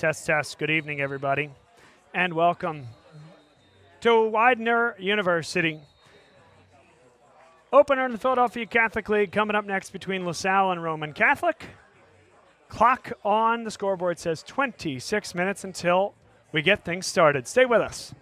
Test, test. Good evening, everybody, and welcome to Widener University. Opener in the Philadelphia Catholic League coming up next between LaSalle and Roman Catholic. Clock on the scoreboard says 26 minutes until we get things started. Stay with us.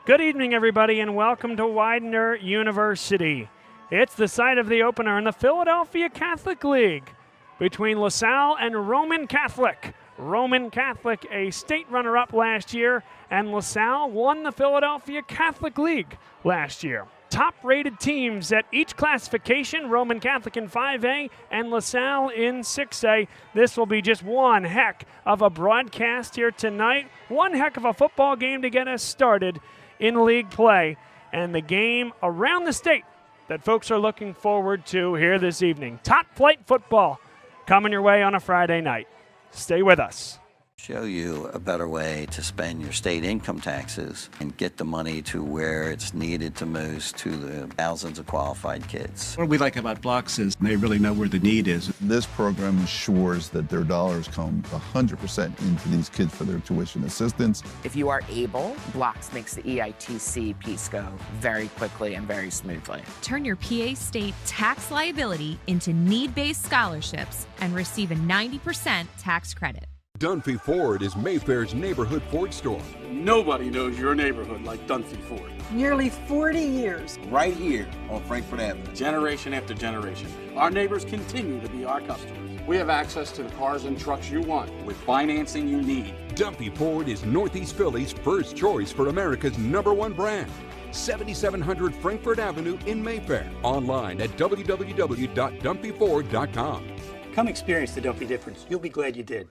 Good evening, everybody, and welcome to Widener University. It's the site of the opener in the Philadelphia Catholic League between LaSalle and Roman Catholic. Roman Catholic, a state runner-up last year, and LaSalle won the Philadelphia Catholic League last year. Top-rated teams at each classification, Roman Catholic in 5A and LaSalle in 6A. This will be just one heck of a broadcast here tonight, one heck of a football game to get us started in league play, and the game around the state that folks are looking forward to here this evening. Top flight football coming your way on a Friday night. Stay with us. Show you a better way to spend your state income taxes and get the money to where it's needed to most to the thousands of qualified kids. What we like about Blocks is they really know where the need is. This program ensures that their dollars come 100% into these kids for their tuition assistance. If you are able, Blocks makes the EITC piece go very quickly and very smoothly. Turn your PA State tax liability into need-based scholarships and receive a 90% tax credit. Dunphy Ford is Mayfair's neighborhood Ford store. Nobody knows your neighborhood like Dunphy Ford. Nearly 40 years. Right here on Frankfurt Avenue. Generation after generation. Our neighbors continue to be our customers. We have access to the cars and trucks you want with financing you need. Dunphy Ford is Northeast Philly's first choice for America's #1 brand. 7700 Frankfurt Avenue in Mayfair. Online at www.dunphyford.com. Come experience the Dunphy difference. You'll be glad you did.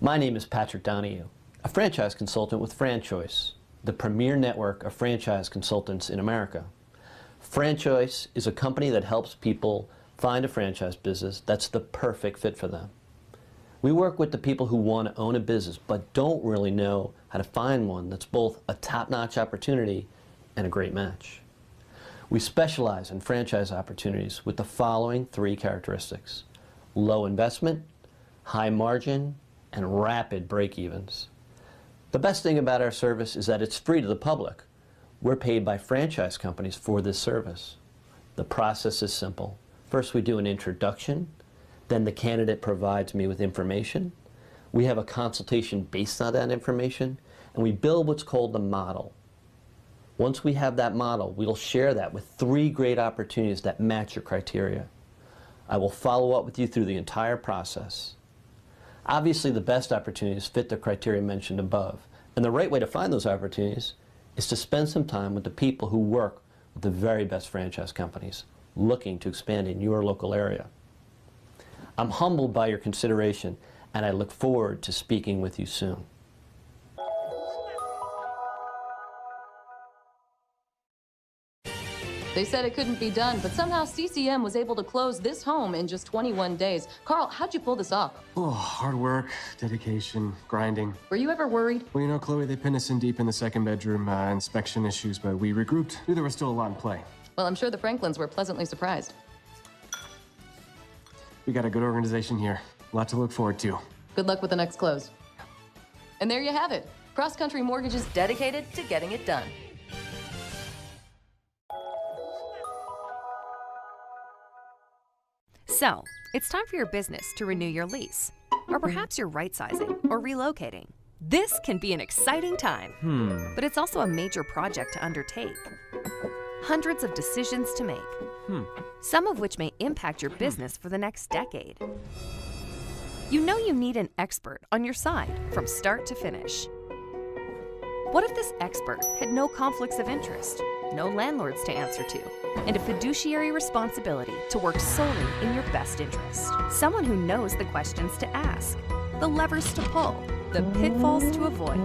My name is Patrick Donahue, a franchise consultant with FranChoice, the premier network of franchise consultants in America. FranChoice is a company that helps people find a franchise business that's the perfect fit for them. We work with the people who want to own a business but don't really know how to find one that's both a top-notch opportunity and a great match. We specialize in franchise opportunities with the following 3 characteristics: low investment, high margin, and rapid break-evens. The best thing about our service is that it's free to the public. We're paid by franchise companies for this service. The process is simple. First, we do an introduction. Then the candidate provides me with information. We have a consultation based on that information, and we build what's called the model. Once we have that model, we'll share that with 3 great opportunities that match your criteria. I will follow up with you through the entire process. Obviously, the best opportunities fit the criteria mentioned above, and the right way to find those opportunities is to spend some time with the people who work with the very best franchise companies looking to expand in your local area. I'm humbled by your consideration, and I look forward to speaking with you soon. They said it couldn't be done, but somehow CCM was able to close this home in just 21 days. Carl, how'd you pull this off? Oh, hard work, dedication, grinding. Were you ever worried? Well, you know, Chloe, they pinned us in deep in the second bedroom, inspection issues, but we regrouped. Knew there was still a lot in play. Well, I'm sure the Franklins were pleasantly surprised. We got a good organization here. A lot to look forward to. Good luck with the next close. And there you have it. Cross Country Mortgage is dedicated to getting it done. So, it's time for your business to renew your lease. Or perhaps you're right-sizing or relocating. This can be an exciting time, but it's also a major project to undertake. Hundreds of decisions to make, some of which may impact your business for the next decade. You know you need an expert on your side from start to finish. What if this expert had no conflicts of interest, no landlords to answer to, and a fiduciary responsibility to work solely in your best interest? Someone who knows the questions to ask, the levers to pull, the pitfalls to avoid.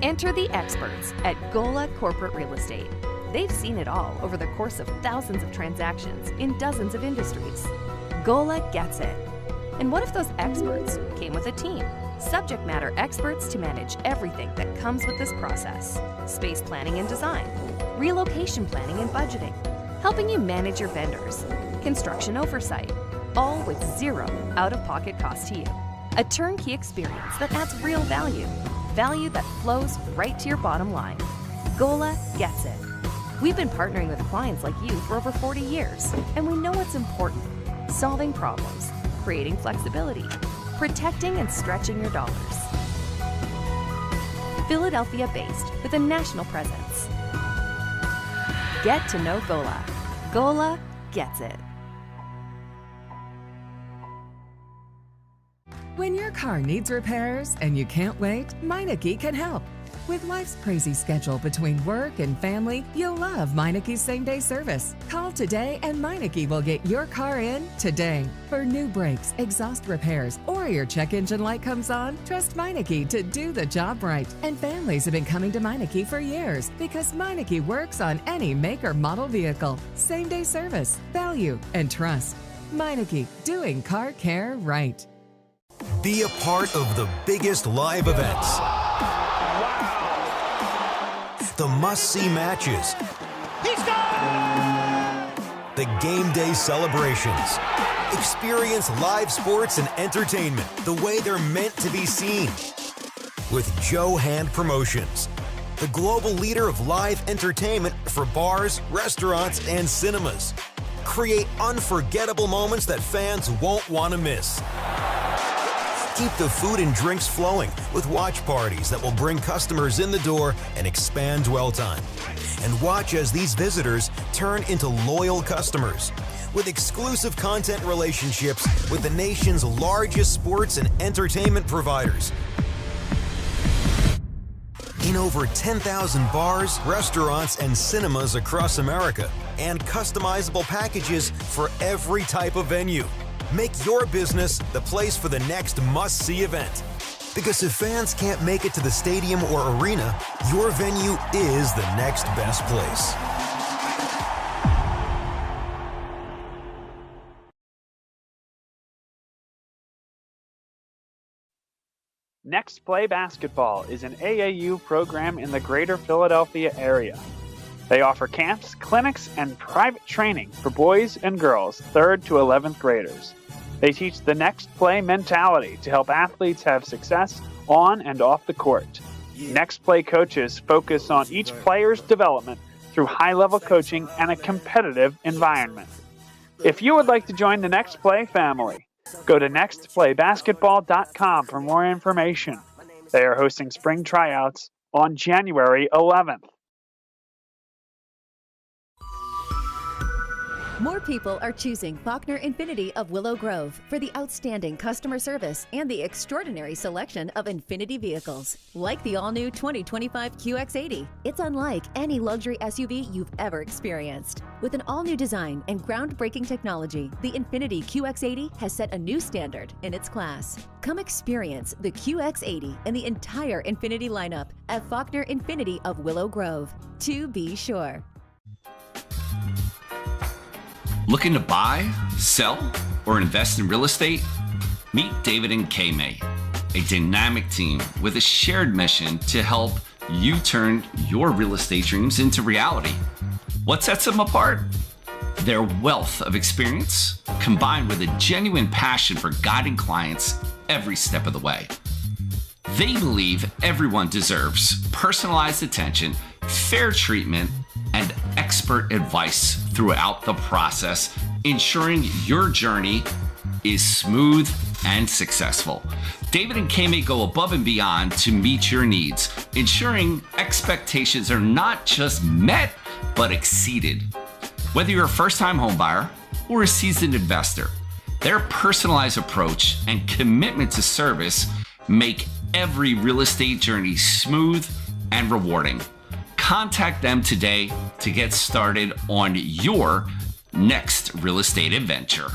Enter the experts at Gola Corporate Real Estate. They've seen it all over the course of thousands of transactions in dozens of industries. Gola gets it. And what if those experts came with a team? Subject matter experts to manage everything that comes with this process. Space planning and design, relocation planning and budgeting, helping you manage your vendors, construction oversight, all with zero out-of-pocket cost to you. A turnkey experience that adds real value, value that flows right to your bottom line. Gola gets it. We've been partnering with clients like you for over 40 years, and we know what's important: solving problems, creating flexibility, protecting and stretching your dollars. Philadelphia-based with a national presence. Get to know Gola. Gola gets it. When your car needs repairs and you can't wait, Meineke can help. With life's crazy schedule between work and family, you'll love Meineke's same-day service. Call today and Meineke will get your car in today. For new brakes, exhaust repairs, or your check engine light comes on, trust Meineke to do the job right. And families have been coming to Meineke for years because Meineke works on any make or model vehicle. Same-day service, value, and trust. Meineke, doing car care right. Be a part of the biggest live events. The must-see matches. He scored! The game day celebrations. Experience live sports and entertainment the way they're meant to be seen. With Joe Hand Promotions, the global leader of live entertainment for bars, restaurants, and cinemas. Create unforgettable moments that fans won't want to miss. Keep the food and drinks flowing with watch parties that will bring customers in the door and expand dwell time. And watch as these visitors turn into loyal customers with exclusive content relationships with the nation's largest sports and entertainment providers. In over 10,000 bars, restaurants, and cinemas across America, and customizable packages for every type of venue. Make your business the place for the next must-see event. Because if fans can't make it to the stadium or arena, your venue is the next best place. Next Play Basketball is an AAU program in the greater Philadelphia area. They offer camps, clinics, and private training for boys and girls 3rd to 11th graders. They teach the next play mentality to help athletes have success on and off the court. Next Play coaches focus on each player's development through high-level coaching and a competitive environment. If you would like to join the Next Play family, go to nextplaybasketball.com for more information. They are hosting spring tryouts on January 11th. More people are choosing Faulkner Infiniti of Willow Grove for the outstanding customer service and the extraordinary selection of Infiniti vehicles, like the all-new 2025 QX80. It's unlike any luxury SUV you've ever experienced. With an all-new design and groundbreaking technology, the Infiniti QX80 has set a new standard in its class. Come experience the QX80 and the entire Infiniti lineup at Faulkner Infiniti of Willow Grove. To be sure. Looking to buy, sell, or invest in real estate? Meet David and Kay May, a dynamic team with a shared mission to help you turn your real estate dreams into reality. What sets them apart? Their wealth of experience, combined with a genuine passion for guiding clients every step of the way. They believe everyone deserves personalized attention, fair treatment, and expert advice throughout the process, ensuring your journey is smooth and successful. David and Kay may go above and beyond to meet your needs, ensuring expectations are not just met, but exceeded. Whether you're a first-time homebuyer or a seasoned investor, their personalized approach and commitment to service make every real estate journey smooth and rewarding. Contact them today to get started on your next real estate adventure.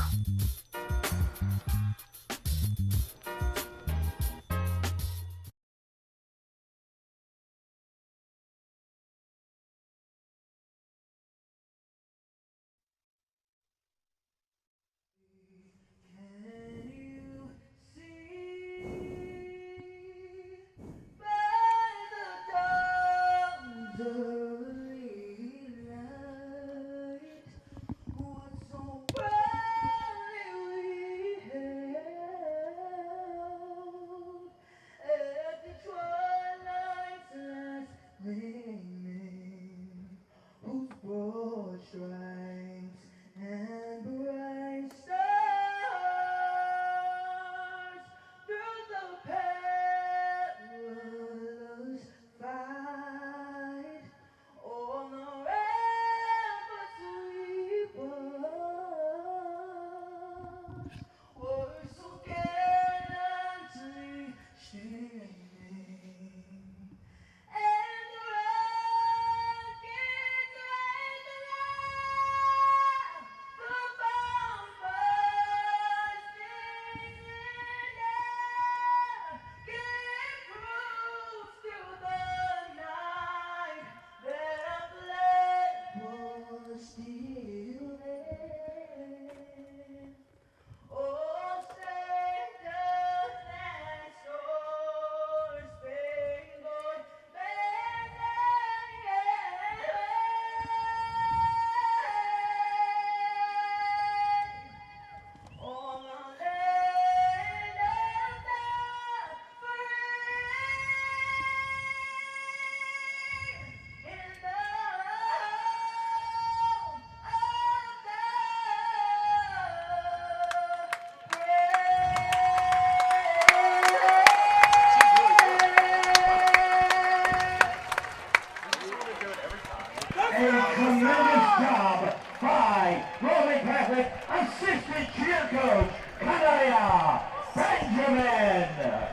job by Roman Catholic Assistant Cheer Coach Kanaya Benjamin.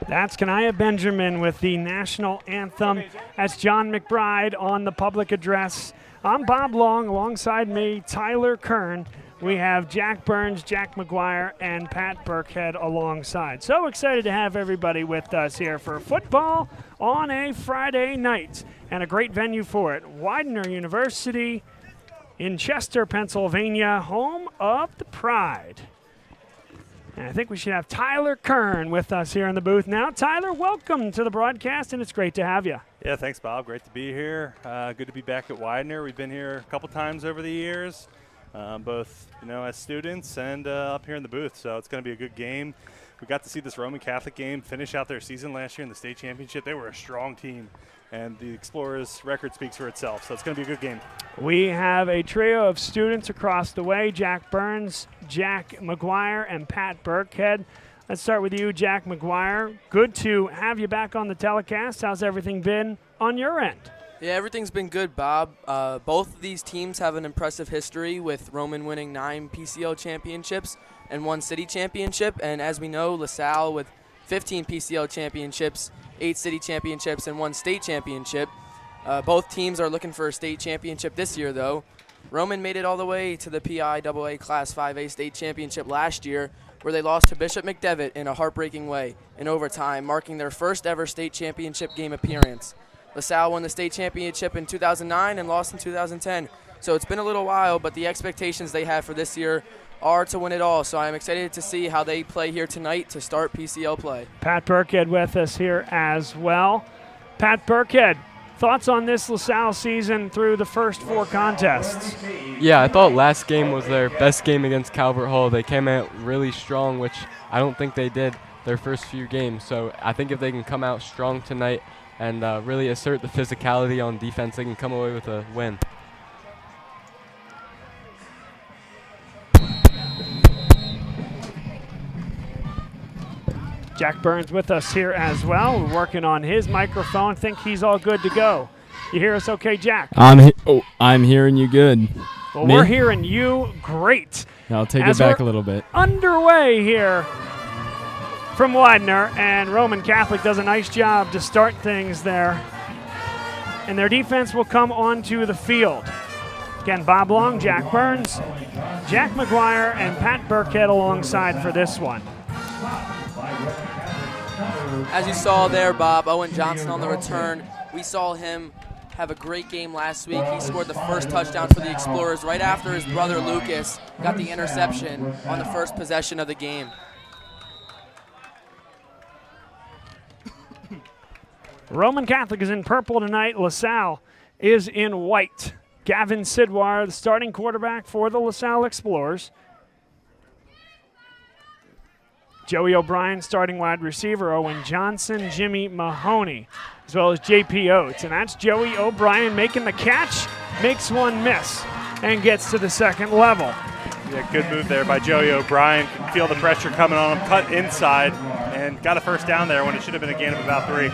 That's Kanaya Benjamin with the national anthem. That's John McBride on the public address. I'm Bob Long, alongside me, Tyler Kern. We have Jack Burns, Jack McGuire, and Pat Burkhead alongside. So excited to have everybody with us here for football on a Friday night, and a great venue for it. Widener University in Chester, Pennsylvania, home of the Pride. And I think we should have Tyler Kern with us here in the booth now. Tyler, welcome to the broadcast, and it's great to have you. Yeah, thanks, Bob. Great to be here. Good to be back at Widener. We've been here a couple times over the years, both as students and up here in the booth. So it's going to be a good game. We got to see this Roman Catholic game finish out their season last year in the state championship. They were a strong team, and the Explorers record speaks for itself. So it's going to be a good game. We have a trio of students across the way: Jack Burns, Jack McGuire, and Pat Burkhead. Let's start with you, Jack McGuire. Good to have you back on the telecast. How's everything been on your end? Yeah, everything's been good, Bob. Both of these teams have an impressive history, with Roman winning 9 PCO championships and 1 city championship. And as we know, LaSalle with 15 PCO championships, 8 city championships, and 1 state championship. Both teams are looking for a state championship this year, though. Roman made it all the way to the PIAA Class 5A state championship last year, where they lost to Bishop McDevitt in a heartbreaking way in overtime, marking their first ever state championship game appearance. LaSalle won the state championship in 2009 and lost in 2010. So it's been a little while, but the expectations they have for this year are to win it all. So I'm excited to see how they play here tonight to start PCL play. Pat Burkhead with us here as well. Pat Burkhead, thoughts on this LaSalle season through the first 4 contests? Yeah, I thought last game was their best game against Calvert Hall. They came out really strong, which I don't think they did their first few games. So I think if they can come out strong tonight and really assert the physicality on defense, they can come away with a win. Jack Burns with us here as well. We're working on his microphone. Think he's all good to go. You hear us okay, Jack? I'm hearing you good. Well, we're hearing you great. I'll take it back a little bit. Underway here from Widener, and Roman Catholic does a nice job to start things there. And their defense will come onto the field. Again, Bob Long, Jack Burns, Jack McGuire, and Pat Burkhead alongside for this one. As you saw there, Bob, Owen Johnson on the return. We saw him have a great game last week. He scored the first touchdown for the Explorers right after his brother Lucas got the interception on the first possession of the game. Roman Catholic is in purple tonight. LaSalle is in white. Gavin Sidwar, the starting quarterback for the LaSalle Explorers. Joey O'Brien, starting wide receiver. Owen Johnson, Jimmy Mahoney, as well as J.P. Oates. And that's Joey O'Brien making the catch, makes one miss, and gets to the second level. Yeah, good move there by Joey O'Brien. Could feel the pressure coming on him, cut inside, and got a first down there when it should have been a gain of about 3.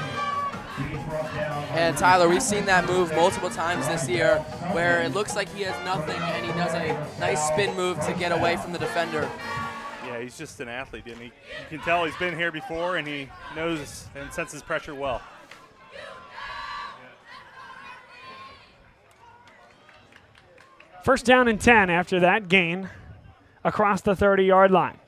And Tyler, we've seen that move multiple times this year, where it looks like he has nothing and he does a nice spin move to get away from the defender. Yeah, he's just an athlete, and you can tell he's been here before, and he knows and senses pressure well. First down and 10 after that gain across the 30-yard line.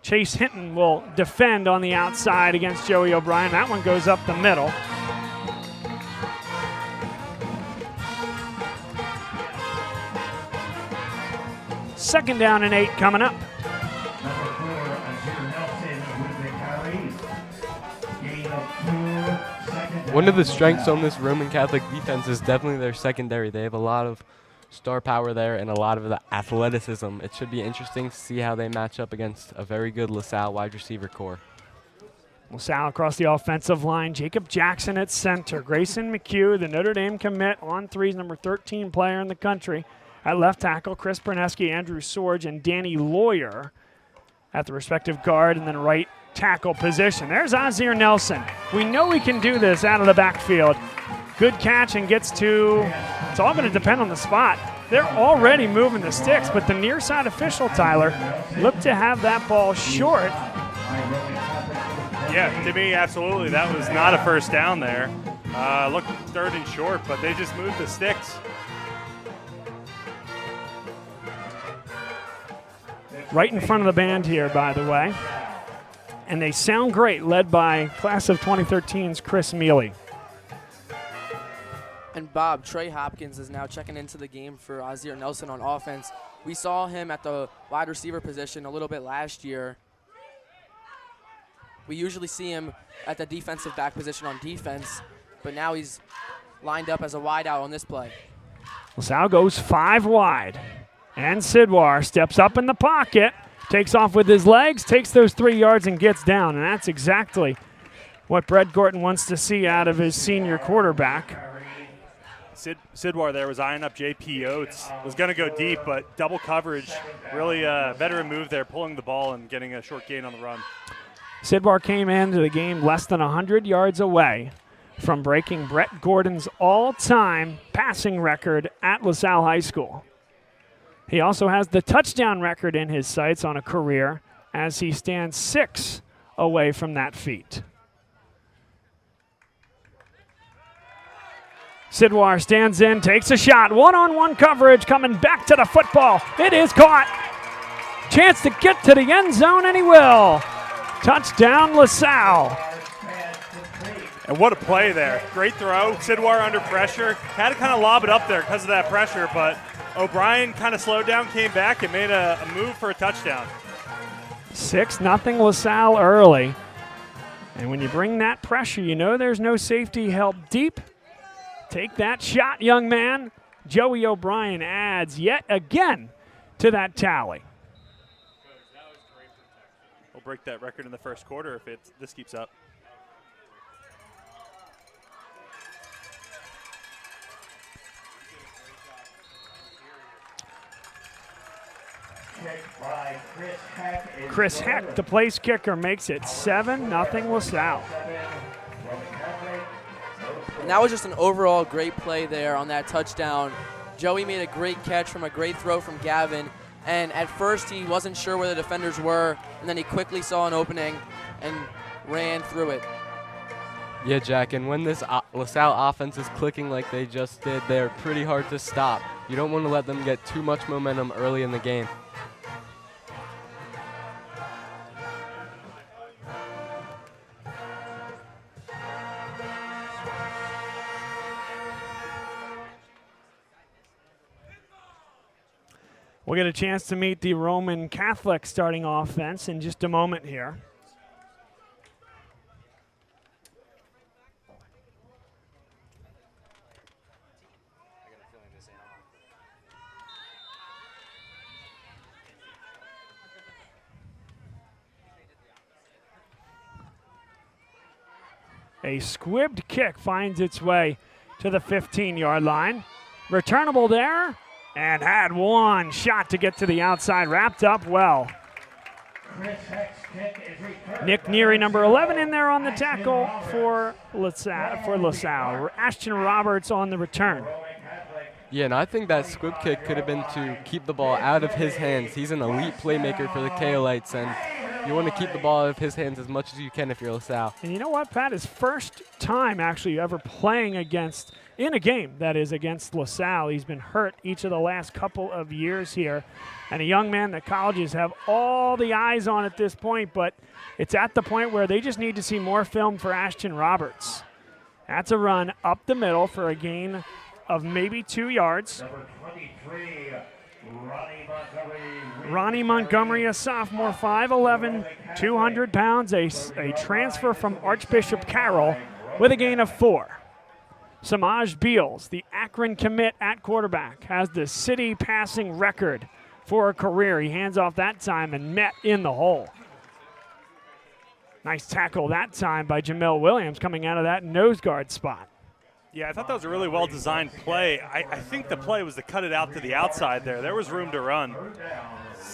Chase Hinton will defend on the outside against Joey O'Brien. That one goes up the middle. Second down and 8 coming up. One of the strengths on this Roman Catholic defense is definitely their secondary. They have a lot of star power there and a lot of the athleticism. It should be interesting to see how they match up against a very good LaSalle wide receiver core. LaSalle across the offensive line. Jacob Jackson at center. Grayson McHugh, the Notre Dame commit, on threes, number 13 player in the country. At left tackle, Chris Berneski, Andrew Sorge, and Danny Lawyer at the respective guard and then right tackle position. There's Ozzie Nelson. We know he can do this out of the backfield. Good catch and gets to It's all going to depend on the spot. They're already moving the sticks, but the near side official, Tyler, looked to have that ball short. Yeah, to me, absolutely. That was not a first down there. Looked third and short, but they just moved the sticks. Right in front of the band here, by the way. And they sound great, led by class of 2013's Chris Mealy. And Bob, Trey Hopkins is now checking into the game for Ozzie Nelson on offense. We saw him at the wide receiver position a little bit last year. We usually see him at the defensive back position on defense, but now he's lined up as a wide out on this play. LaSalle goes 5 wide. And Sidwar steps up in the pocket, takes off with his legs, takes those 3 yards and gets down. And that's exactly what Brett Gorton wants to see out of his senior quarterback. Sidwar there was eyeing up J.P. Oates. Was going to go deep, but double coverage. Really veteran move there, pulling the ball and getting a short gain on the run. Sidwar came into the game less than 100 yards away from breaking Brett Gordon's all-time passing record at LaSalle High School. He also has the touchdown record in his sights on a career as he stands 6 away from that feat. Sidwar stands in, takes a shot, one-on-one coverage, coming back to the football. It is caught. Chance to get to the end zone, and he will. Touchdown, LaSalle. And what a play there. Great throw. Sidwar under pressure. Had to kind of lob it up there because of that pressure, but O'Brien kind of slowed down, came back, and made a move for a touchdown. 6-0 LaSalle early. And when you bring that pressure, you know there's no safety help deep. Take that shot, young man. Joey O'Brien adds yet again to that tally. We'll break that record in the first quarter if this keeps up. Chris Heck, the place kicker, makes it 7-0 LaSalle. And that was just an overall great play there on that touchdown. Joey made a great catch from a great throw from Gavin. And at first he wasn't sure where the defenders were, and then he quickly saw an opening and ran through it. Yeah, Jack, and when this LaSalle offense is clicking like they just did, they're pretty hard to stop. You don't want to let them get too much momentum early in the game. We'll get a chance to meet the Roman Catholic starting offense in just a moment here. A squibbed kick finds its way to the 15-yard line. Returnable there. And had one shot to get to the outside, wrapped up well. Nick Neary, number 11, in there on the tackle for LaSalle. Ashton Roberts on the return. Yeah, and I think that squib kick could have been to keep the ball out of his hands. He's an elite playmaker for the Kaolites, and you want to keep the ball out of his hands as much as you can if you're LaSalle. And you know what, Pat? His first time actually ever playing in a game that is against LaSalle. He's been hurt each of the last couple of years here. And a young man that colleges have all the eyes on at this point, but it's at the point where they just need to see more film for Ashton Roberts. That's a run up the middle for a gain of maybe 2 yards. Number 23, Ronnie Montgomery, a sophomore, 5'11", 200 pounds, a transfer from Archbishop Carroll with a gain of 4. Samaj Beals, the Akron commit at quarterback, has the city passing record for a career. He hands off that time and met in the hole. Nice tackle that time by Jamel Williams coming out of that nose guard spot. Yeah, I thought that was a really well-designed play. I think the play was to cut it out to the outside there. There was room to run.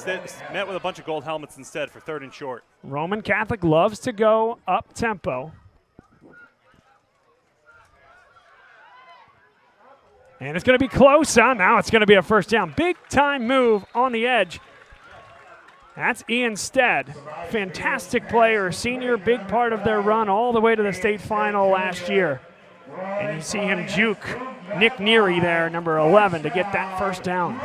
Met with a bunch of gold helmets instead for 3rd and short. Roman Catholic loves to go up-tempo. And it's going to be close. Now it's going to be a first down. Big time move on the edge. That's Ian Stead. Fantastic player, senior, big part of their run all the way to the state final last year. And you see him juke Nick Neary there, number 11, to get that first down.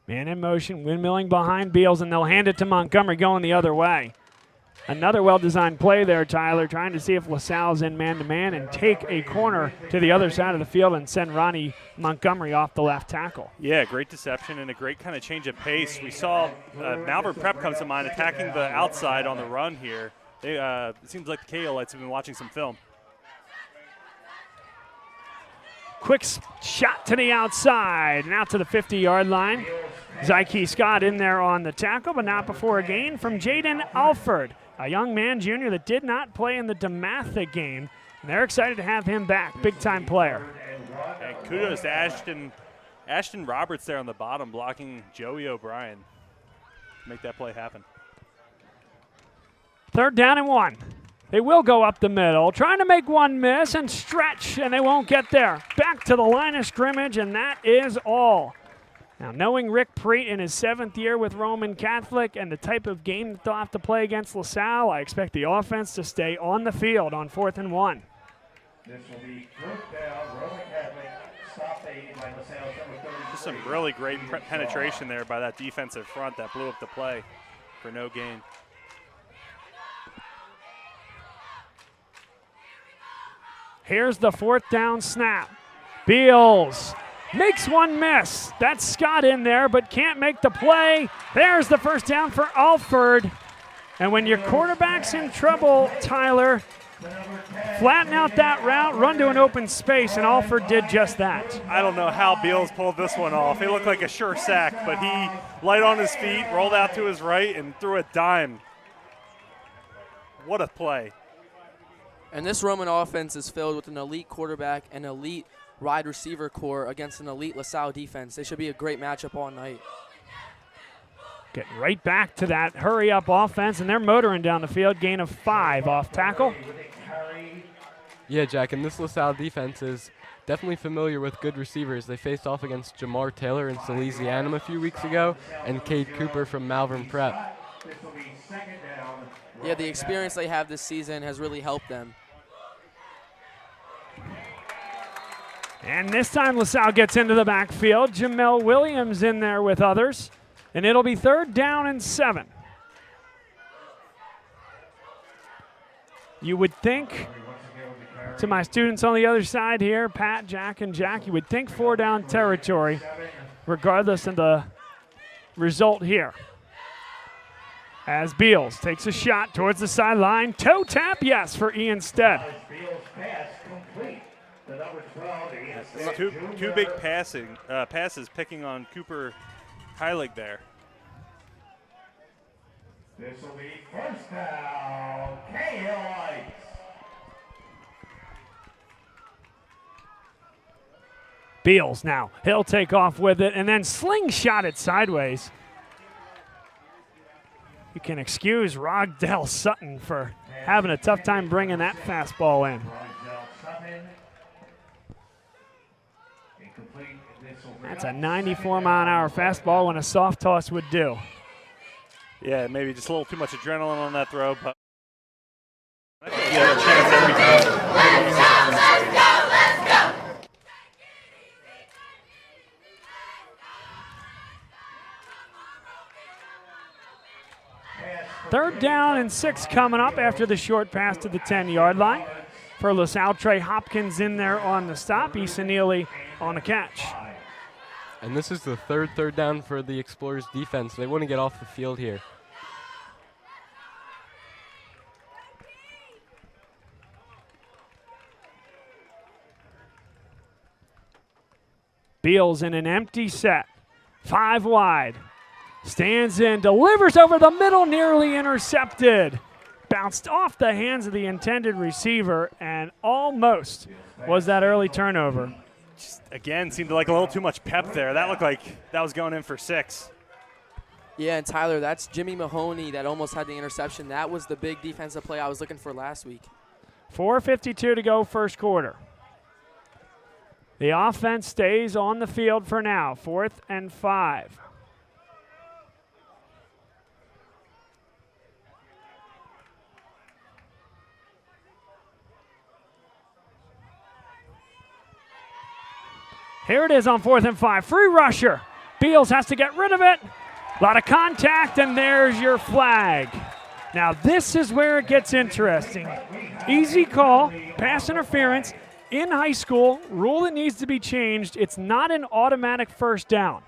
Man in motion, windmilling behind Beals, and they'll hand it to Montgomery going the other way. Another well-designed play there, Tyler, trying to see if LaSalle's in man-to-man and take a corner to the other side of the field and send Ronnie Montgomery off the left tackle. Yeah, great deception and a great kind of change of pace. We saw Malvern Prep comes to mind attacking the outside on the run here. It seems like the Kaolites have been watching some film. Quick shot to the outside and out to the 50-yard line. Zyke Scott in there on the tackle, but not before a gain from Jaden Alford, a young man, junior, that did not play in the DeMatha game. And they're excited to have him back, big-time player. And kudos to Ashton Roberts there on the bottom, blocking Joey O'Brien to make that play happen. 3rd down and 1. They will go up the middle, trying to make one miss and stretch, and they won't get there. Back to the line of scrimmage, and that is all. Now, knowing Rick Preet in his 7th year with Roman Catholic and the type of game that they'll have to play against LaSalle, I expect the offense to stay on the field on 4th and 1. This will be 4th down, Roman Catholic, stop aid by LaSalle. Just some really great penetration there by that defensive front that blew up the play for no gain. Here's the 4th down snap. Beals makes one miss. That's Scott in there, but can't make the play. There's the first down for Alford. And when your quarterback's in trouble, Tyler, flatten out that route, run to an open space, and Alford did just that. I don't know how Beals pulled this one off. It looked like a sure sack, but he light on his feet, rolled out to his right, and threw a dime. What a play. And this Roman offense is filled with an elite quarterback and elite wide receiver core against an elite LaSalle defense. They should be a great matchup all night. Getting right back to that hurry-up offense, and they're motoring down the field. Gain of 5 off tackle. Yeah, Jack, and this LaSalle defense is definitely familiar with good receivers. They faced off against Jamar Taylor in Salesianum a few weeks ago and Cade Cooper from Malvern Prep. Yeah, the experience they have this season has really helped them. And this time LaSalle gets into the backfield. Jamel Williams in there with others. And it'll be 3rd down and 7. You would think, to my students on the other side here, Pat, Jack, and Jack, you would think 4-down territory, regardless of the result here. As Beals takes a shot towards the sideline. Toe tap, yes, for Ian Stead. Two big passes picking on Cooper Heilig there. This will be 1st down, Kaolites. Beals now. He'll take off with it and then slingshot it sideways. You can excuse Rogdell Sutton for having a tough time bringing that fastball in. That's a 94-mile-an-hour fastball when a soft toss would do. Yeah, maybe just a little too much adrenaline on that throw, but I think he had a chance every time. Let's go! 3rd down and 6 coming up after the short pass to the 10-yard line. For LaSalle, Trey Hopkins in there on the stop. Easton Neely on the catch. And this is the 3rd down for the Explorers defense. They want to get off the field here. Beals in an empty set. 5 wide. Stands in, delivers over the middle, nearly intercepted. Bounced off the hands of the intended receiver and almost was that early turnover. just, again, seemed like a little too much pep there. That looked like that was going in for 6. Yeah, and Tyler, that's Jimmy Mahoney that almost had the interception. That was the big defensive play I was looking for last week. 4:52 to go first quarter. The offense stays on the field for now, 4th and 5. Here it is on 4th and 5. Free rusher. Beals has to get rid of it. A lot of contact, and there's your flag. Now this is where it gets interesting. Easy call, pass interference. In high school, rule that needs to be changed, it's not an automatic first down.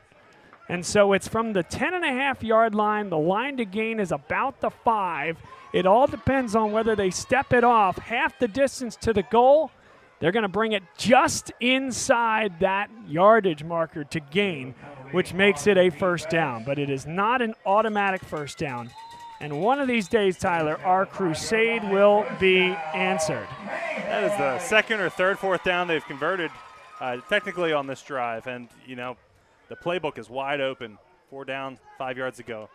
And so it's from the 10.5-yard line. The line to gain is about the 5. It all depends on whether they step it off half the distance to the goal. They're going to bring it just inside that yardage marker to gain, which makes it a first down. But it is not an automatic first down. And one of these days, Tyler, our crusade will be answered. That is the 2nd or 3rd, 4th down they've converted technically on this drive. And, you know, the playbook is wide open. 4 down, 5 yards to go.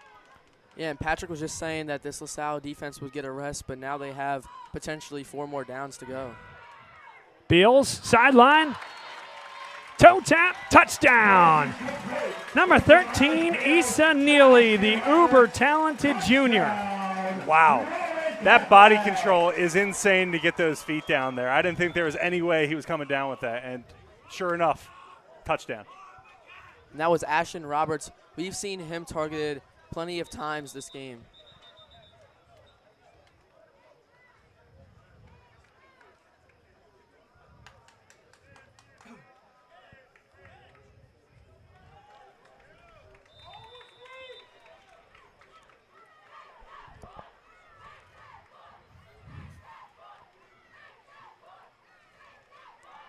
Yeah, and Patrick was just saying that this LaSalle defense would get a rest, but now they have potentially 4 more downs to go. Beals, sideline, toe tap, touchdown. Number 13, Issa Neely, the uber-talented junior. Wow. That body control is insane to get those feet down there. I didn't think there was any way he was coming down with that, and sure enough, touchdown. And that was Ashton Roberts. We've seen him targeted plenty of times this game.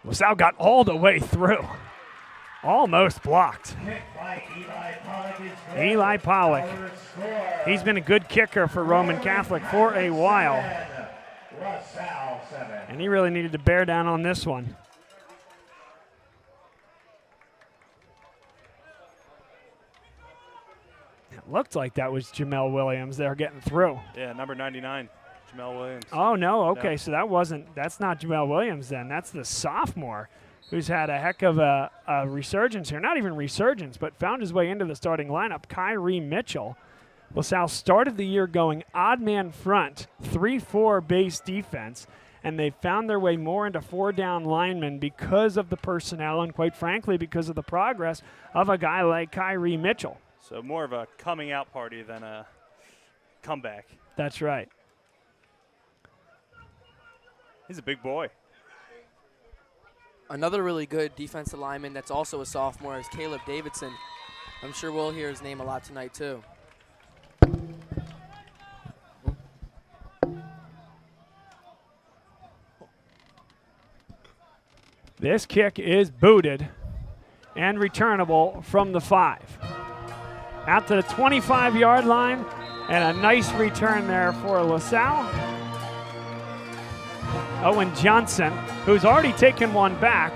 LaSalle got all the way through. Almost blocked. Eli Pollock. He's been a good kicker for Roman Catholic for a while. And he really needed to bear down on this one. It looked like that was Jamel Williams. They're getting through. Yeah, number 99. Jamel Williams. Oh, no. Okay, so that's not Jamel Williams then. That's the sophomore who's had a heck of a resurgence here. Not even resurgence, but found his way into the starting lineup. Kyrie Mitchell. LaSalle started the year going odd man front, 3-4 base defense, and they found their way more into 4-down linemen because of the personnel and, quite frankly, because of the progress of a guy like Kyrie Mitchell. So more of a coming out party than a comeback. That's right. He's a big boy. Another really good defensive lineman that's also a sophomore is Caleb Davidson. I'm sure we'll hear his name a lot tonight too. This kick is booted and returnable from the 5. Out to the 25-yard line, and a nice return there for LaSalle. Owen Johnson, who's already taken one back,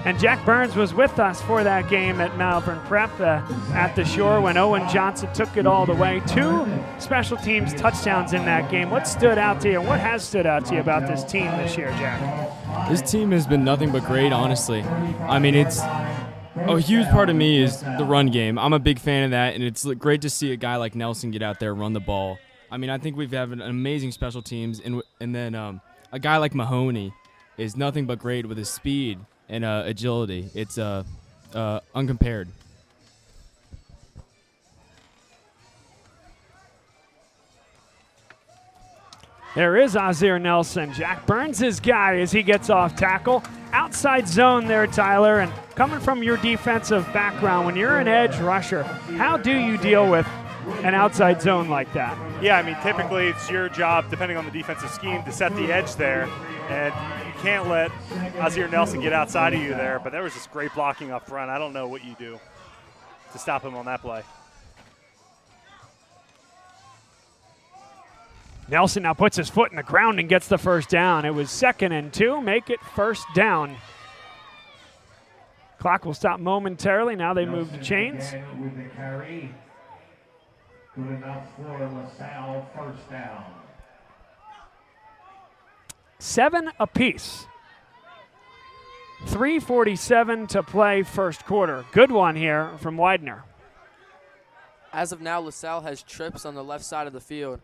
and Jack Burns was with us for that game at Malvern Prep at the Shore when Owen Johnson took it all the way. 2 special teams touchdowns in that game. What stood out to you? What has stood out to you about this team this year, Jack? This team has been nothing but great, honestly. I mean, it's a huge part of me is the run game. I'm a big fan of that, and it's great to see a guy like Nelson get out there, run the ball. I mean, I think we've had an amazing special teams, and then a guy like Mahoney is nothing but great with his speed and agility. It's uncompared. There is Azir Nelson. Jack Burns' his guy as he gets off tackle. Outside zone there, Tyler. And coming from your defensive background, when you're an edge rusher, how do you deal with an outside zone like that? Yeah, I mean, typically it's your job, depending on the defensive scheme, to set the edge there. And you can't let Azir Nelson get outside of you there. But there was just great blocking up front. I don't know what you do to stop him on that play. Nelson now puts his foot in the ground and gets the first down. It was 2nd and 2. Make it first down. Clock will stop momentarily. Now they move to chains. With the carry. Good enough for LaSalle, first down. 7 apiece. 3:47 to play first quarter. Good one here from Widener. As of now, LaSalle has trips on the left side of the field.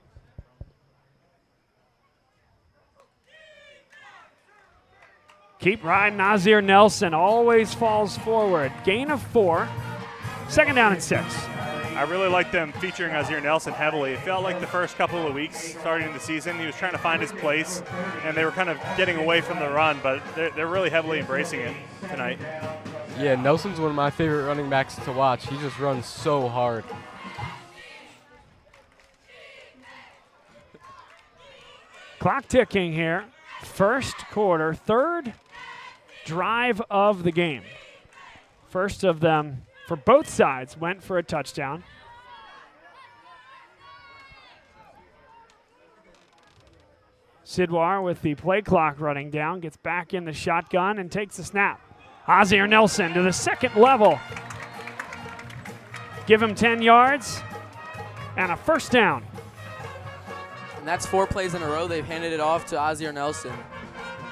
Keep riding. Nazir Nelson always falls forward. Gain of 4. Second down and 6. I really like them featuring Azir Nelson heavily. It felt like the first couple of weeks starting the season, he was trying to find his place, and they were kind of getting away from the run, but they're really heavily embracing it tonight. Yeah, Nelson's one of my favorite running backs to watch. He just runs so hard. Clock ticking here. First quarter, third drive of the game. First of them for both sides went for a touchdown. Sidwar with the play clock running down, gets back in the shotgun and takes the snap. Azir Nelson to the second level. Give him 10 yards and a first down. And that's 4 plays in a row. They've handed it off to Azir Nelson.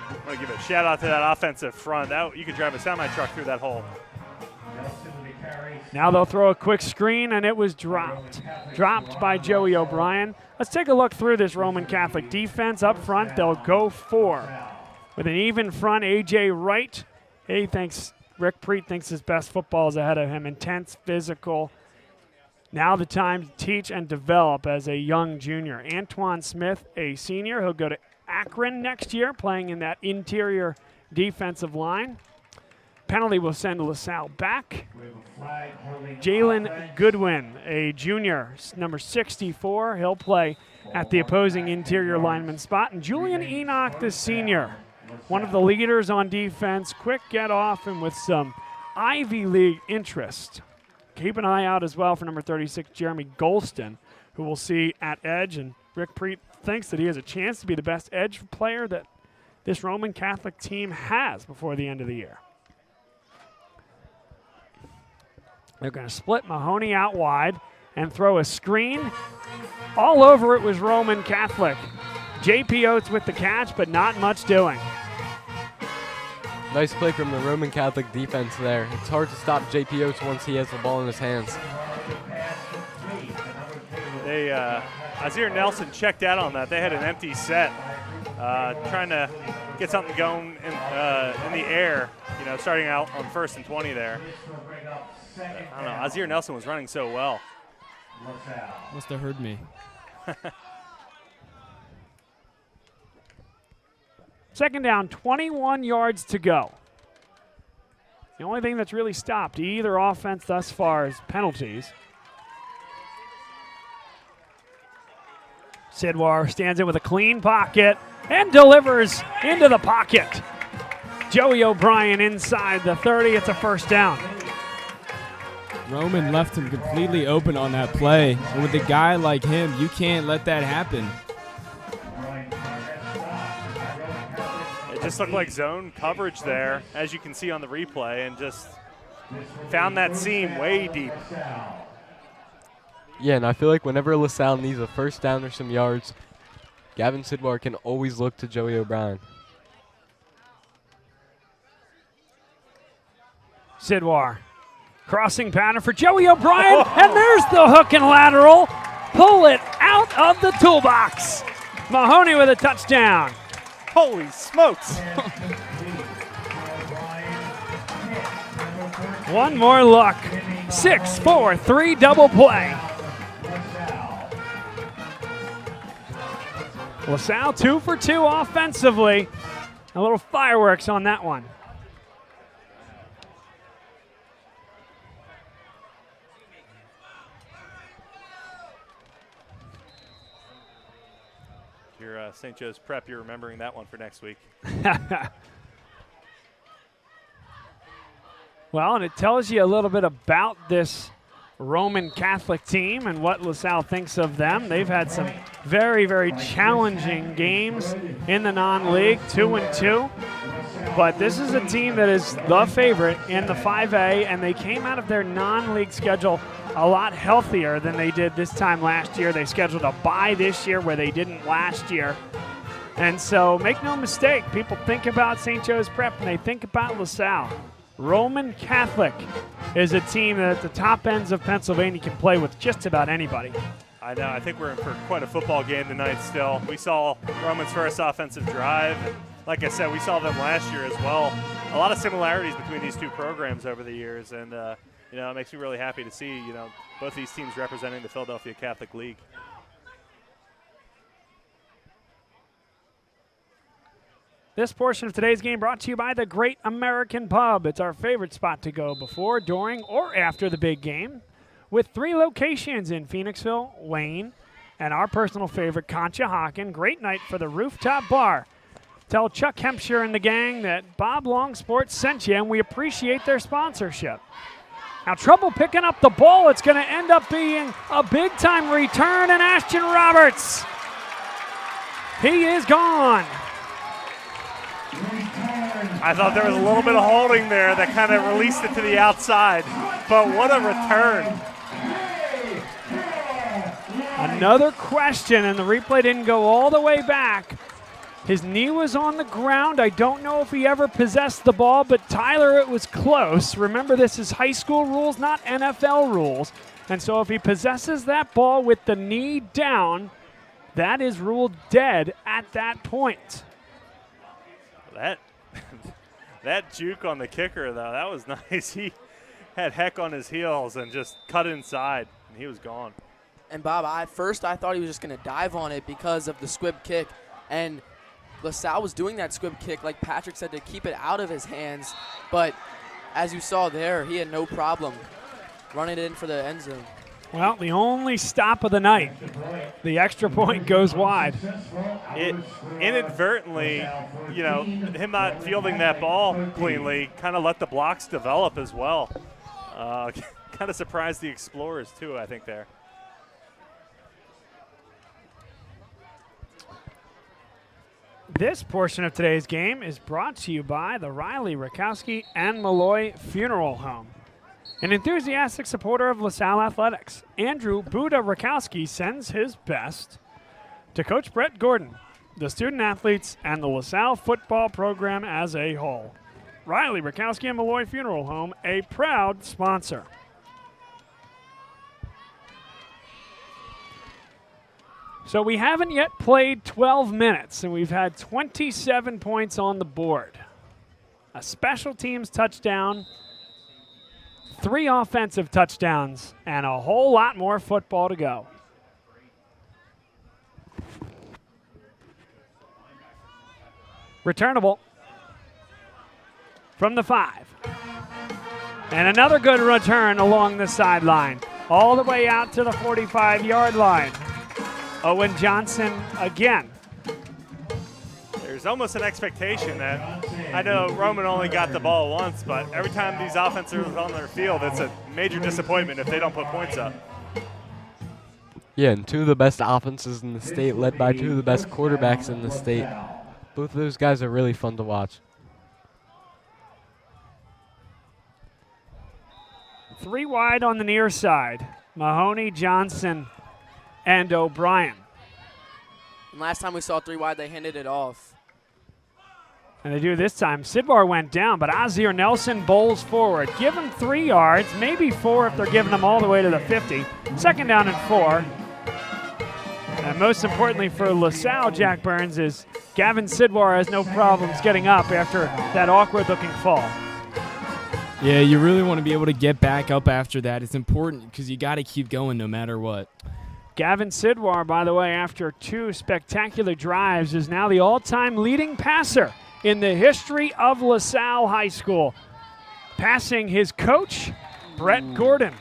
I want to give a shout out to that offensive front. You could drive a semi-truck through that hole. Now they'll throw a quick screen, and it was dropped. Dropped by Joey O'Brien. Let's take a look through this Roman Catholic defense. Up front, they'll go 4. With an even front, A.J. Wright. Rick Preet thinks his best football is ahead of him. Intense, physical. Now the time to teach and develop as a young junior. Antoine Smith, a senior. He'll go to Akron next year, playing in that interior defensive line. Penalty will send LaSalle back. Jalen Goodwin, a junior, number 64. He'll play at the opposing interior lineman spot. And Julian Enoch, the senior, one of the leaders on defense. Quick get off and with some Ivy League interest. Keep an eye out as well for number 36, Jeremy Golston, who we'll see at edge. And Rick Preet thinks that he has a chance to be the best edge player that this Roman Catholic team has before the end of the year. They're going to split Mahoney out wide and throw a screen. All over it was Roman Catholic. J.P. Oates with the catch, but not much doing. Nice play from the Roman Catholic defense there. It's hard to stop J.P. Oates once he has the ball in his hands. Azir Nelson checked out on that. They had an empty set, trying to get something going in the air, starting out on 1st and 20 there. I don't know. Azir Nelson was running so well. Must have heard me. Second down, 21 yards to go. The only thing that's really stopped either offense thus far is penalties. Sidwar stands in with a clean pocket and delivers into the pocket. Joey O'Brien inside the 30. It's a first down. Roman left him completely open on that play. And with a guy like him, you can't let that happen. It just looked like zone coverage there, as you can see on the replay, and just found that seam way deep. Yeah, and I feel like whenever LaSalle needs a first down or some yards, Gavin Sidwar can always look to Joey O'Brien. Sidwar. Crossing pattern for Joey O'Brien, and there's the hook and lateral. Pull it out of the toolbox. Mahoney with a touchdown. Holy smokes. One more look. 6-4-3 double play. LaSalle 2 for 2 offensively. A little fireworks on that one. Your St. Joe's prep, you're remembering that one for next week. Well, and it tells you a little bit about this Roman Catholic team and what LaSalle thinks of them. They've had some very, very challenging games in the non-league, 2-2. But this is a team that is the favorite in the 5A, and they came out of their non-league schedule a lot healthier than they did this time last year. They scheduled a bye this year where they didn't last year. And so make no mistake, people think about St. Joe's Prep and they think about LaSalle. Roman Catholic is a team that at the top ends of Pennsylvania can play with just about anybody. I know. I think we're in for quite a football game tonight still. We saw Roman's first offensive drive. Like I said, we saw them last year as well. A lot of similarities between these two programs over the years, and it makes me really happy to see both these teams representing the Philadelphia Catholic League. This portion of today's game brought to you by the Great American Pub. It's our favorite spot to go before, during, or after the big game, with 3 locations in Phoenixville, Wayne, and our personal favorite, Conshohocken. Great night for the rooftop bar. Tell Chuck Hempshire and the gang that Bob Long Sports sent you, and we appreciate their sponsorship. Now, trouble picking up the ball. It's going to end up being a big-time return, and Ashton Roberts, he is gone. I thought there was a little bit of holding there that kind of released it to the outside, but what a return. Another question, and the replay didn't go all the way back. His knee was on the ground. I don't know if he ever possessed the ball, but Tyler, it was close. Remember, this is high school rules, not NFL rules. And so if he possesses that ball with the knee down, that is ruled dead at that point. That juke on the kicker, though, that was nice. He had heck on his heels and just cut inside, and he was gone. And, Bob, I thought he was just going to dive on it because of the squib kick. And LaSalle was doing that squib kick, like Patrick said, to keep it out of his hands. But as you saw there, he had no problem running it in for the end zone. Well, the only stop of the night. The extra point goes wide. It inadvertently, him not fielding that ball cleanly kind of let the blocks develop as well. Kind of surprised the Explorers, too, I think, there. This portion of today's game is brought to you by the Riley, Rakowski, and Malloy Funeral Home. An enthusiastic supporter of LaSalle athletics, Andrew Buddha Rakowski sends his best to Coach Brett Gordon, the student athletes, and the LaSalle football program as a whole. Riley, Rakowski, and Malloy Funeral Home, a proud sponsor. So we haven't yet played 12 minutes, and we've had 27 points on the board. A special teams touchdown, 3 offensive touchdowns, and a whole lot more football to go. Returnable from the 5. And another good return along the sideline, all the way out to the 45-yard line. Owen Johnson again. There's almost an expectation that, I know Roman only got the ball once, but every time these offenses are on their field, it's a major disappointment if they don't put points up. Yeah, and 2 of the best offenses in the state, led by 2 of the best quarterbacks in the state. Both of those guys are really fun to watch. 3 wide on the near side. Mahoney, Johnson, and O'Brien. And last time we saw 3 wide, they handed it off. And they do this time. Sidbar went down, but Azir Nelson bowls forward. Give him 3 yards, maybe 4 if they're giving them all the way to the 50. 2nd down and 4. And most importantly for LaSalle, Jack Burns, is Gavin Sidwar has no problems getting up after that awkward-looking fall. Yeah, you really want to be able to get back up after that. It's important because you got to keep going no matter what. Gavin Sidwar, by the way, after 2 spectacular drives, is now the all-time leading passer in the history of LaSalle High School, passing his coach, Brett Gordon,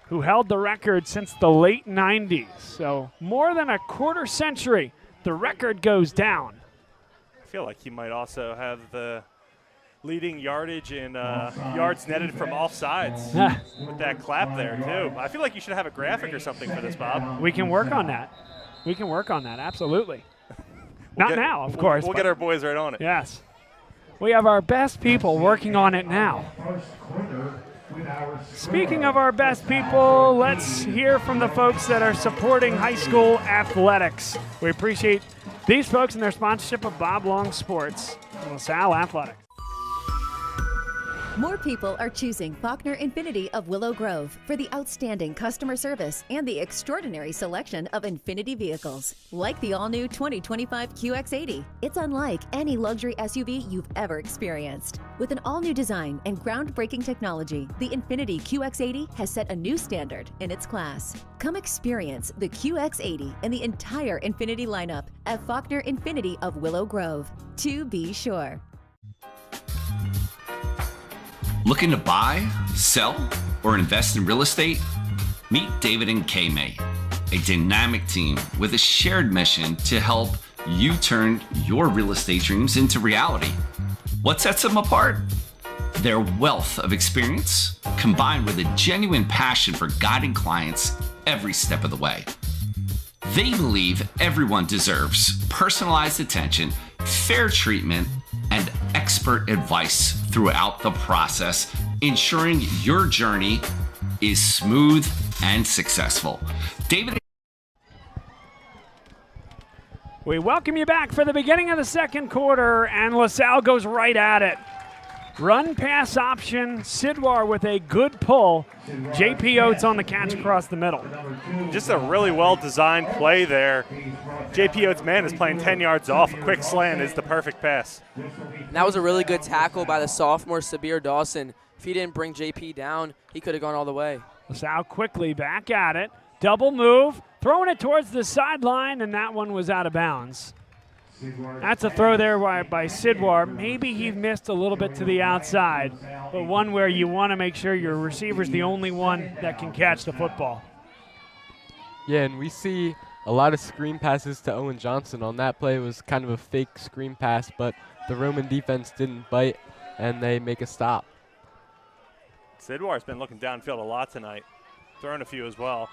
who held the record since the late 90s. So more than a quarter century, the record goes down. I feel like he might also have the leading yardage in yards netted from offsides with that clap there, too. I feel like you should have a graphic or something for this, Bob. We can work on that. We can work on that, absolutely. Not now, of course. We'll get our boys right on it. Yes. We have our best people working on it now. Speaking of our best people, let's hear from the folks that are supporting high school athletics. We appreciate these folks and their sponsorship of Bob Long Sports and LaSalle Athletics. More people are choosing Faulkner Infinity of Willow Grove for the outstanding customer service and the extraordinary selection of Infinity vehicles, like the all-new 2025 QX80. It's unlike any luxury SUV you've ever experienced. With an all-new design and groundbreaking technology, the Infinity QX80 has set a new standard in its class. Come experience the QX80 and the entire Infinity lineup at Faulkner Infinity of Willow Grove. To be sure. Looking to buy, sell, or invest in real estate? Meet David and Kay May, a dynamic team with a shared mission to help you turn your real estate dreams into reality. What sets them apart? Their wealth of experience, combined with a genuine passion for guiding clients every step of the way. They believe everyone deserves personalized attention, fair treatment, and expert advice throughout the process, ensuring your journey is smooth and successful. David. We welcome you back for the beginning of the second quarter, and LaSalle goes right at it. Run pass option, Sidwar with a good pull. J.P. Oates on the catch across the middle. Just a really well-designed play there. J.P. Oates' man is playing 10 yards off. A quick slant is the perfect pass. And that was a really good tackle by the sophomore Sabir Dawson. If he didn't bring J.P. down, he could have gone all the way. LaSalle quickly back at it. Double move, throwing it towards the sideline, and that one was out of bounds. That's a throw there by Sidwar. Maybe he missed a little bit to the outside, but one where you want to make sure your receiver's the only one that can catch the football. Yeah, and we see a lot of screen passes to Owen Johnson. On that play, it was kind of a fake screen pass, but the Roman defense didn't bite, and they make a stop. Sidwar's been looking downfield a lot tonight, throwing a few as well.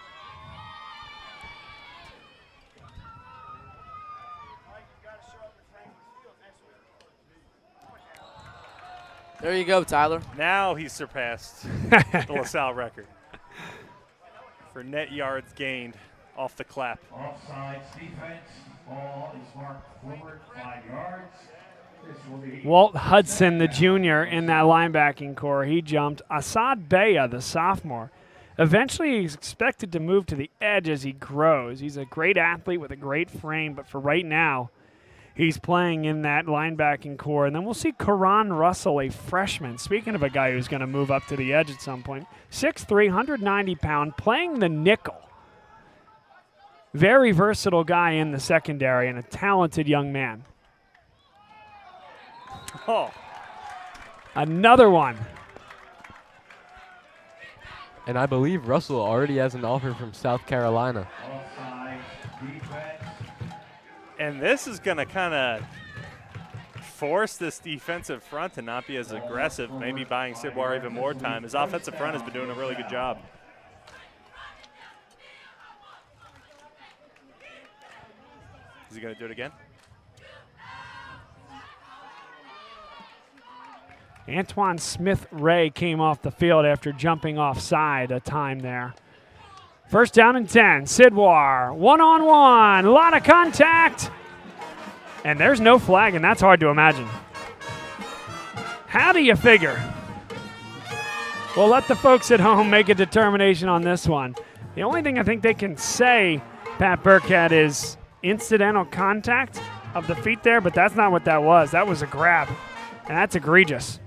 There you go, Tyler. Now he's surpassed the LaSalle record for net yards gained off the clap. Offsides defense. Ball is marked forward 5 yards. Walt Hudson, the junior, in that linebacking core. He jumped. Assad Baya, the sophomore. Eventually, he's expected to move to the edge as he grows. He's a great athlete with a great frame, but for right now, he's playing in that linebacking core. And then we'll see Karan Russell, a freshman. Speaking of a guy who's going to move up to the edge at some point. 6'3", 190-pound, playing the nickel. Very versatile guy in the secondary and a talented young man. Oh. Another one. And I believe Russell already has an offer from South Carolina. And this is going to kind of force this defensive front to not be as aggressive, maybe buying Sidwar even more time. His offensive front has been doing a really good job. Is he going to do it again? Antoine Smith-Ray came off the field after jumping offside a time there. First down and 10. Sidwar, one-on-one, a lot of contact. And there's no flag, and that's hard to imagine. How do you figure? We'll let the folks at home make a determination on this one. The only thing I think they can say, Pat Burkhead, is incidental contact of the feet there, but that's not what that was. That was a grab, and that's egregious.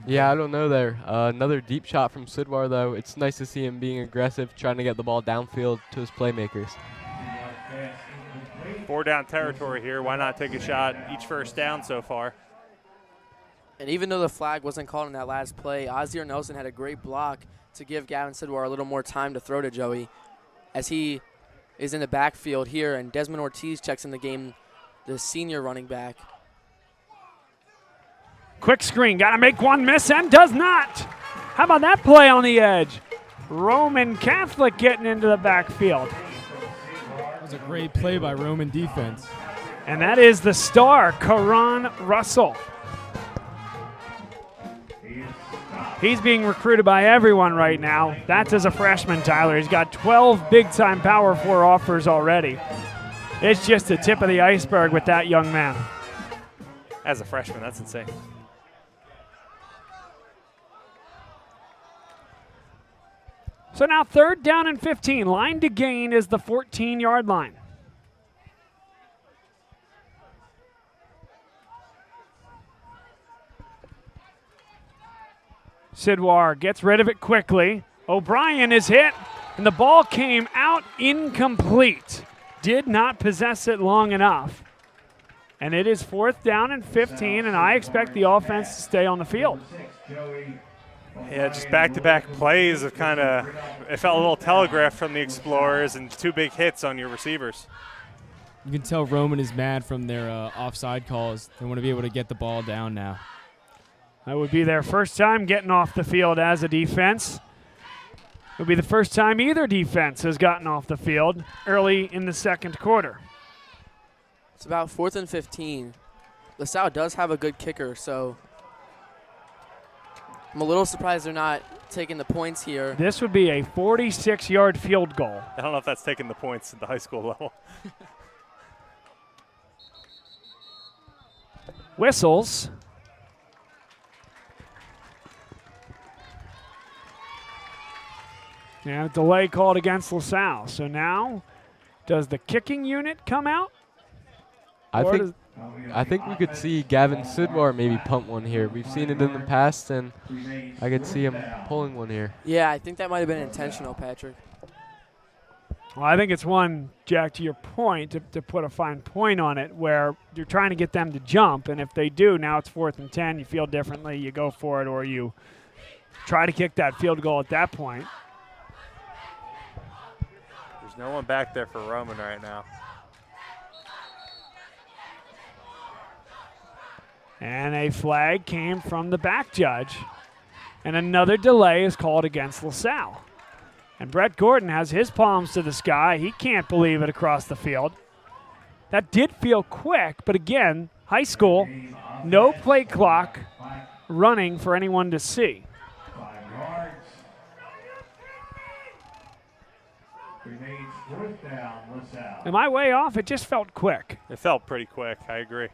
Yeah, I don't know there. Another deep shot from Sidwar, though. It's nice to see him being aggressive, trying to get the ball downfield to his playmakers. 4-down territory here. Why not take a shot each first down so far? And even though the flag wasn't called in that last play, Ozzie Nelson had a great block to give Gavin Sidwar a little more time to throw to Joey, as he is in the backfield here, and Desmond Ortiz checks in the game, the senior running back. Quick screen, got to make one miss and does not. How about that play on the edge? Roman Catholic getting into the backfield. That was a great play by Roman defense. And that is the star, Karan Russell. He's being recruited by everyone right now. That's as a freshman, Tyler. He's got 12 big-time Power 4 offers already. It's just the tip of the iceberg with that young man. As a freshman, that's insane. So now 3rd down and 15. Line to gain is the 14-yard line. Sidwar gets rid of it quickly. O'Brien is hit, and the ball came out incomplete. Did not possess it long enough. And it is 4th down and 15, and I expect the offense to stay on the field. Yeah, just back-to-back plays of kind of, it felt a little telegraphed from the Explorers and 2 big hits on your receivers. You can tell Roman is mad from their offside calls. They want to be able to get the ball down now. That would be their first time getting off the field as a defense. It would be the first time either defense has gotten off the field early in the 2nd quarter. It's about 4th and 15. LaSalle does have a good kicker, so I'm a little surprised they're not taking the points here. This would be a 46-yard field goal. I don't know if that's taking the points at the high school level. Whistles. And a delay called against LaSalle. So now, does the kicking unit come out? I think we could see Gavin Sidwar maybe punt one here. We've seen it in the past, and I could see him pulling one here. Yeah, I think that might have been intentional, Patrick. Well, I think it's one, Jack, to your point, to put a fine point on it, where you're trying to get them to jump, and if they do, now it's 4th and 10, you feel differently, you go for it, or you try to kick that field goal at that point. There's no one back there for Roman right now. And a flag came from the back judge. And another delay is called against LaSalle. And Brett Gordon has his palms to the sky. He can't believe it across the field. That did feel quick, but again, high school, no play clock running for anyone to see. Am I way off? It just felt quick. It felt pretty quick. I agree.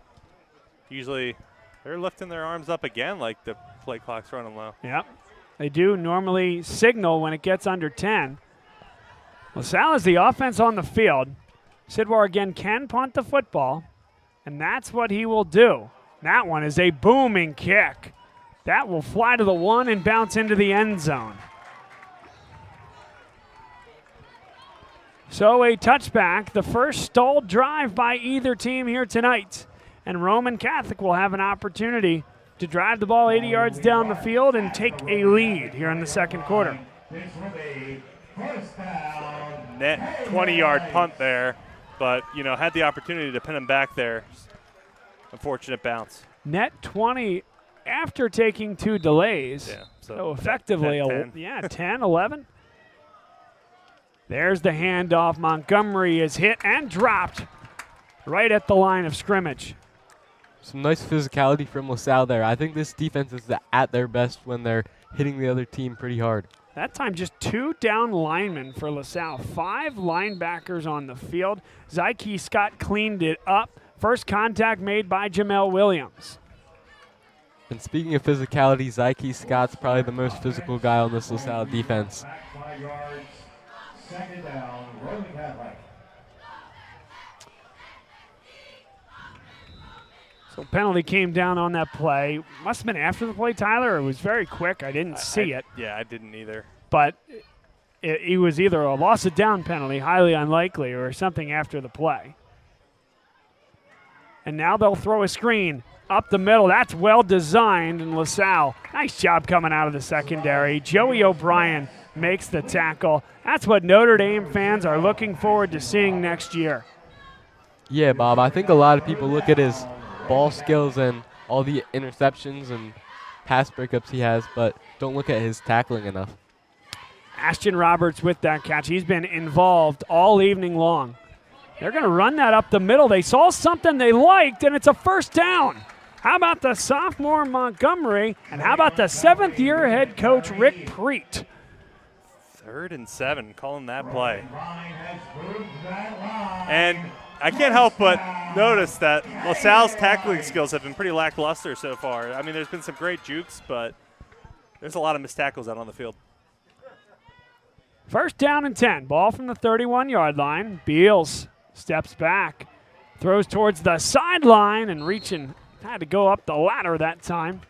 Usually they're lifting their arms up again like the play clock's running low. Yep. They do normally signal when it gets under 10. LaSalle is the offense on the field. Sidwar again can punt the football, and that's what he will do. That one is a booming kick. That will fly to the 1 and bounce into the end zone. So a touchback, the first stalled drive by either team here tonight. And Roman Catholic will have an opportunity to drive the ball 80 yards down the field and take a lead here in the 2nd quarter. Net 20-yard punt there, but, you know, had the opportunity to pin him back there. Unfortunate bounce. Net 20 after taking 2 delays. Yeah, so effectively, 10. 10, 11. There's the handoff. Montgomery is hit and dropped right at the line of scrimmage. Some nice physicality from LaSalle there. I think this defense is at their best when they're hitting the other team pretty hard. That time just 2 down linemen for LaSalle. 5 linebackers on the field. Zyke Scott cleaned it up. First contact made by Jamel Williams. And speaking of physicality, Zyke Scott's probably the most physical guy on this LaSalle defense. 2nd down, Roman Catholic. So penalty came down on that play. Must have been after the play, Tyler. It was very quick. I didn't see it. Yeah, I didn't either. But it was either a loss of down penalty, highly unlikely, or something after the play. And now they'll throw a screen up the middle. That's well designed in LaSalle. Nice job coming out of the secondary. Joey O'Brien makes the tackle. That's what Notre Dame fans are looking forward to seeing next year. Yeah, Bob, I think a lot of people look at his ball skills and all the interceptions and pass breakups he has, but don't look at his tackling enough. Ashton Roberts with that catch. He's been involved all evening long. They're going to run that up the middle. They saw something they liked, and it's a first down. How about the sophomore Montgomery, and how about the 7th-year head coach Rick Preet? 3rd and 7, calling that play. And I can't help but notice that LaSalle's tackling skills have been pretty lackluster so far. I mean, there's been some great jukes, but there's a lot of missed tackles out on the field. First down and 10. Ball from the 31-yard line. Beals steps back, throws towards the sideline, and reaching. Had to go up the ladder that time.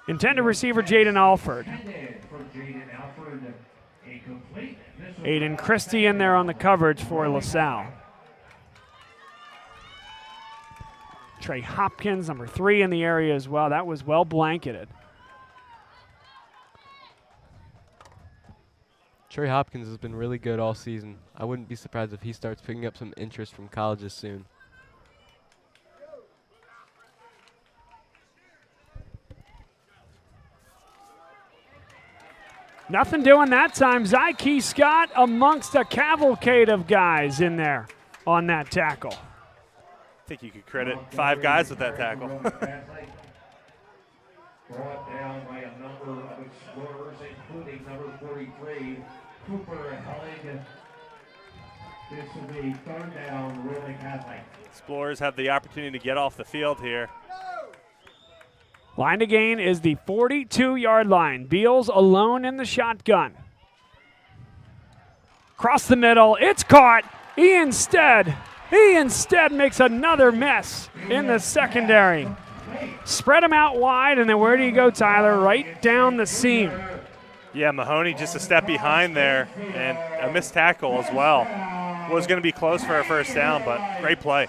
Intended receiver Jaden Alford. Aiden Christie in there on the coverage for LaSalle. Trey Hopkins, number 3 in the area as well. That was well blanketed. Trey Hopkins has been really good all season. I wouldn't be surprised if he starts picking up some interest from colleges soon. Nothing doing that time. Zyke Scott amongst a cavalcade of guys in there on that tackle. I think you could credit 5 guys with that tackle. Brought down by a number of explorers, including number 43, Cooper Helig. This will be 3rd down, Roman Catholic. Explorers have the opportunity to get off the field here. Line to gain is the 42-yard line. Beals alone in the shotgun. Across the middle, it's caught. He instead makes another mess in the secondary. Spread him out wide, and then where do you go, Tyler? Right down the seam. Yeah, Mahoney just a step behind there, and a missed tackle as well. Was going to be close for a first down, but great play.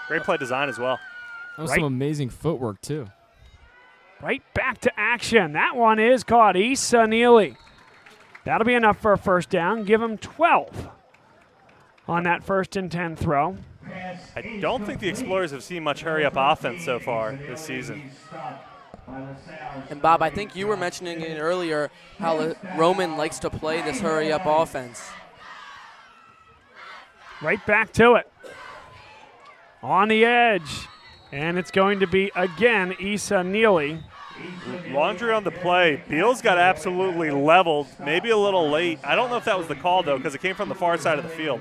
Great play design as well. That was some amazing footwork, too. Right back to action. That one is caught. Issa Neely. That'll be enough for a first down. Give him 12 on that 1st and 10 throw. I don't think the Explorers have seen much hurry-up offense so far this season. And Bob, I think you were mentioning it earlier how Roman likes to play this hurry-up offense. Right back to it. On the edge. And it's going to be, again, Issa Neely. Laundry on the play. Beals got absolutely leveled, maybe a little late. I don't know if that was the call, though, because it came from the far side of the field.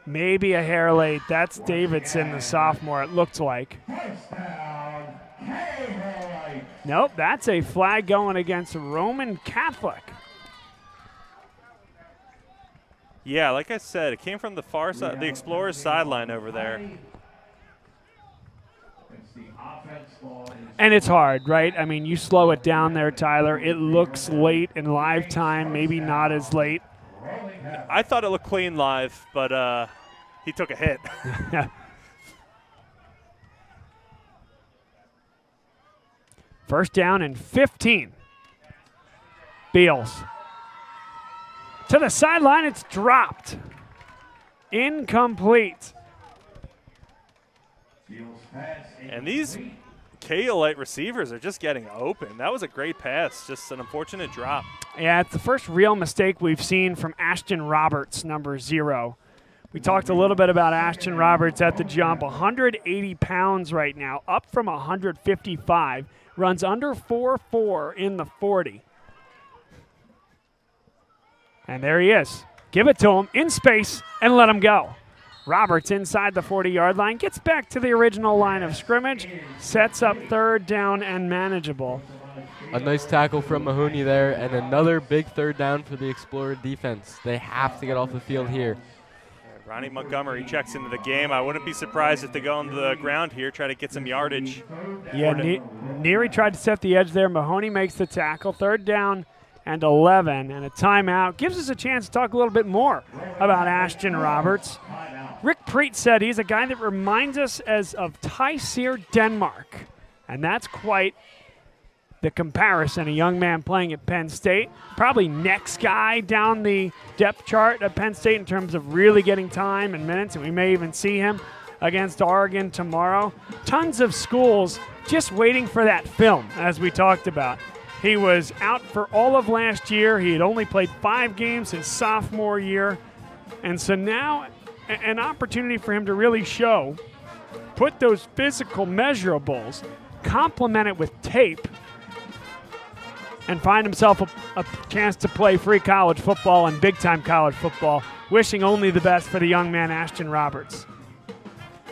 Maybe a hair late. That's Davidson, the sophomore, it looked like. Nope, that's a flag going against Roman Catholic. Yeah, like I said, it came from the far side, the Explorers sideline over there. And it's hard, right? I mean, you slow it down there, Tyler. It looks late in live time, maybe not as late. I thought it looked clean live, but he took a hit. First down and 15. Beals. To the sideline, it's dropped. Incomplete. And these Kaolite receivers are just getting open. That was a great pass, just an unfortunate drop. Yeah, it's the first real mistake we've seen from Ashton Roberts, number 0. We talked a little bit about Ashton Roberts at the jump, 180 pounds right now, up from 155, runs under 4.4 in the 40. And there he is. Give it to him in space and let him go. Roberts inside the 40-yard line, gets back to the original line of scrimmage, sets up 3rd down and manageable. A nice tackle from Mahoney there, and another big 3rd down for the Explorer defense. They have to get off the field here. Ronnie Montgomery checks into the game. I wouldn't be surprised if they go on the ground here, try to get some yardage. Yeah, Neary tried to set the edge there. Mahoney makes the tackle. 3rd down and 11, and a timeout. Gives us a chance to talk a little bit more about Ashton Roberts. Rick Preet said he's a guy that reminds us of Tyseer Denmark, and that's quite the comparison. A young man playing at Penn State, probably next guy down the depth chart at Penn State in terms of really getting time and minutes, and we may even see him against Oregon tomorrow. Tons of schools just waiting for that film, as we talked about. He was out for all of last year. He had only played 5 games his sophomore year. And so now an opportunity for him to really show, put those physical measurables, complement it with tape, and find himself a chance to play free college football and big-time college football. Wishing only the best for the young man, Ashton Roberts.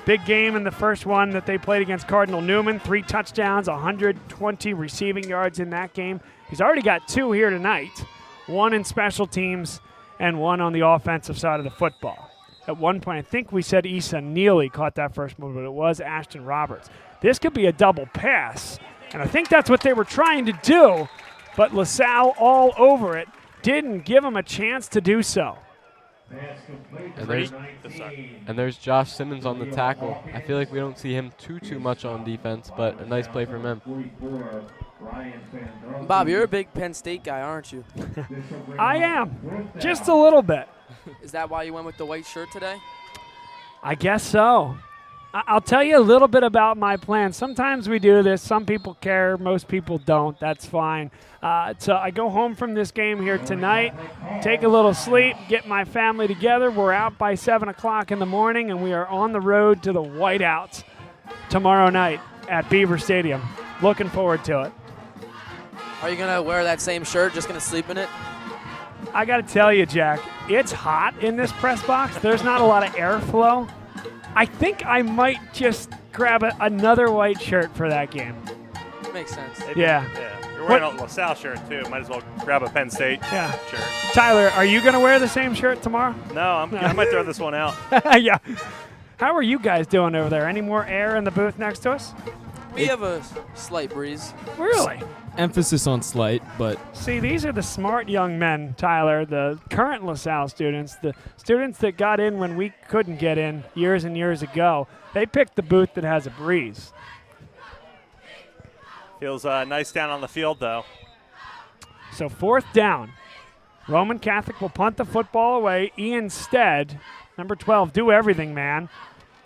Big game in the first one that they played against Cardinal Newman. 3 touchdowns, 120 receiving yards in that game. He's already got 2 here tonight, 1 in special teams and 1 on the offensive side of the football. At one point, I think we said Issa Neely caught that first move, but it was Ashton Roberts. This could be a double pass, and I think that's what they were trying to do, but LaSalle all over it, didn't give him a chance to do so. And there's Josh Simmons on the tackle. I feel like we don't see him too much on defense, but a nice play from him. Bob, you're a big Penn State guy, aren't you? I am, just a little bit. Is that why you went with the white shirt today? I guess so. I'll tell you a little bit about my plan. Sometimes we do this. Some people care. Most people don't. That's fine. So I go home from this game here tonight, take a little sleep, get my family together. We're out by 7 o'clock in the morning, and we are on the road to the Whiteouts tomorrow night at Beaver Stadium. Looking forward to it. Are you going to wear that same shirt, just going to sleep in it? I got to tell you, Jack, it's hot in this press box. There's not a lot of airflow. I think I might just grab another white shirt for that game. Makes sense. Yeah. You're wearing a LaSalle shirt, too. Might as well grab a Penn State shirt. Tyler, are you going to wear the same shirt tomorrow? No, I might throw this one out. Yeah. How are you guys doing over there? Any more air in the booth next to us? We have a slight breeze. Really? Emphasis on slight, but... See, these are the smart young men, Tyler, the current LaSalle students, the students that got in when we couldn't get in years and years ago. They picked the booth that has a breeze. Feels nice down on the field, though. So 4th down. Roman Catholic will punt the football away. Ian Stead, number 12, do everything, man.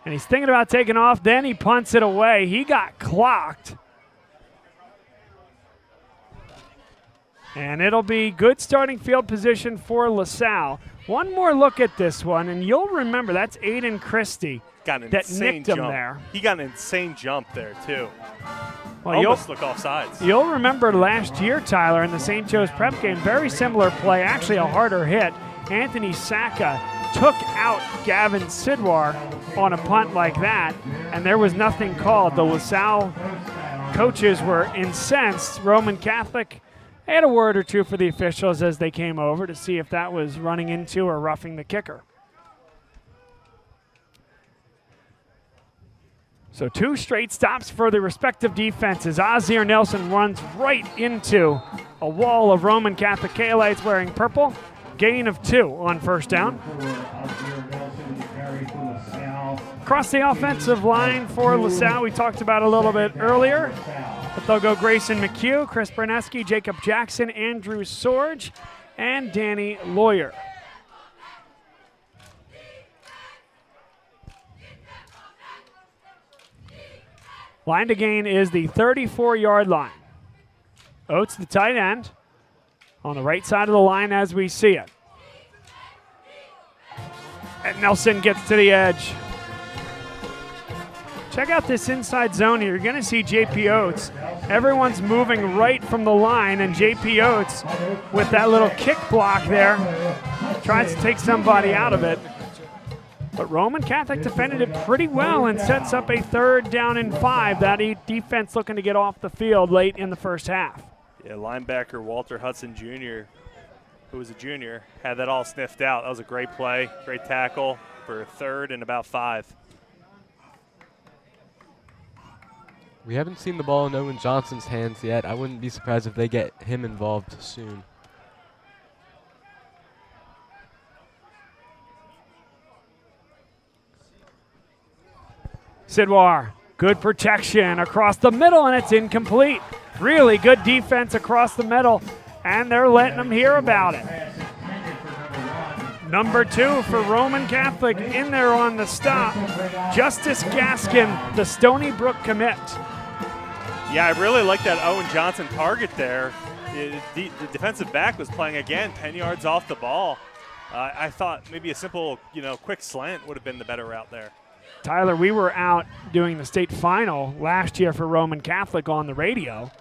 And he's thinking about taking off. Then he punts it away. He got clocked. And it'll be good starting field position for LaSalle. One more look at this one, and you'll remember that's Aiden Christie that nicked him jump. there. He got an insane jump there, too. Well, almost look off sides. You'll remember last year, Tyler, in the St. Joe's prep game, very similar play, actually a harder hit. Anthony Sacca took out Gavin Sidwar on a punt like that, and there was nothing called. The LaSalle coaches were incensed. Roman Catholic had a word or two for the officials as they came over to see if that was running into or roughing the kicker. So 2 straight stops for the respective defenses. Ozzie Nelson runs right into a wall of Roman Catholic Kaolites wearing purple. Gain of 2 on 1st down. Across the offensive line for LaSalle, we talked about a little bit earlier. But they'll go Grayson McHugh, Chris Berneski, Jacob Jackson, Andrew Sorge, and Danny Lawyer. Line to gain is the 34-yard line. Oates, the tight end, on the right side of the line as we see it. And Nelson gets to the edge. Check out this inside zone here. You're going to see J.P. Oates. Everyone's moving right from the line, and J.P. Oates, with that little kick block there, tries to take somebody out of it. But Roman Catholic defended it pretty well and sets up a 3rd down and 5. That defense looking to get off the field late in the first half. Yeah, linebacker Walter Hudson Jr., who was a junior, had that all sniffed out. That was a great play, great tackle for 3rd and about 5. We haven't seen the ball in Owen Johnson's hands yet. I wouldn't be surprised if they get him involved soon. Sidwar, good protection across the middle, and it's incomplete. Really good defense across the middle, and they're letting them hear about it. Number 2 for Roman Catholic in there on the stop. Justice Gaskin, the Stony Brook commit. Yeah, I really like that Owen Johnson target there. The defensive back was playing again, 10 yards off the ball. I thought maybe a simple, quick slant would have been the better route there. Tyler, we were out doing the state final last year for Roman Catholic on the radio,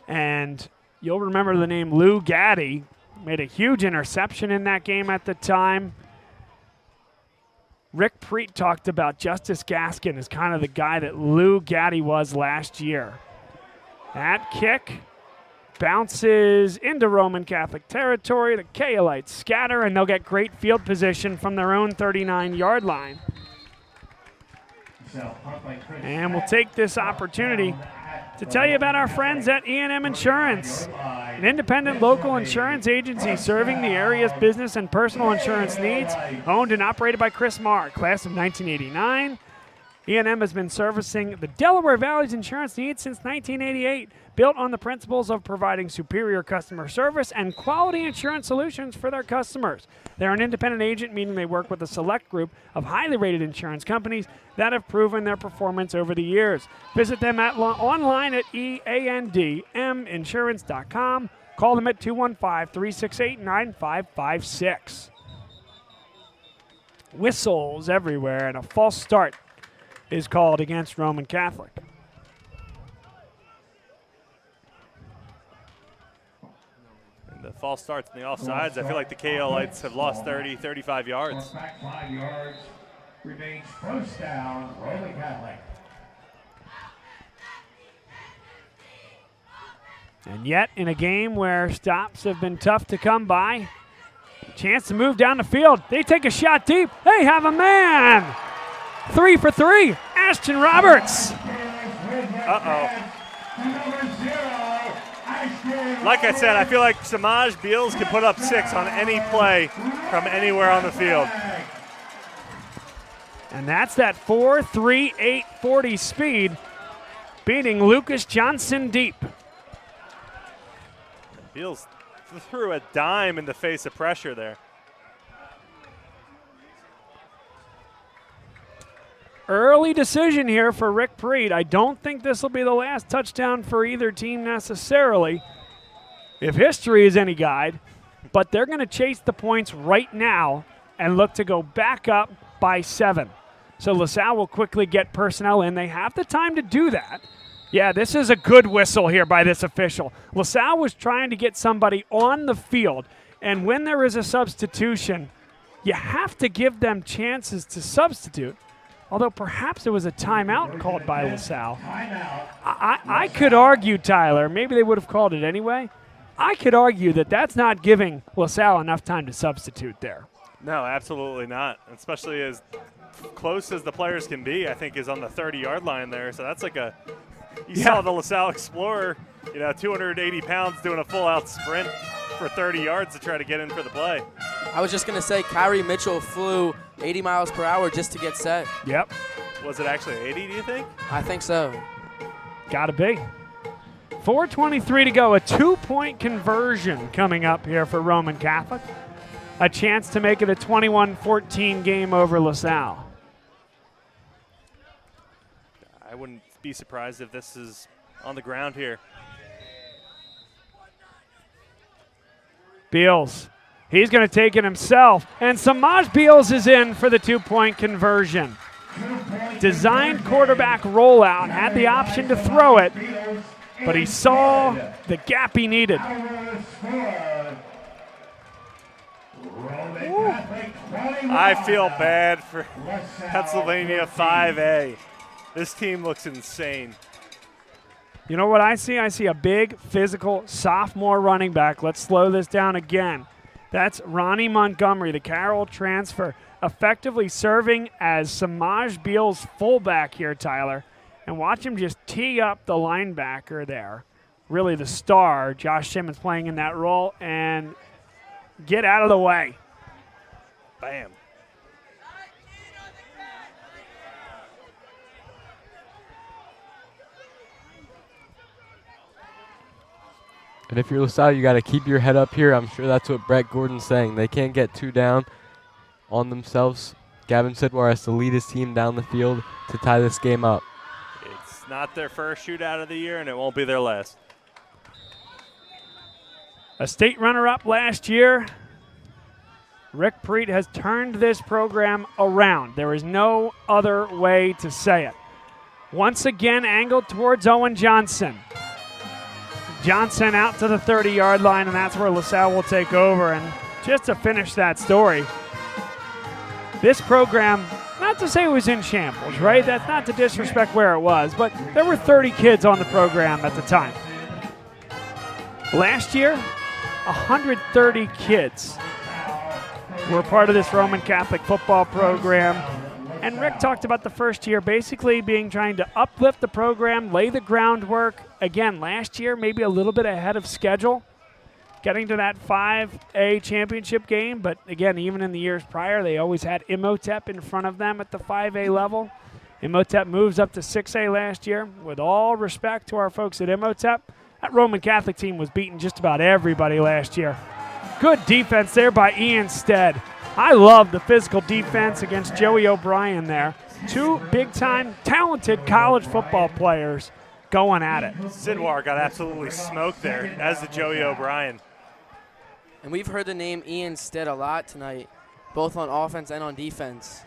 and you'll remember the name Lou Gaddy. Made a huge interception in that game at the time. Rick Preet talked about Justice Gaskin as kind of the guy that Lou Gaddy was last year. That kick bounces into Roman Catholic territory. The Kaolites scatter, and they'll get great field position from their own 39-yard line. And we'll take this opportunity to tell you about our friends at E&M Insurance, an independent local insurance agency serving the area's business and personal insurance needs, owned and operated by Chris Marr, class of 1989. E&M has been servicing the Delaware Valley's insurance needs since 1988, built on the principles of providing superior customer service and quality insurance solutions for their customers. They're an independent agent, meaning they work with a select group of highly rated insurance companies that have proven their performance over the years. Visit them online at eandminsurance.com. Call them at 215-368-9556. Whistles everywhere, and a false start is called against Roman Catholic. And the false starts and the offsides, I feel like the Kaolites have lost 30, 35 yards. Back 5 yards. Remains first down, Roman Catholic. And yet, in a game where stops have been tough to come by, chance to move down the field. They take a shot deep. They have a man. 3 for 3, Ashton Roberts. Uh-oh. Like I said, I feel like Samaj Beals can put up 6 on any play from anywhere on the field. And that's that 4.38 40 speed, beating Lucas Johnson deep. Beals threw a dime in the face of pressure there. Early decision here for Rick Preet. I don't think this will be the last touchdown for either team necessarily, if history is any guide, but they're going to chase the points right now and look to go back up by 7. So LaSalle will quickly get personnel in. They have the time to do that. Yeah, this is a good whistle here by this official. LaSalle was trying to get somebody on the field, and when there is a substitution, you have to give them chances to substitute. Although perhaps there was a timeout called by LaSalle. I could argue, Tyler, maybe they would have called it anyway. I could argue that that's not giving LaSalle enough time to substitute there. No, absolutely not. Especially as close as the players can be, I think, is on the 30-yard line there. So that's like a – you saw the LaSalle Explorer, 280 pounds doing a full-out sprint for 30 yards to try to get in for the play. I was just going to say, Kyrie Mitchell flew 80 miles per hour just to get set. Yep. Was it actually 80, do you think? I think so. Gotta be. 4:23 to go. A 2-point conversion coming up here for Roman Catholic. A chance to make it a 21-14 game over LaSalle. I wouldn't be surprised if this is on the ground here. Beals. He's going to take it himself. And Samaj Beals is in for the 2-point conversion. Designed quarterback rollout. Had the option to throw it, but he saw the gap he needed. I feel bad for Pennsylvania 5A. This team looks insane. You know what I see? I see a big, physical, sophomore running back. Let's slow this down again. That's Ronnie Montgomery, the Carroll transfer, effectively serving as Samaj Beals' fullback here, Tyler. And watch him just tee up the linebacker there. Really the star. Josh Simmons playing in that role, and get out of the way. Bam. And if you're LaSalle, you got to keep your head up here. I'm sure that's what Brett Gordon's saying. They can't get too down on themselves. Gavin Sidwar has to lead his team down the field to tie this game up. It's not their first shootout of the year, and it won't be their last. A state runner-up last year. Rick Preet has turned this program around. There is no other way to say it. Once again, angled towards Owen Johnson. Johnson out to the 30-yard line, and that's where LaSalle will take over. And just to finish that story, this program, not to say it was in shambles, right? That's not to disrespect where it was, but there were 30 kids on the program at the time. Last year, 130 kids were part of this Roman Catholic football program. And Rick talked about the first year basically trying to uplift the program, lay the groundwork. Again, last year, maybe a little bit ahead of schedule, getting to that 5A championship game. But again, even in the years prior, they always had Imhotep in front of them at the 5A level. Imhotep moves up to 6A last year. With all respect to our folks at Imhotep, that Roman Catholic team was beating just about everybody last year. Good defense there by Ian Stead. I love the physical defense against Joey O'Brien there. Two big-time, talented college football players going at it. Sidwar got absolutely smoked there, as did Joey O'Brien. And we've heard the name Ian Stead a lot tonight, both on offense and on defense.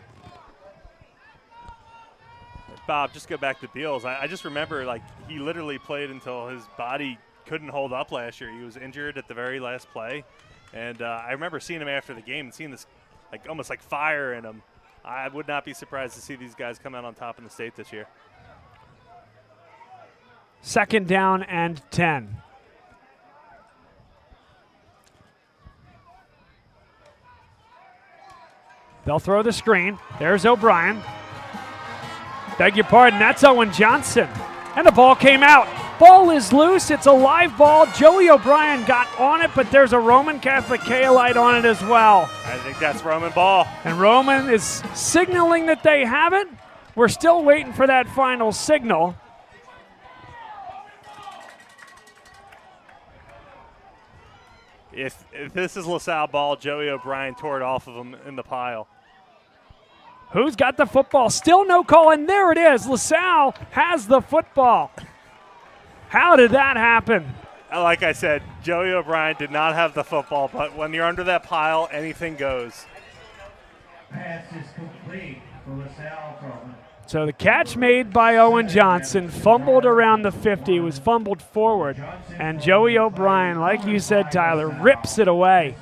Bob, just go back to Beals. I just remember, like, he literally played until his body couldn't hold up last year. He was injured at the very last play. And I remember seeing him after the game and seeing this almost like fire in him. I would not be surprised to see these guys come out on top in the state this year. 2nd down and 10. They'll throw the screen. There's O'Brien. Beg your pardon, that's Owen Johnson. And the ball came out. Ball is loose. It's a live ball. Joey O'Brien got on it, but there's a Roman Catholic Kaolite on it as well. I think that's Roman ball. And Roman is signaling that they have it. We're still waiting for that final signal. If this is LaSalle ball, Joey O'Brien tore it off of him in the pile. Who's got the football? Still no call, and there it is. LaSalle has the football. How did that happen? Like I said, Joey O'Brien did not have the football, but when you're under that pile, anything goes. Pass is complete for LaSalle from. So the catch made by Owen Johnson, fumbled around the 50, was fumbled forward, and Joey O'Brien, like you said, Tyler, rips it away.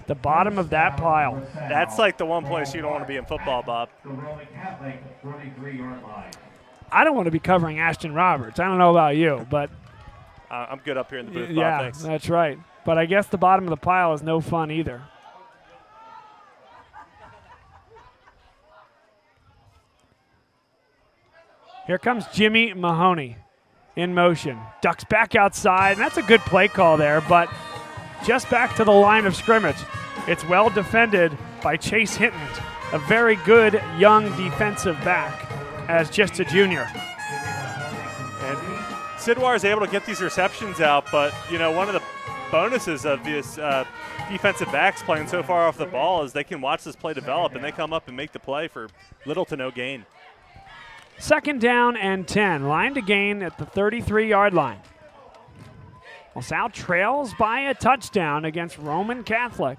The bottom of that pile. That's like the one place you don't want to be in football, Bob. The Roman Catholic 43-yard line. I don't want to be covering Ashton Roberts. I don't know about you, but I'm good up here in the booth, Bob. Yeah, Thanks. that's right. But I guess the bottom of the pile is no fun either. Here comes Jimmy Mahoney in motion. Ducks back outside, and that's a good play call there, but just back to the line of scrimmage. It's well defended by Chase Hinton, a very good young defensive back as just a junior. And Sidwar is able to get these receptions out, but, you know, one of the bonuses of this defensive backs playing so far off the ball is they can watch this play develop, and they come up and make the play for little to no gain. 2nd down and 10. Line to gain at the 33-yard line. LaSalle trails by a touchdown against Roman Catholic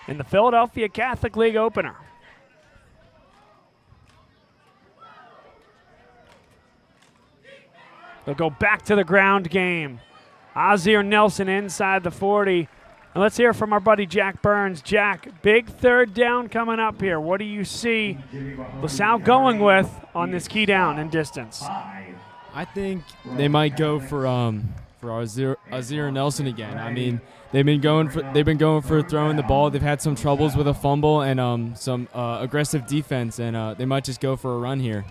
in the Philadelphia Catholic League opener. They'll go back to the ground game. Ozzie Nelson inside the 40. And let's hear from our buddy Jack Burns. Jack, big 3rd down coming up here. What do you see LaSalle going with on this key down and distance? I think they might go for Ozzie Nelson again. I mean, they've been going for throwing the ball. They've had some troubles with a fumble and some aggressive defense, and they might just go for a run here.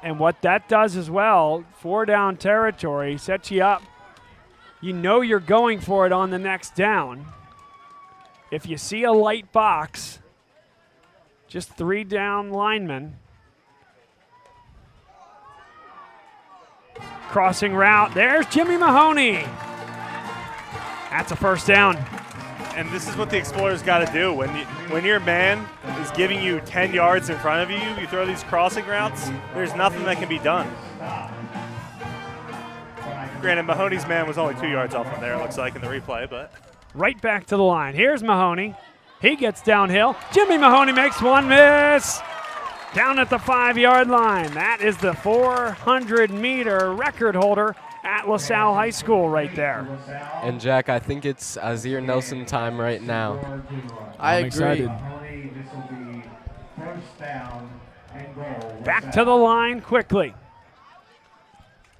And what that does as well, 4-down territory, sets you up. You know you're going for it on the next down. If you see a light box, just 3 down linemen. Crossing route, there's Jimmy Mahoney. That's a 1st down. And this is what the Explorers got to do. When your man is giving you 10 yards in front of you, you throw these crossing routes, there's nothing that can be done. Granted, Mahoney's man was only 2 yards off from there, it looks like, in the replay, but. Right back to the line. Here's Mahoney. He gets downhill. Jimmy Mahoney makes one miss. Down at the 5-yard line. That is the 400-meter record holder at LaSalle High School right there. And Jack, I think it's Azir Nelson time right now. I agree. Excited. Back to the line quickly.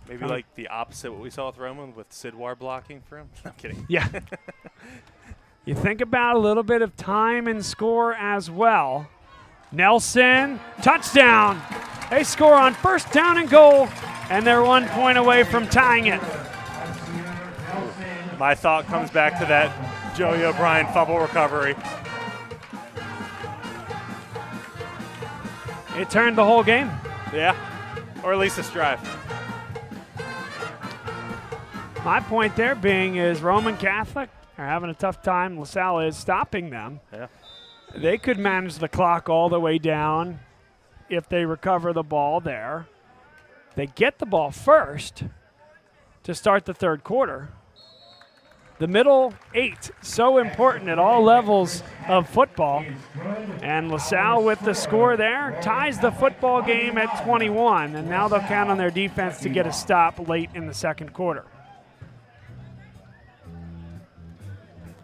Maybe like the opposite what we saw with Roman with Sidwar blocking for him. I'm kidding. Yeah. You think about a little bit of time and score as well. Nelson, touchdown. They score on first down and goal, and they're 1 point away from tying it. My thought comes back to that Joey O'Brien fumble recovery. It turned the whole game. Yeah, or at least this drive. My point there being is Roman Catholic are having a tough time. LaSalle is stopping them. Yeah. They could manage the clock all the way down if they recover the ball there. They get the ball first to start the third quarter. The middle 8, so important at all levels of football. And LaSalle with the score there ties the football game at 21, and now they'll count on their defense to get a stop late in the second quarter.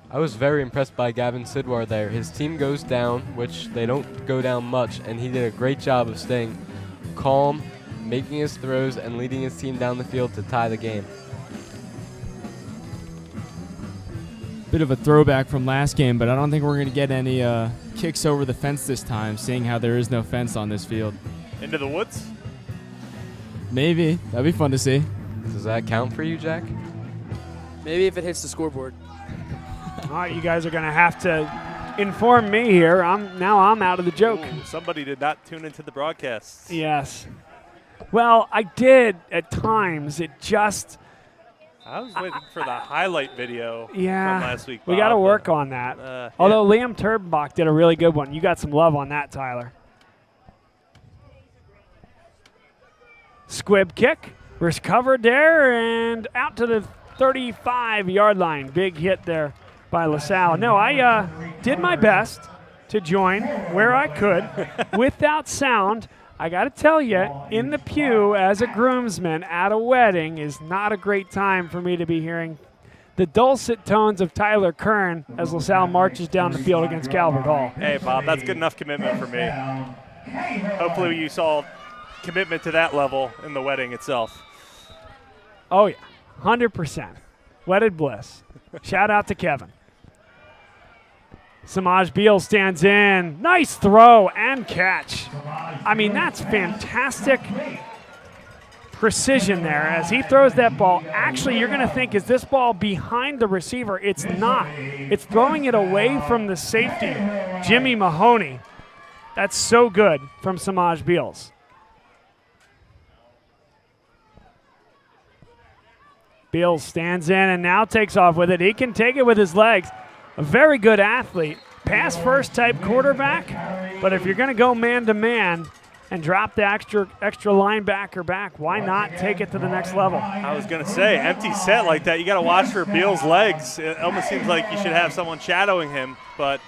I was very impressed by Gavin Sidwar there. His team goes down, which they don't go down much, and he did a great job of staying calm, making his throws, and leading his team down the field to tie the game. Bit of a throwback from last game, but I don't think we're going to get any kicks over the fence this time, seeing how there is no fence on this field. Into the woods? Maybe. That'd be fun to see. Does that count for you, Jack? Maybe if it hits the scoreboard. All right, you guys are going to have to inform me here. Now I'm out of the joke. Ooh, somebody did not tune into the broadcasts. Yes. Well, I did at times. It just... I was waiting for the highlight video from last week, Bob, we got to work on that. Although Liam Turbenbach did a really good one. You got some love on that, Tyler. Squib kick. Recovered there and out to the 35-yard line. Big hit there by LaSalle. No, I did my best to join where I could without sound. I got to tell you, in the pew as a groomsman at a wedding is not a great time for me to be hearing the dulcet tones of Tyler Kern as LaSalle marches down the field against Calvert Hall. Hey, Bob, that's good enough commitment for me. Hopefully you saw commitment to that level in the wedding itself. Oh, yeah, 100%. Wedded bliss. Shout out to Kevin. Samaj Beal stands in. Nice throw and catch. I mean, that's fantastic precision there as he throws that ball. Actually, you're going to think, is this ball behind the receiver? It's not. It's throwing it away from the safety, Jimmy Mahoney. That's so good from Samaj Beals. Beals stands in and now takes off with it. He can take it with his legs. A very good athlete, pass first type quarterback, but if you're going to go man-to-man and drop the extra linebacker back, why not take it to the next level? I was going to say, empty set like that, you got to watch for Beal's legs. It almost seems like you should have someone shadowing him, but.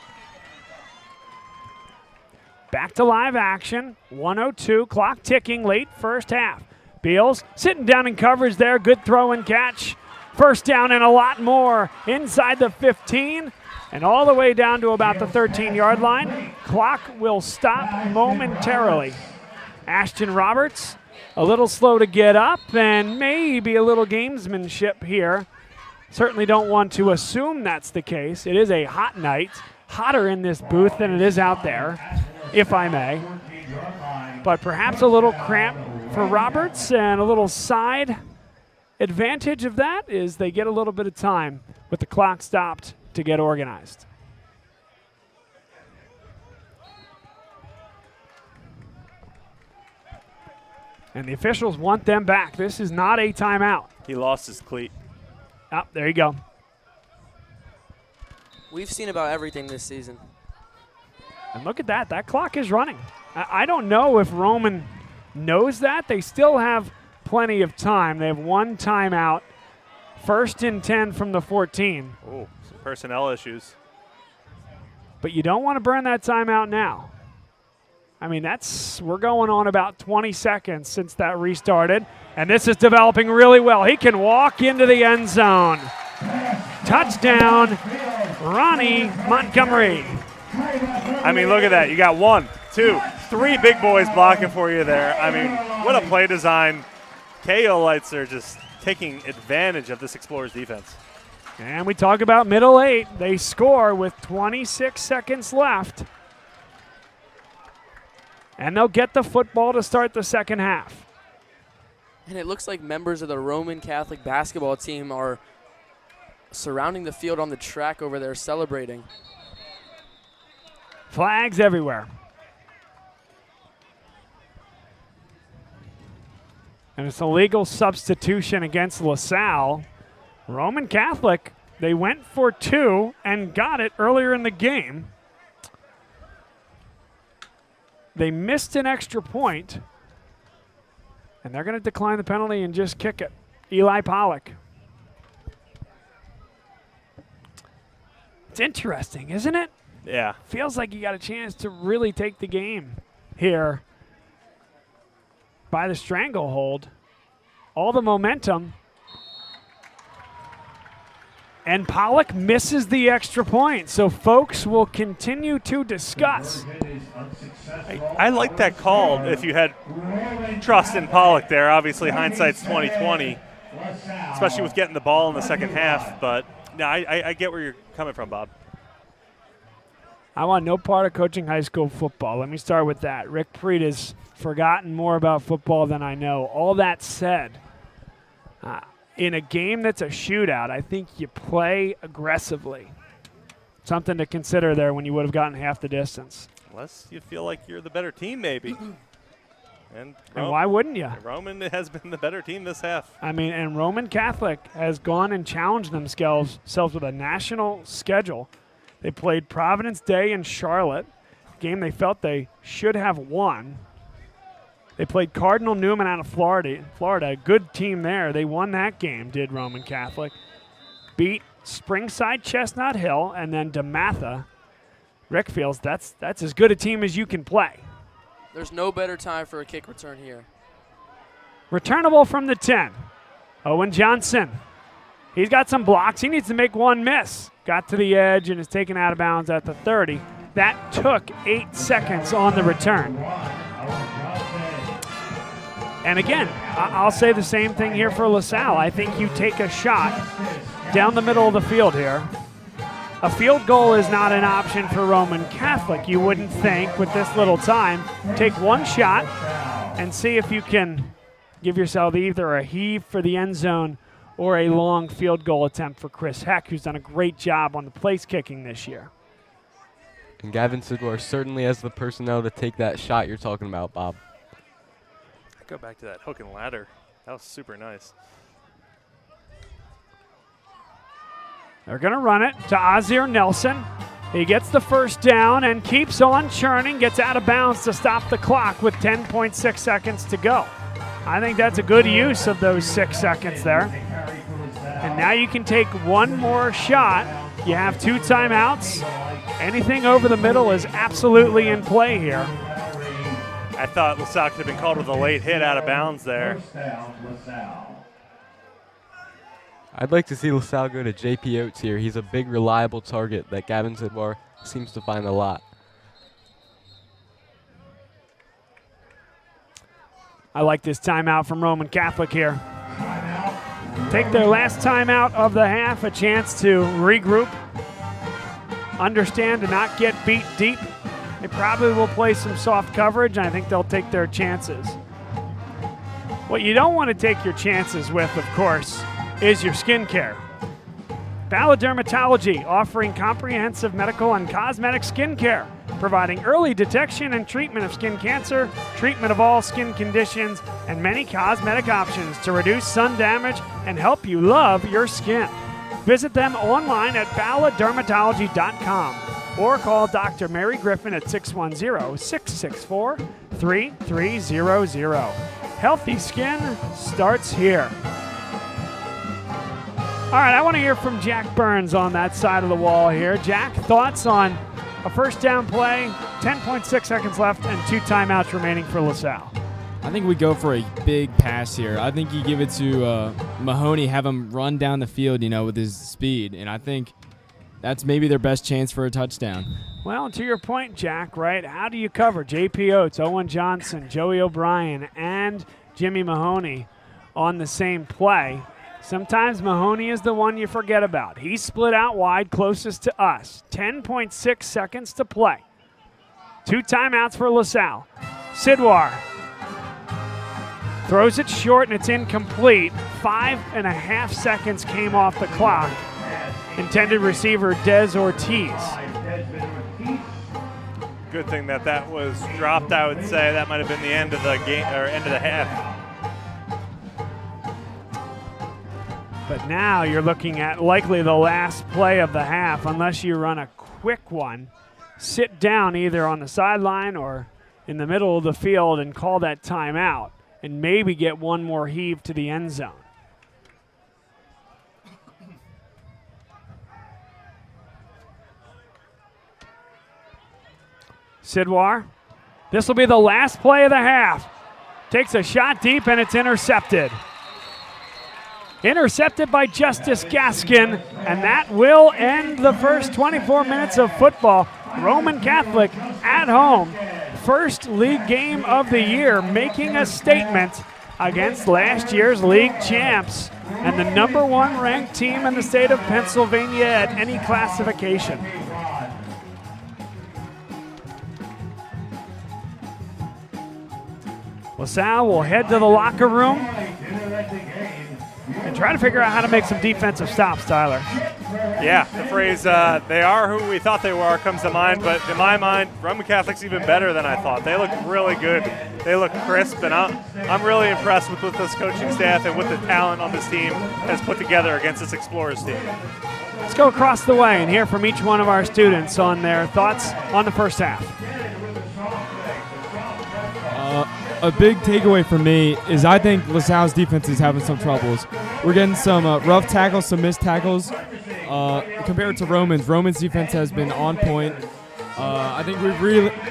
Back to live action, 1:02, clock ticking, late first half. Beals sitting down in coverage there, good throw and catch. First down and a lot more inside the 15 and all the way down to about the 13-yard line. Clock will stop momentarily. Ashton Roberts a little slow to get up and maybe a little gamesmanship here. Certainly don't want to assume that's the case. It is a hot night, hotter in this booth than it is out there, if I may. But perhaps a little cramp for Roberts and a little side advantage of that is they get a little bit of time with the clock stopped to get organized. And the officials want them back. This is not a timeout. He lost his cleat. Oh, there you go. We've seen about everything this season. And look at that. That clock is running. I don't know if Roman knows that. They still have plenty of time. They have one timeout. First and 10 from the 14. Oh, some personnel issues. But you don't want to burn that timeout now. I mean, we're going on about 20 seconds since that restarted, and this is developing really well. He can walk into the end zone. Touchdown, Ronnie Montgomery. I mean, look at that. You got 1, 2, 3 big boys blocking for you there. I mean, what a play design. KO Lights are just taking advantage of this Explorers defense. And we talk about middle 8. They score with 26 seconds left. And they'll get the football to start the second half. And it looks like members of the Roman Catholic basketball team are surrounding the field on the track over there celebrating. Flags everywhere. And it's a legal substitution against LaSalle. Roman Catholic, they went for 2 and got it earlier in the game. They missed an extra point, and they're going to decline the penalty and just kick it. Eli Pollock. It's interesting, isn't it? Yeah. Feels like you got a chance to really take the game here by the stranglehold. All the momentum. And Pollock misses the extra point, so folks will continue to discuss. I like that call if you had trust in Pollock there. Obviously, hindsight's 20/20, especially with getting the ball in the second half. But no, I get where you're coming from, Bob. I want no part of coaching high school football. Let me start with that. Rick Preet has forgotten more about football than I know. All that said, in a game that's a shootout, I think you play aggressively. Something to consider there when you would have gotten half the distance. Unless you feel like you're the better team, maybe. And why wouldn't you? Roman has been the better team this half. I mean, and Roman Catholic has gone and challenged themselves with a national schedule. They played Providence Day in Charlotte, a game they felt they should have won. They played Cardinal Newman out of Florida, a good team there. They won that game, did Roman Catholic. Beat Springside Chestnut Hill and then DeMatha. Rick feels that's as good a team as you can play. There's no better time for a kick return here. Returnable from the 10. Owen Johnson. He's got some blocks. He needs to make one miss. Got to the edge and is taken out of bounds at the 30. That took 8 seconds on the return. And again, I'll say the same thing here for LaSalle. I think you take a shot down the middle of the field here. A field goal is not an option for Roman Catholic. You wouldn't think with this little time. Take one shot and see if you can give yourself either a heave for the end zone or a long field goal attempt for Chris Heck, who's done a great job on the place kicking this year. And Gavin Sidwar certainly has the personnel to take that shot you're talking about, Bob. Go back to that hook and ladder. That was super nice. They're going to run it to Ozir Nelson. He gets the first down and keeps on churning, gets out of bounds to stop the clock with 10.6 seconds to go. I think that's a good use of those 6 seconds there. And now you can take one more shot. You have 2 timeouts. Anything over the middle is absolutely in play here. I thought LaSalle could have been called with a late hit out of bounds there. I'd like to see LaSalle go to J.P. Oates here. He's a big, reliable target that Gavin Sidwar seems to find a lot. I like this timeout from Roman Catholic here. Take their last timeout of the half, a chance to regroup, understand to not get beat deep. They probably will play some soft coverage, and I think they'll take their chances. What you don't want to take your chances with, of course, is your skincare. Salle Dermatology, offering comprehensive medical and cosmetic skincare, providing early detection and treatment of skin cancer, treatment of all skin conditions, and many cosmetic options to reduce sun damage and help you love your skin. Visit them online at balladermatology.com or call Dr. Mary Griffin at 610-664-3300. Healthy skin starts here. All right, I want to hear from Jack Burns on that side of the wall here. Jack, thoughts on a first down play, 10.6 seconds left, and 2 timeouts remaining for LaSalle. I think we go for a big pass here. I think you give it to Mahoney, have him run down the field, with his speed, and I think that's maybe their best chance for a touchdown. Well, to your point, Jack, right, how do you cover J.P. Oates, Owen Johnson, Joey O'Brien, and Jimmy Mahoney on the same play? Sometimes Mahoney is the one you forget about. He's split out wide closest to us. 10.6 seconds to play. 2 timeouts for LaSalle. Sidwar throws it short and it's incomplete. 5.5 seconds came off the clock. Intended receiver Des Ortiz. Good thing that was dropped, I would say. That might have been the end of the game or end of the half. But now you're looking at likely the last play of the half, unless you run a quick one. Sit down either on the sideline or in the middle of the field and call that timeout and maybe get one more heave to the end zone. Sidwar, this will be the last play of the half. Takes a shot deep and it's intercepted. Intercepted by Justice Gaskin, and that will end the first 24 minutes of football. Roman Catholic at home, first league game of the year, making a statement against last year's league champs and the #1 ranked team in the state of Pennsylvania at any classification. LaSalle will head to the locker room and try to figure out how to make some defensive stops, Tyler. Yeah, the phrase, they are who we thought they were, comes to mind, but in my mind, Roman Catholic's even better than I thought. They look really good. They look crisp, and I'm really impressed with what this coaching staff and what the talent on this team has put together against this Explorers team. Let's go across the way and hear from each one of our students on their thoughts on the first half. A big takeaway for me is I think LaSalle's defense is having some troubles. We're getting some rough tackles, some missed tackles. Compared to Roman's defense has been on point. I think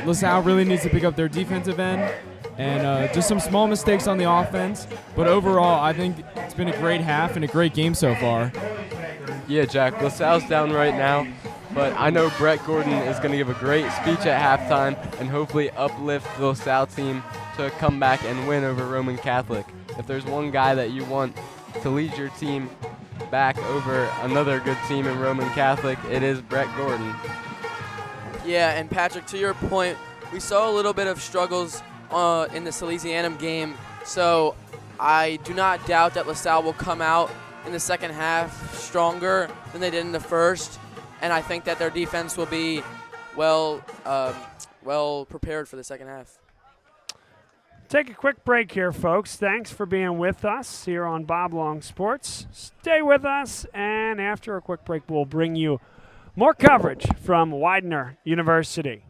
LaSalle really needs to pick up their defensive end and just some small mistakes on the offense. But overall, I think it's been a great half and a great game so far. Yeah, Jack, LaSalle's down right now, but I know Brett Gordon is going to give a great speech at halftime and hopefully uplift the LaSalle team to come back and win over Roman Catholic. If there's one guy that you want to lead your team back over another good team in Roman Catholic, it is Brett Gordon. Yeah, and Patrick, to your point, we saw a little bit of struggles in the Salesianum game, so I do not doubt that LaSalle will come out in the second half stronger than they did in the first, and I think that their defense will be well prepared for the second half. Take a quick break here, folks. Thanks for being with us here on Bob Long Sports. Stay with us, and after a quick break, we'll bring you more coverage from Widener University.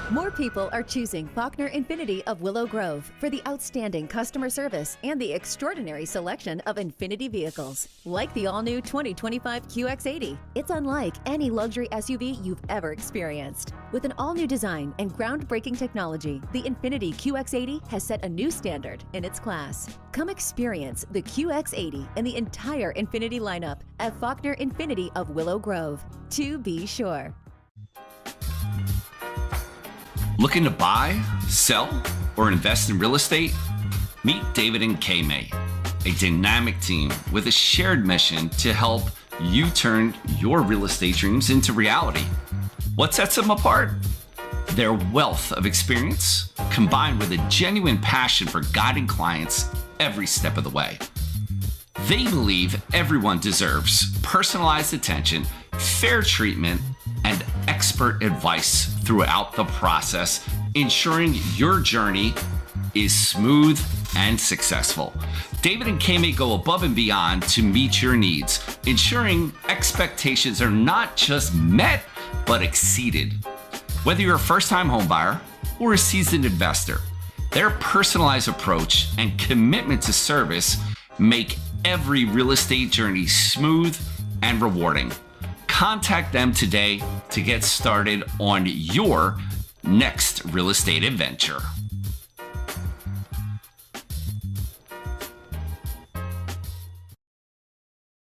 More people are choosing Faulkner Infiniti of Willow Grove for the outstanding customer service and the extraordinary selection of Infiniti vehicles. Like the all-new 2025 QX80, it's unlike any luxury SUV you've ever experienced. With an all-new design and groundbreaking technology, the Infiniti QX80 has set a new standard in its class. Come experience the QX80 and the entire Infiniti lineup at Faulkner Infiniti of Willow Grove. To be sure. Looking to buy, sell, or invest in real estate? Meet David and Kay May, a dynamic team with a shared mission to help you turn your real estate dreams into reality. What sets them apart? Their wealth of experience, combined with a genuine passion for guiding clients every step of the way. They believe everyone deserves personalized attention, fair treatment, and expert advice throughout the process, ensuring your journey is smooth and successful. David and Kay May go above and beyond to meet your needs, ensuring expectations are not just met, but exceeded. Whether you're a first-time homebuyer or a seasoned investor, their personalized approach and commitment to service make every real estate journey smooth and rewarding. Contact them today to get started on your next real estate adventure.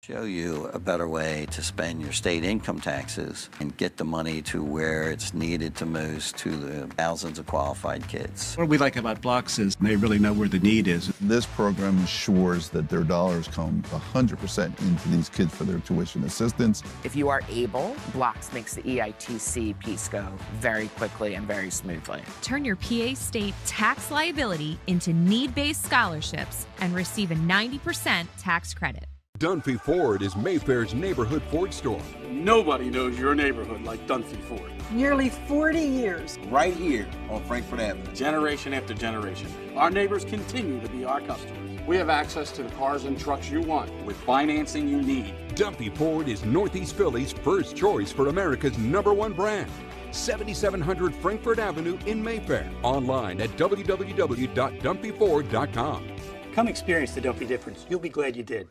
Show you a better way to spend your state income taxes and get the money to where it's needed to most to the thousands of qualified kids. What we like about Blocks is they really know where the need is. This program ensures that their dollars come 100% into these kids for their tuition assistance. If you are able, Blocks makes the EITC piece go very quickly and very smoothly. Turn your PA state tax liability into need-based scholarships and receive a 90% tax credit. Dunphy Ford is Mayfair's neighborhood Ford store. Nobody knows your neighborhood like Dunphy Ford. Nearly 40 years. Right here on Frankfurt Avenue. Generation after generation. Our neighbors continue to be our customers. We have access to the cars and trucks you want with financing you need. Dunphy Ford is Northeast Philly's first choice for America's #1 brand. 7700 Frankfurt Avenue in Mayfair. Online at www.dunphyford.com. Come experience the Dunphy difference. You'll be glad you did.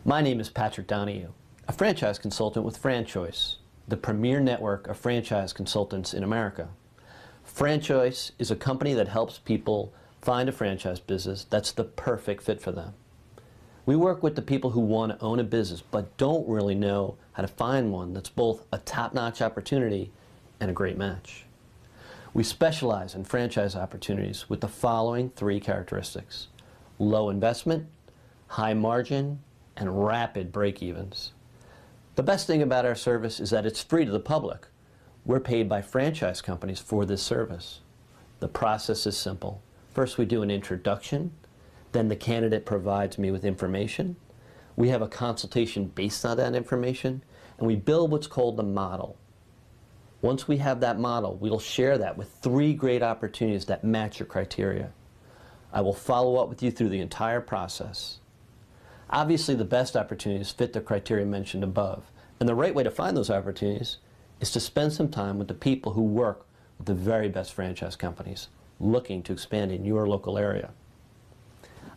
My name is Patrick Donahue, a franchise consultant with FranChoice, the premier network of franchise consultants in America. FranChoice is a company that helps people find a franchise business that's the perfect fit for them. We work with the people who want to own a business but don't really know how to find one that's both a top-notch opportunity and a great match. We specialize in franchise opportunities with the following 3 characteristics: low investment, high margin, and rapid break-evens. The best thing about our service is that it's free to the public. We're paid by franchise companies for this service. The process is simple. First, we do an introduction. Then the candidate provides me with information. We have a consultation based on that information, and we build what's called the model. Once we have that model, we'll share that with 3 great opportunities that match your criteria. I will follow up with you through the entire process. Obviously, the best opportunities fit the criteria mentioned above, and the right way to find those opportunities is to spend some time with the people who work with the very best franchise companies looking to expand in your local area.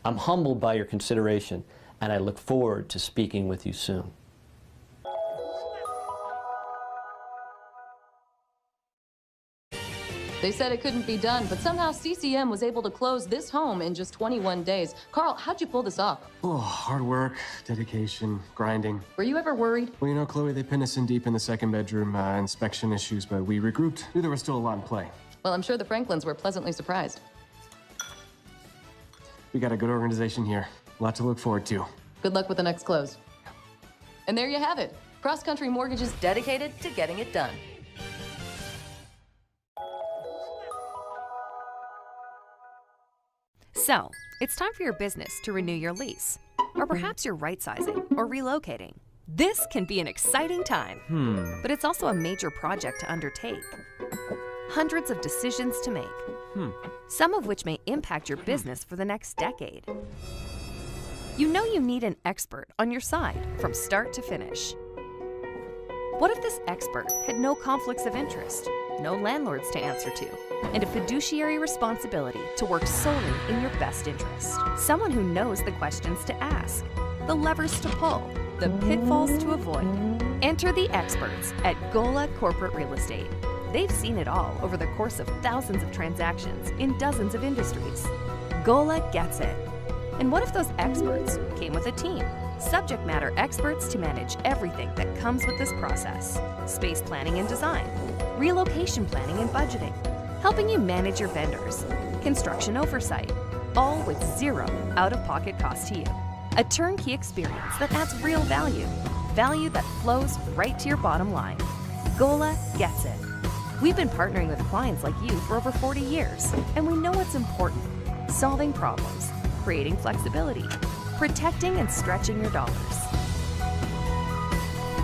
I'm humbled by your consideration, and I look forward to speaking with you soon. They said it couldn't be done, but somehow CCM was able to close this home in just 21 days. Carl, how'd you pull this off? Oh, hard work, dedication, grinding. Were you ever worried? Well, you know, Chloe, they pinned us in deep in the second bedroom, inspection issues, but we regrouped. Knew there was still a lot in play. Well, I'm sure the Franklins were pleasantly surprised. We got a good organization here. A lot to look forward to. Good luck with the next close. And there you have it. Cross Country Mortgage is dedicated to getting it done. So, it's time for your business to renew your lease. Or perhaps you're right-sizing or relocating. This can be an exciting time, but it's also a major project to undertake. Hundreds of decisions to make, some of which may impact your business for the next decade. You know you need an expert on your side from start to finish. What if this expert had no conflicts of interest, no landlords to answer to, and a fiduciary responsibility to work solely in your best interest? Someone who knows the questions to ask, the levers to pull, the pitfalls to avoid. Enter the experts at Gola Corporate Real Estate. They've seen it all over the course of thousands of transactions in dozens of industries. Gola gets it. And what if those experts came with a team? Subject matter experts to manage everything that comes with this process. Space planning and design, relocation planning and budgeting, helping you manage your vendors, construction oversight, all with zero out-of-pocket cost to you. A turnkey experience that adds real value, value that flows right to your bottom line. Gola gets it. We've been partnering with clients like you for over 40 years, and we know what's important: solving problems, creating flexibility, protecting and stretching your dollars.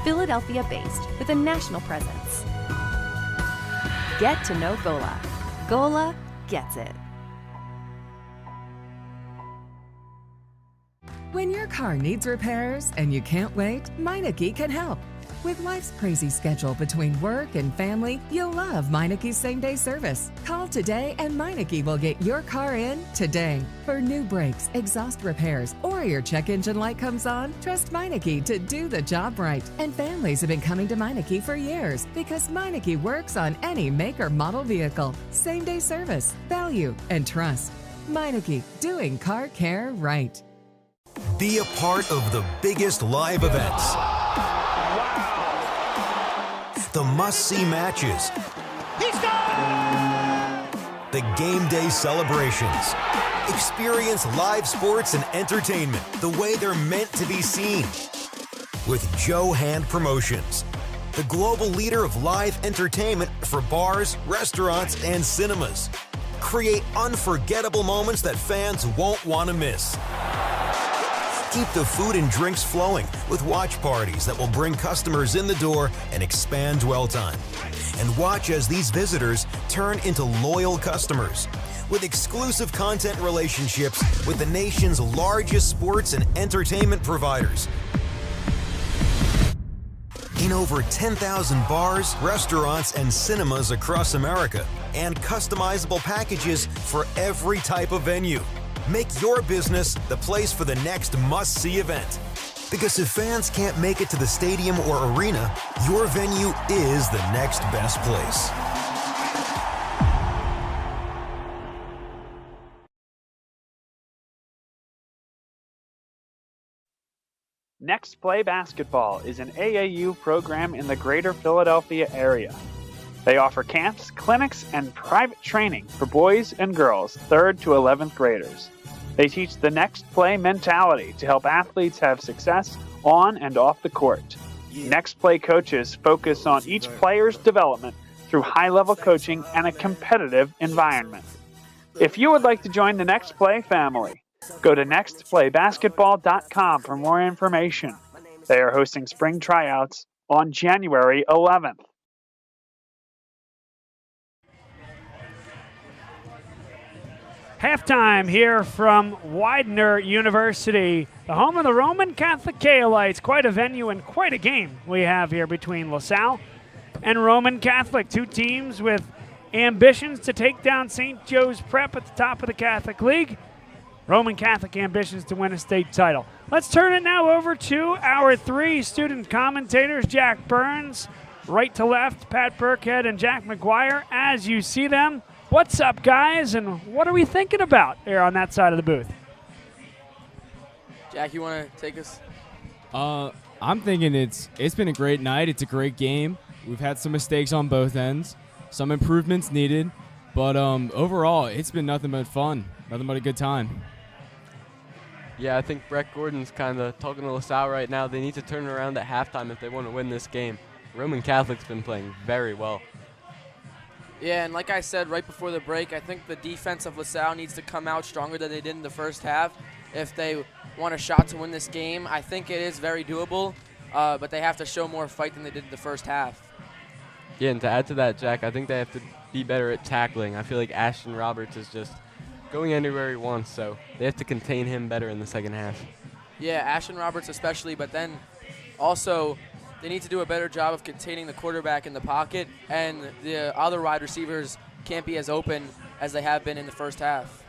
Philadelphia-based with a national presence. Get to know Gola. Gola gets it. When your car needs repairs and you can't wait, Meineke can help. With life's crazy schedule between work and family, you'll love Meineke's same-day service. Call today and Meineke will get your car in today. For new brakes, exhaust repairs, or your check engine light comes on, trust Meineke to do the job right. And families have been coming to Meineke for years because Meineke works on any make or model vehicle. Same-day service, value, and trust. Meineke, doing car care right. Be a part of the biggest live events. The must-see matches. He scored! The game day celebrations. Experience live sports and entertainment the way they're meant to be seen. With Joe Hand Promotions, the global leader of live entertainment for bars, restaurants, and cinemas. Create unforgettable moments that fans won't want to miss. Keep the food and drinks flowing with watch parties that will bring customers in the door and expand dwell time. And watch as these visitors turn into loyal customers with exclusive content relationships with the nation's largest sports and entertainment providers. In over 10,000 bars, restaurants, and cinemas across America, and customizable packages for every type of venue. Make your business the place for the next must-see event. Because if fans can't make it to the stadium or arena, your venue is the next best place. Next Play Basketball is an AAU program in the greater Philadelphia area. They offer camps, clinics, and private training for boys and girls 3rd to 11th graders. They teach the next play mentality to help athletes have success on and off the court. Next Play coaches focus on each player's development through high-level coaching and a competitive environment. If you would like to join the Next Play family, go to nextplaybasketball.com for more information. They are hosting spring tryouts on January 11th. Halftime here from Widener University, the home of the Roman Catholic Kaolites. Quite a venue and quite a game we have here between LaSalle and Roman Catholic. Two teams with ambitions to take down St. Joe's Prep at the top of the Catholic League. Roman Catholic ambitions to win a state title. Let's turn it now over to our 3 student commentators, Jack Burns, right to left, Pat Burkhead and Jack McGuire. As you see them, what's up, guys, and what are we thinking about here on that side of the booth? Jack, you want to take us? I'm thinking it's been a great night. It's a great game. We've had some mistakes on both ends, some improvements needed, but overall, it's been nothing but fun, nothing but a good time. Yeah, I think Brett Gordon's kind of talking to LaSalle right now. They need to turn it around at halftime if they want to win this game. Roman Catholic's been playing very well. Yeah, and like I said right before the break, I think the defense of LaSalle needs to come out stronger than they did in the first half if they want a shot to win this game. I think it is very doable, but they have to show more fight than they did in the first half. Yeah, and to add to that, Jack, I think they have to be better at tackling. I feel like Ashton Roberts is just going anywhere he wants, so they have to contain him better in the second half. Yeah, Ashton Roberts especially, but then also they need to do a better job of containing the quarterback in the pocket, and the other wide receivers can't be as open as they have been in the first half.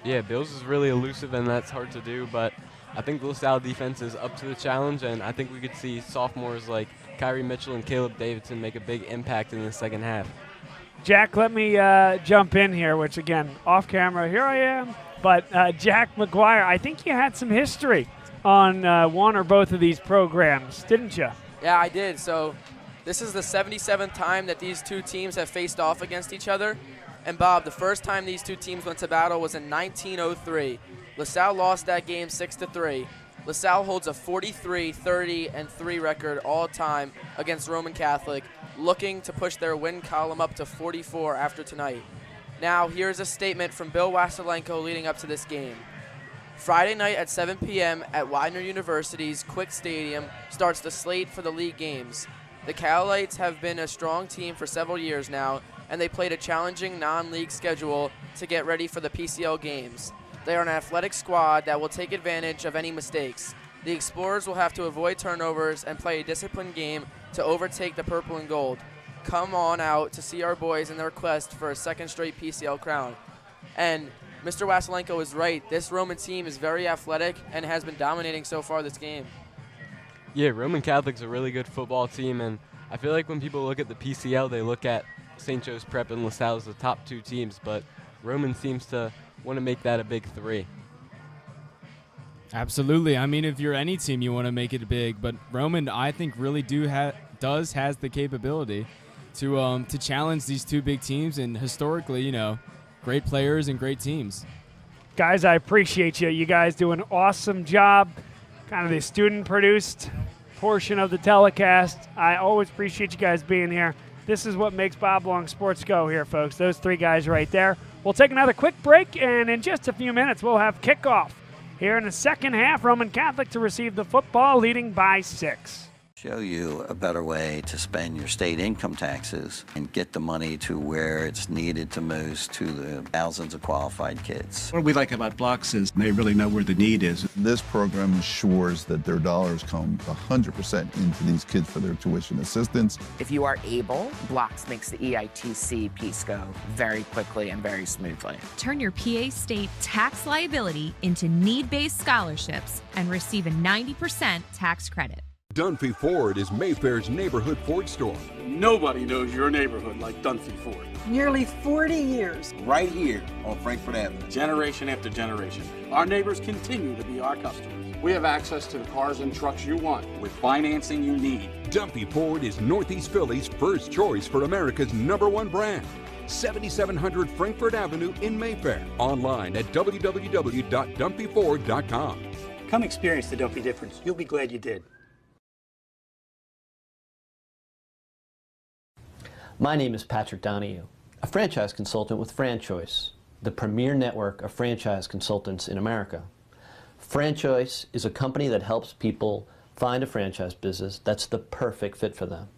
Yeah, Bills is really elusive, and that's hard to do, but I think the LaSalle defense is up to the challenge, and I think we could see sophomores like Kyrie Mitchell and Caleb Davidson make a big impact in the second half. Jack, let me jump in here, which, again, off camera, here I am. But Jack McGuire, I think you had some history on one or both of these programs, didn't you? Yeah, I did. So this is the 77th time that these two teams have faced off against each other. And, Bob, the first time these two teams went to battle was in 1903. LaSalle lost that game 6-3. LaSalle holds a 43-30-3 record all time against Roman Catholic, looking to push their win column up to 44 after tonight. Now, here's a statement from Bill Wasilenko leading up to this game. Friday night at 7 p.m. at Widener University's Quick Stadium starts the slate for the league games. The Kaolites have been a strong team for several years now, and they played a challenging non-league schedule to get ready for the PCL games. They are an athletic squad that will take advantage of any mistakes. The Explorers will have to avoid turnovers and play a disciplined game to overtake the purple and gold. Come on out to see our boys in their quest for a second straight PCL crown. And Mr. Wasilenko is right. This Roman team is very athletic and has been dominating so far this game. Yeah, Roman Catholic's a really good football team, and I feel like when people look at the PCL, they look at St. Joe's Prep and LaSalle as the top two teams, but Roman seems to want to make that a big three. Absolutely. I mean, if you're any team, you want to make it big, but Roman, I think, really has the capability to challenge these two big teams, and historically, you know, great players and great teams. Guys, I appreciate you. You guys do an awesome job. Kind of the student-produced portion of the telecast. I always appreciate you guys being here. This is what makes Bob Long Sports go here, folks. Those three guys right there. We'll take another quick break, and in just a few minutes, we'll have kickoff here in the second half. Roman Catholic to receive the football, leading by 6. Show you a better way to spend your state income taxes and get the money to where it's needed to move to the thousands of qualified kids. What we like about Blocks is they really know where the need is. This program ensures that their dollars come 100% into these kids for their tuition assistance. If you are able, Blocks makes the EITC piece go very quickly and very smoothly. Turn your PA State tax liability into need-based scholarships and receive a 90% tax credit. Dunphy Ford is Mayfair's neighborhood Ford store. Nobody knows your neighborhood like Dunphy Ford. Nearly 40 years. Right here on Frankfurt Avenue. Generation after generation. Our neighbors continue to be our customers. We have access to the cars and trucks you want with financing you need. Dunphy Ford is Northeast Philly's first choice for America's #1 brand. 7700 Frankfurt Avenue in Mayfair. Online at www.dunphyford.com. Come experience the Dunphy difference. You'll be glad you did. My name is Patrick Donahue, a franchise consultant with FranChoice, the premier network of franchise consultants in America. FranChoice is a company that helps people find a franchise business that's the perfect fit for them.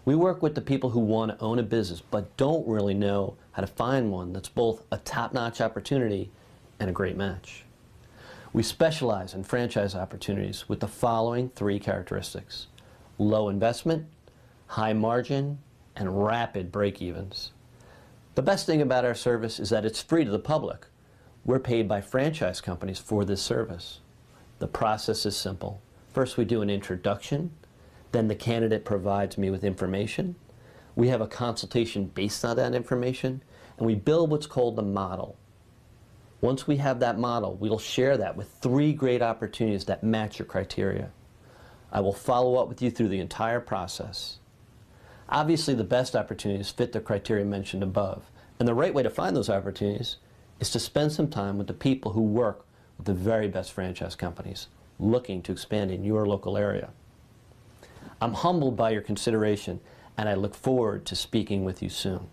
We work with the people who want to own a business but don't really know how to find one that's both a top-notch opportunity and a great match. We specialize in franchise opportunities with the following 3 characteristics: low investment, high margin, and rapid break-evens. The best thing about our service is that it's free to the public. We're paid by franchise companies for this service. The process is simple. First, we do an introduction. Then the candidate provides me with information. We have a consultation based on that information, and we build what's called the model. Once we have that model, we'll share that with 3 great opportunities that match your criteria. I will follow up with you through the entire process. Obviously, the best opportunities fit the criteria mentioned above, and the right way to find those opportunities is to spend some time with the people who work with the very best franchise companies looking to expand in your local area. I'm humbled by your consideration, and I look forward to speaking with you soon.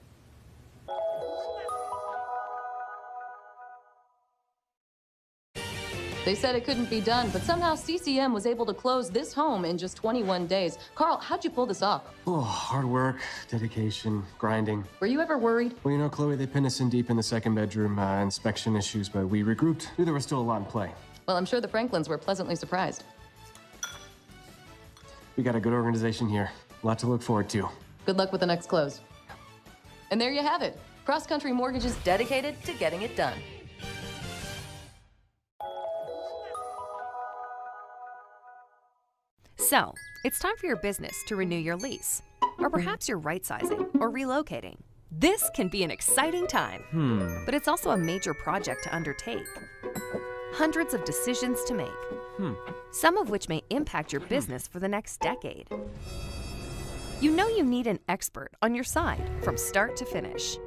They said it couldn't be done, but somehow CCM was able to close this home in just 21 days. Carl, how'd you pull this off? Oh, hard work, dedication, grinding. Were you ever worried? Well, you know, Chloe, they pinned us in deep in the second bedroom, inspection issues, but we regrouped. Knew there was still a lot in play. Well, I'm sure the Franklins were pleasantly surprised. We got a good organization here. A lot to look forward to. Good luck with the next close. And there you have it. Cross Country Mortgage is dedicated to getting it done. So, it's time for your business to renew your lease. Or perhaps you're right-sizing or relocating. This can be an exciting time, but it's also a major project to undertake. Hundreds of decisions to make, some of which may impact your business for the next decade. You know you need an expert on your side from start to finish.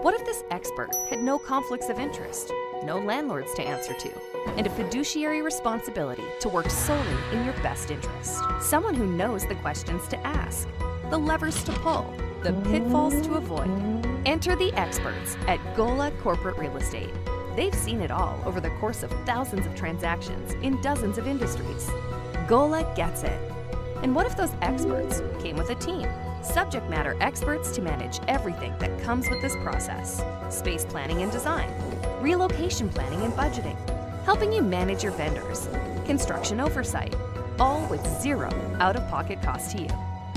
What if this expert had no conflicts of interest, no landlords to answer to, and a fiduciary responsibility to work solely in your best interest? Someone who knows the questions to ask, the levers to pull, the pitfalls to avoid. Enter the experts at Gola Corporate Real Estate. They've seen it all over the course of thousands of transactions in dozens of industries. Gola gets it. And what if those experts came with a team? Subject matter experts to manage everything that comes with this process. Space planning and design, relocation planning and budgeting, helping you manage your vendors, construction oversight, all with zero out-of-pocket cost to you.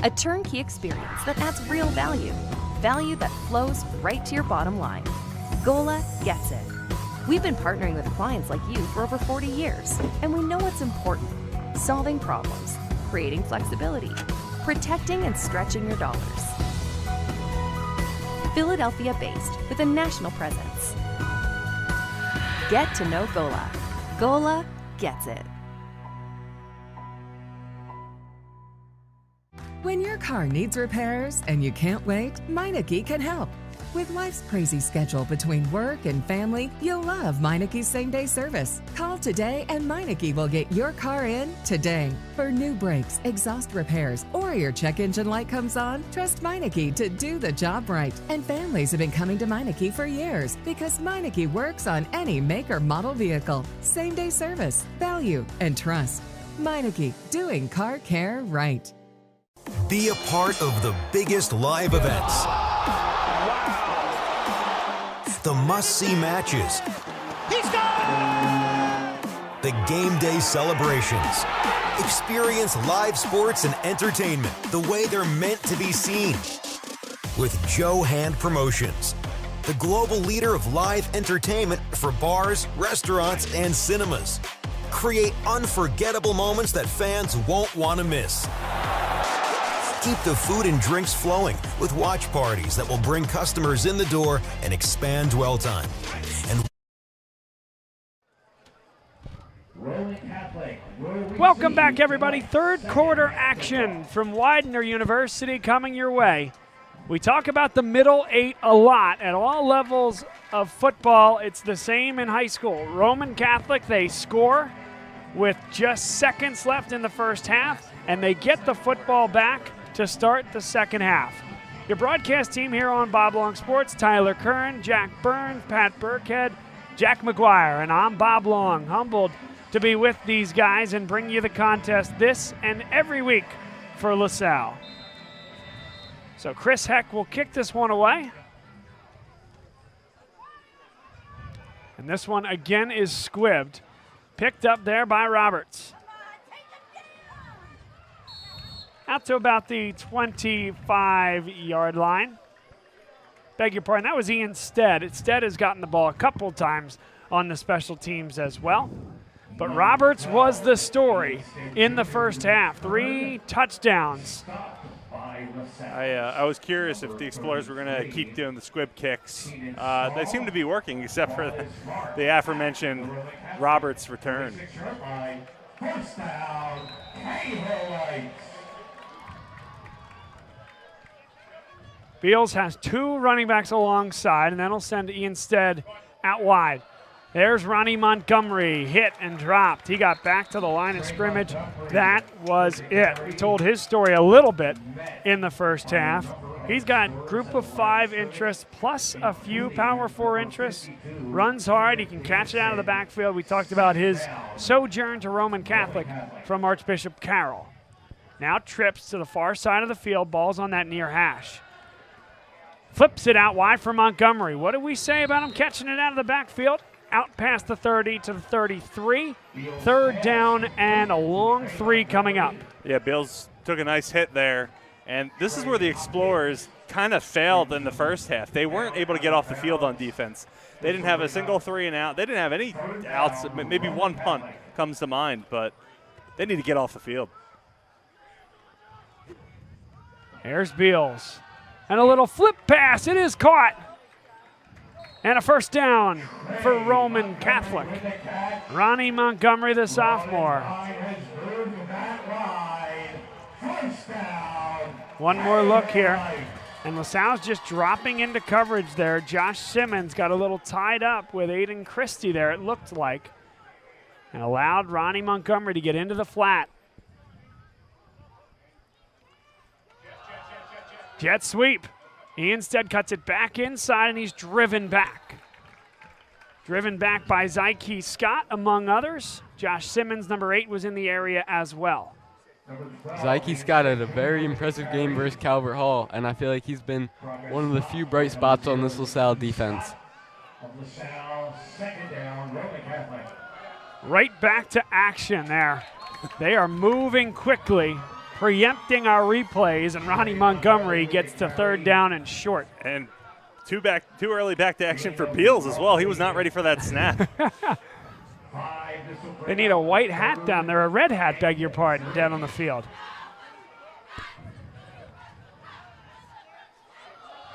A turnkey experience that adds real value, value that flows right to your bottom line. Gola gets it. We've been partnering with clients like you for over 40 years, and we know what's important: solving problems, creating flexibility, protecting and stretching your dollars. Philadelphia-based with a national presence. Get to know Gola. Gola gets it. When your car needs repairs and you can't wait, Meineke can help. With life's crazy schedule between work and family, you'll love Meineke's same-day service. Call today and Meineke will get your car in today. For new brakes, exhaust repairs, or your check engine light comes on, trust Meineke to do the job right. And families have been coming to Meineke for years because Meineke works on any make or model vehicle. Same-day service, value, and trust. Meineke, doing car care right. Be a part of the biggest live events. The must-see matches. He scored! The game day celebrations. Experience live sports and entertainment the way they're meant to be seen. With Joe Hand Promotions, the global leader of live entertainment for bars, restaurants, and cinemas. Create unforgettable moments that fans won't want to miss. Keep the food and drinks flowing with watch parties that will bring customers in the door and expand dwell time. And welcome back, everybody. Third quarter action from Widener University coming your way. We talk about the middle eight a lot at all levels of football. It's the same in high school. Roman Catholic, they score with just seconds left in the first half, and they get the football back to start the second half. Your broadcast team here on Bob Long Sports: Tyler Kern, Jack Burns, Pat Burkhead, Jack McGuire, and I'm Bob Long, humbled to be with these guys and bring you the contest this and every week for LaSalle. So Chris Heck will kick this one away. And this one again is squibbed. Picked up there by Roberts. Out to about the 25-yard line. Beg your pardon, that was Ian Stead. Stead has gotten the ball a couple times on the special teams as well. But Roberts was the story in the first half. 3 touchdowns. I was curious if the Explorers were going to keep doing the squib kicks. They seem to be working, except for the aforementioned Roberts return. First down, Beals has 2 running backs alongside, and then he'll send Ian Stead out wide. There's Ronnie Montgomery, hit and dropped. He got back to the line of scrimmage. That was it. We told his story a little bit in the first half. He's got group of 5 interests plus a few power 4 interests. Runs hard. He can catch it out of the backfield. We talked about his sojourn to Roman Catholic from Archbishop Carroll. Now trips to the far side of the field. Ball's on that near hash. Flips it out wide for Montgomery. What did we say about him catching it out of the backfield? Out past the 30 to the 33. Third down and a long 3 coming up. Yeah, Bills took a nice hit there. And this is where the Explorers kind of failed in the first half. They weren't able to get off the field on defense. They didn't have a single 3 and out. They didn't have any outs. Maybe one punt comes to mind, but they need to get off the field. Here's Beals. And a little flip pass. It is caught. And a first down for Roman Catholic. Ronnie Montgomery, the sophomore. One more look here. And LaSalle's just dropping into coverage there. Josh Simmons got a little tied up with Aiden Christie there, it looked like. And allowed Ronnie Montgomery to get into the flat. Jet sweep. Ian Stead cuts it back inside, and he's driven back. Driven back by Zyke Scott, among others. Josh Simmons, number 8, was in the area as well. Zyke Scott had a very impressive game versus Calvert Hall, and I feel like he's been one of the few bright spots on this LaSalle defense. right back to action there. They are moving quickly, preempting our replays, and Ronnie Montgomery gets to third down and short. And too early back to action for Beals as well. He was not ready for that snap. They need a white hat down there, a red hat, beg your pardon, down on the field.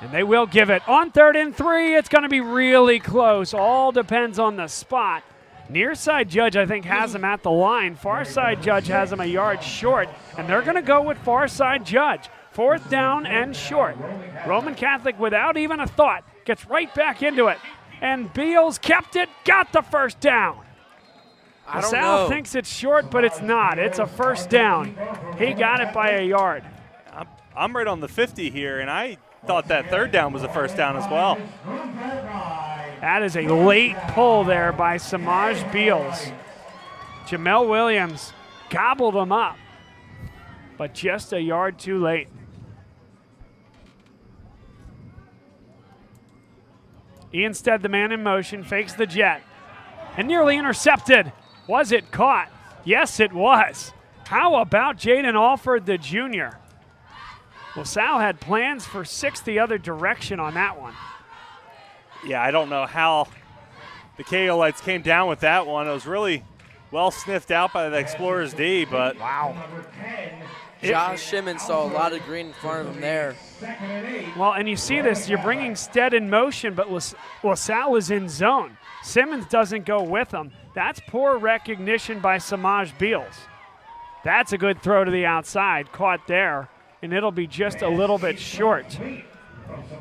And they will give it. On 3rd and 3, it's going to be really close. All depends on the spot. Near side judge, I think, has him at the line. Far side judge has him a yard short, and they're going to go with far side judge. 4th down and short. Roman Catholic, without even a thought, gets right back into it. And Beals kept it, got the first down. Salle thinks it's short, but it's not. It's a first down. He got it by a yard. I'm right on the 50 here, and I thought that 3rd down was a first down as well. That is a late pull there by Samaj Beals. Jamel Williams gobbled him up, but just a yard too late. Ian Stead, the man in motion, fakes the jet and nearly intercepted. Was it caught? Yes, it was. How about Jaden Alford, the junior? Well, Salle had plans for 6 the other direction on that one. Yeah, I don't know how the KO Lights came down with that one. It was really well sniffed out by the Explorers D, but wow. Josh Shimon saw a lot of green in front of him there. Well, and you see this, you're bringing Stead in motion, but LaSalle is in zone. Simmons doesn't go with him. That's poor recognition by Samaj Beals. That's a good throw to the outside, caught there, and it'll be just a little bit short.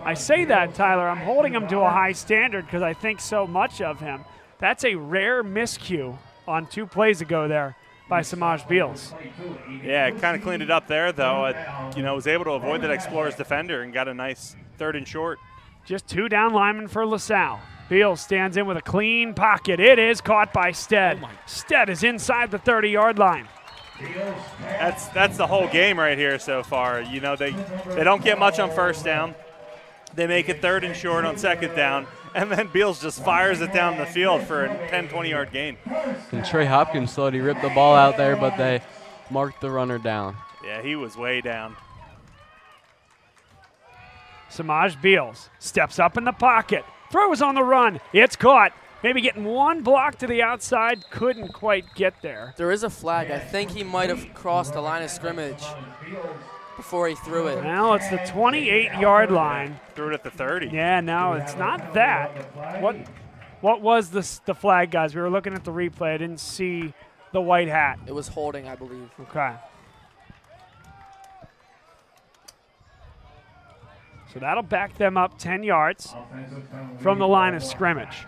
I say that, Tyler, I'm holding him to a high standard because I think so much of him. That's a rare miscue on 2 plays ago there by Samaj Beals. Yeah, kind of cleaned it up there, though. Was able to avoid that Explorers defender and got a nice 3rd and short. Just 2 down linemen for LaSalle. Beals stands in with a clean pocket. It is caught by Stead. Stead is inside the 30-yard line. That's the whole game right here so far. They don't get much on 1st down. They make it 3rd and short on 2nd down, and then Beals just fires it down the field for a 10, 20-yard gain. And Trey Hopkins thought he ripped the ball out there, but they marked the runner down. Yeah, he was way down. Samaj Beals steps up in the pocket, throws on the run. It's caught. Maybe getting 1 block to the outside, couldn't quite get there. There is a flag. I think he might have crossed the line of scrimmage before he threw it. Now it's the 28-yard line. Threw it at the 30. Yeah, no, it's not that. What was the flag, guys? We were looking at the replay. I didn't see the white hat. It was holding, I believe. Okay. So that'll back them up 10 yards from the line of scrimmage.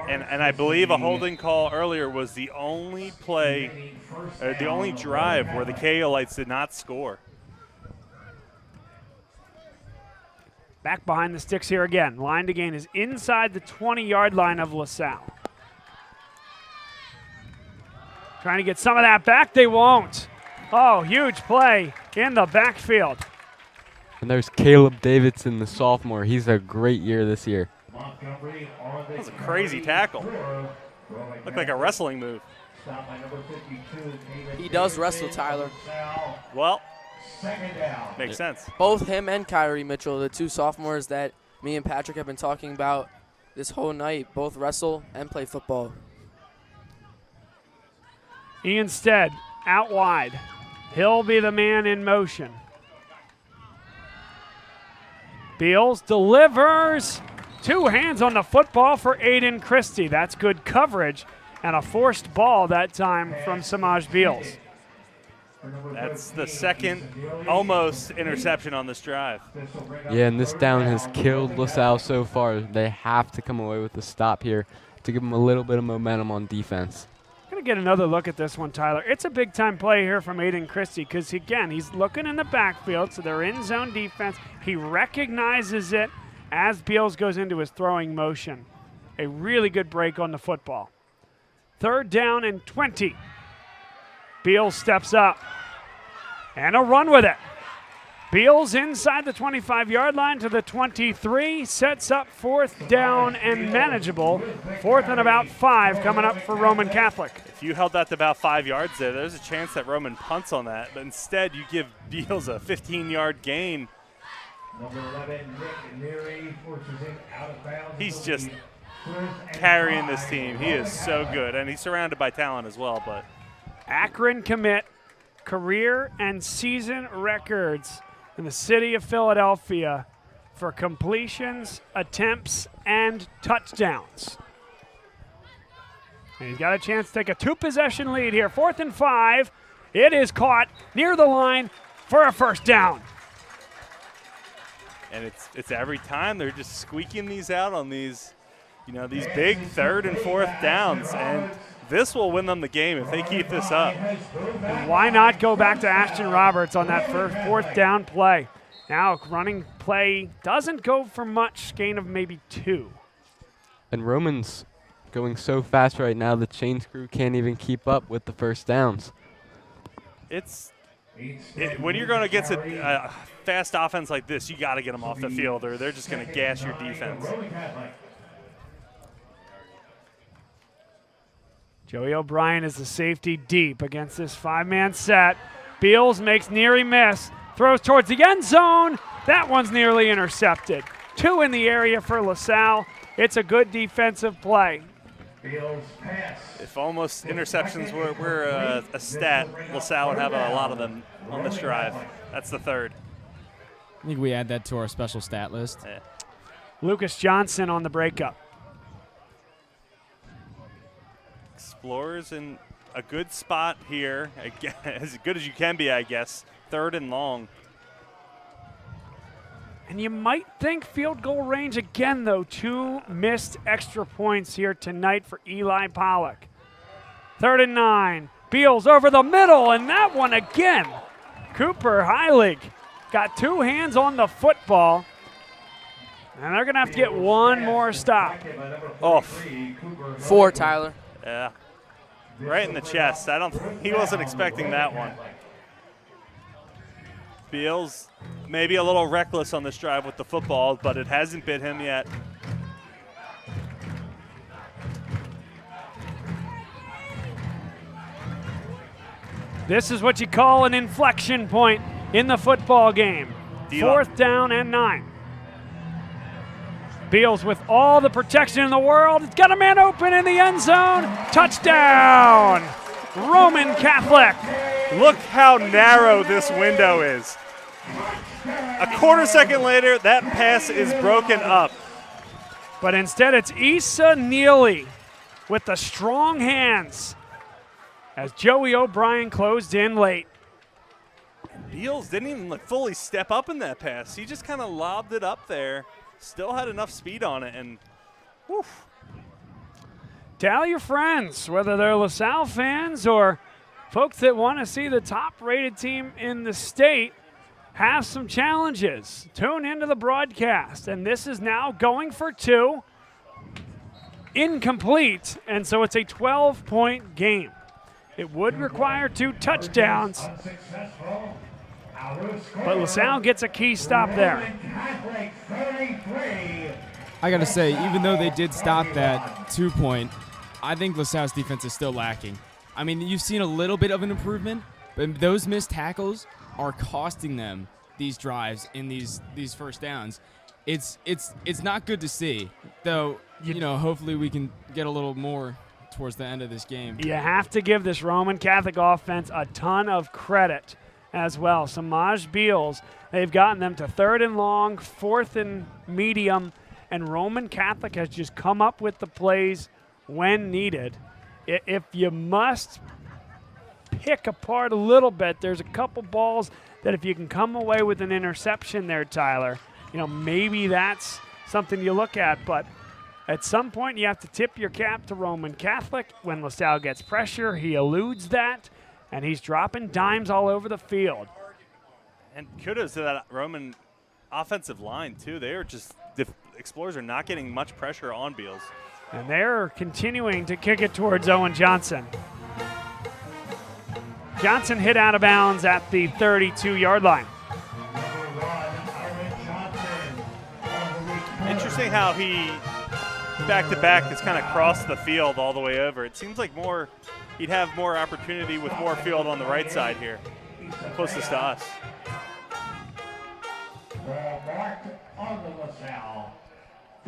And I believe a holding call earlier was the only play, the only drive where the KO Lights did not score. Back behind the sticks here again. Line to gain is inside the 20-yard line of LaSalle. Trying to get some of that back. They won't. Oh, huge play in the backfield. And there's Caleb Davidson, the sophomore. He's a great year this year. That was a crazy tackle. Looked like a wrestling move. He does wrestle, Tyler. Well, makes sense. Both him and Kyrie Mitchell, the 2 sophomores that me and Patrick have been talking about this whole night, both wrestle and play football. Ian Stead out wide. He'll be the man in motion. Beals delivers. 2 hands on the football for Aiden Christie. That's good coverage and a forced ball that time from Samaj Beals. That's the second almost interception on this drive. Yeah, and this down has killed LaSalle so far. They have to come away with a stop here to give them a little bit of momentum on defense. Going to get another look at this one, Tyler. It's a big-time play here from Aiden Christie because, again, he's looking in the backfield, so they're in zone defense. He recognizes it as Beals goes into his throwing motion. A really good break on the football. 3rd down and 20. Beals steps up and a run with it. Beals inside the 25-yard line to the 23, sets up 4th down and manageable. 4th and about 5 coming up for Roman Catholic. If you held that to about 5 yards there, there's a chance that Roman punts on that, but instead you give Beals a 15-yard gain. Number 11, Nick Neary forces him out of bounds. He's just carrying this team. He is so good, and he's surrounded by talent as well. But Akron commit, career and season records in the city of Philadelphia for completions, attempts, and touchdowns. And he's got a chance to take a 2-possession lead here. 4th and 5. It is caught near the line for a 1st down. And it's every time they're just squeaking these out on these, these big 3rd and 4th downs. And this will win them the game if they keep this up. And why not go back to Ashton Roberts on that 4th down play? Now running play doesn't go for much, gain of maybe 2. And Roman's going so fast right now, the chains crew can't even keep up with the 1st downs. When you're going to get a fast offense like this, you got to get them off the field or they're just going to gas your defense. Joey O'Brien is the safety deep against this 5-man set. Beals makes Neary miss, throws towards the end zone. That one's nearly intercepted. 2 in the area for LaSalle. It's a good defensive play. If almost interceptions were a stat, LaSalle would have a lot of them on this drive. That's the 3rd. I think we add that to our special stat list. Yeah. Lucas Johnson on the breakup. Explorers in a good spot here, as good as you can be, I guess. 3rd and long. And you might think field goal range again, though. 2 missed extra points here tonight for Eli Pollock. 3rd and 9. Beals over the middle, and that one again. Cooper Heilig got 2 hands on the football. And they're going to have to get one more stop. Oh, 4, Tyler. Yeah. Right in the chest. He wasn't expecting that one. Beals maybe a little reckless on this drive with the football, but it hasn't bit him yet. This is what you call an inflection point in the football game. 4th down and 9. Beals with all the protection in the world. It's got a man open in the end zone. Touchdown, Roman Catholic. Look how narrow this window is. A quarter second later, that pass is broken up. But instead, it's Issa Neely with the strong hands as Joey O'Brien closed in late. Beals didn't even fully step up in that pass. He just kind of lobbed it up there. Still had enough speed on it, and woof. Tell your friends, whether they're LaSalle fans or folks that want to see the top-rated team in the state have some challenges. Tune into the broadcast, and this is now going for 2. Incomplete, and so it's a 12-point game. It would require 2 touchdowns, but LaSalle gets a key stop there. I got to say, even though they did stop that 2-point, I think LaSalle's defense is still lacking. I mean, you've seen a little bit of an improvement, but those missed tackles are costing them these drives in these 1st downs. It's not good to see, though. Hopefully we can get a little more towards the end of this game. You have to give this Roman Catholic offense a ton of credit as well. Samaj Beals, they've gotten them to 3rd and long, 4th and medium, and Roman Catholic has just come up with the plays when needed. If you must pick apart a little bit, there's a couple balls that if you can come away with an interception there, Tyler, maybe that's something you look at. But at some point, you have to tip your cap to Roman Catholic. When LaSalle gets pressure, he eludes that, and he's dropping dimes all over the field. And kudos to that Roman offensive line, too. The Explorers are not getting much pressure on Beals. And they're continuing to kick it towards Owen Johnson. Johnson hit out of bounds at the 32-yard line. interesting how he back-to-back has kind of crossed the field all the way over. It seems like he'd have more opportunity with more field on the right side here, closest to us. Ball marked on the LaSalle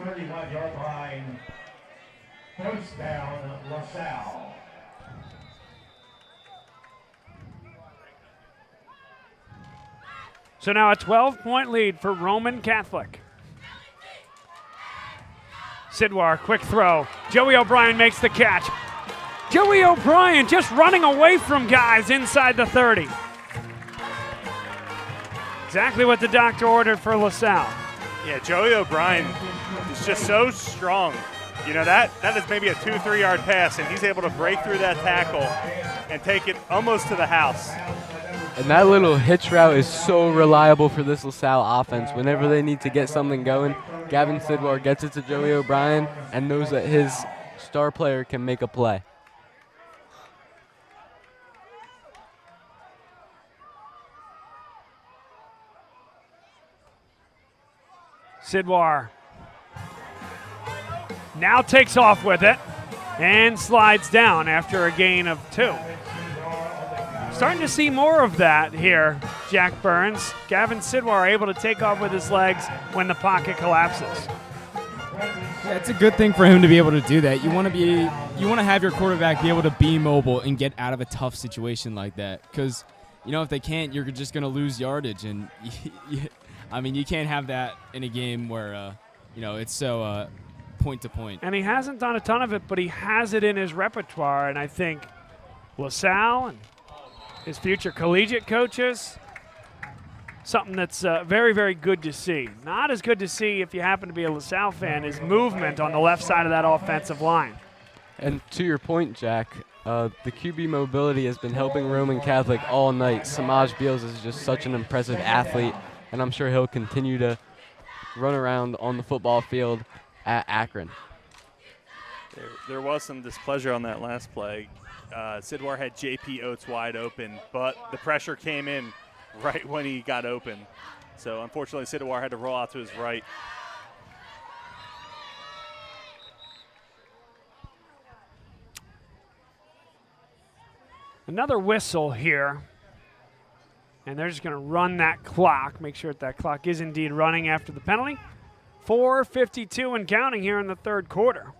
31-yard line. First down, LaSalle. So now a 12-point lead for Roman Catholic. Sidwar, quick throw. Joey O'Brien makes the catch. Joey O'Brien just running away from guys inside the 30. Exactly what the doctor ordered for LaSalle. Yeah, Joey O'Brien is just so strong. You know, that is maybe a 2-3 yard pass, and he's able to break through that tackle and take it almost to the house. And that little hitch route is so reliable for this LaSalle offense. Whenever they need to get something going, Gavin Sidwar gets it to Joey O'Brien and knows that his star player can make a play. Sidwar now takes off with it and slides down after a gain of 2. Starting to see more of that here, Jack Burns. Gavin Sidwar able to take off with his legs when the pocket collapses. Yeah, it's a good thing for him to be able to do that. You want to have your quarterback be able to be mobile and get out of a tough situation like that. Because, you know, if they can't, you're just going to lose yardage. And, I mean, you can't have that in a game where, you know, it's so point to point. And he hasn't done a ton of it, but he has it in his repertoire. And I think LaSalle and his future collegiate coaches, something that's very, very good to see. Not as good to see if you happen to be a LaSalle fan is movement on the left side of that offensive line. And to your point, Jack, the QB mobility has been helping Roman Catholic all night. Samaj Beals is just such an impressive athlete, and I'm sure he'll continue to run around on the football field at Akron. There was some displeasure on that last play. Sidwar had J.P. Oates wide open, but the pressure came in right when he got open. So unfortunately, Sidwar had to roll out to his right. Another whistle here. And they're just going to run that clock, make sure that clock is indeed running after the penalty. 4:52 and counting here in the third quarter.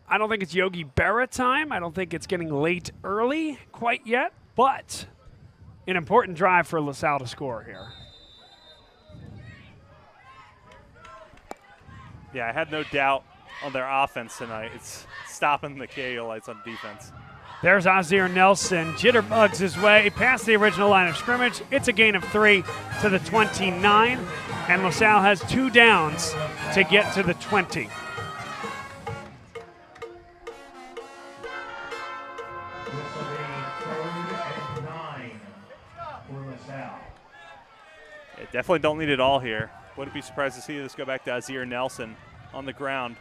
I don't think it's Yogi Berra time. I don't think it's getting late early quite yet, but an important drive for LaSalle to score here. Yeah, I had no doubt on their offense tonight. It's stopping the Caelites on defense. There's Azir Nelson. Jitterbugs his way past the original line of scrimmage. It's a gain of 3 to the 29, and LaSalle has 2 downs to get to the 20. Definitely don't need it all here. Wouldn't be surprised to see this go back to Azir Nelson on the ground.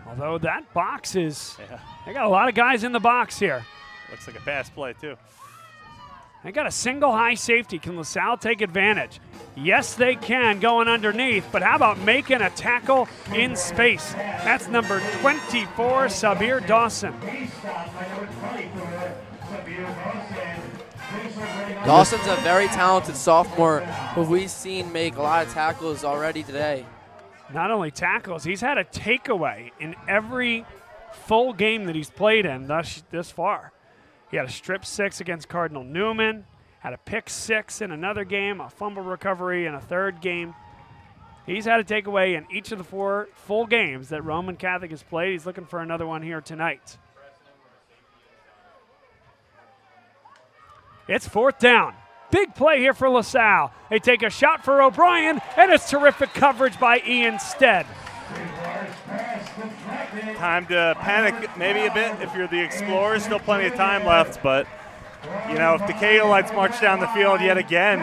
Although that box is, they got a lot of guys in the box here. Looks like a pass play too. They got a single high safety. Can LaSalle take advantage? Yes, they can going underneath, but how about making a tackle in space? That's number 24, Sabir Dawson. Dawson's a very talented sophomore who we've seen make a lot of tackles already today. Not only tackles, he's had a takeaway in every full game that he's played in this far. He had a strip 6 against Cardinal Newman, had a pick 6 in another game, a fumble recovery in a third game. He's had a takeaway in each of the 4 full games that Roman Catholic has played. He's looking for another one here tonight. It's 4th down. Big play here for LaSalle. They take a shot for O'Brien, and it's terrific coverage by Ian Stead. Time to panic maybe a bit if you're the Explorers. Still plenty of time left, but, you know, if the Caelites march down the field yet again.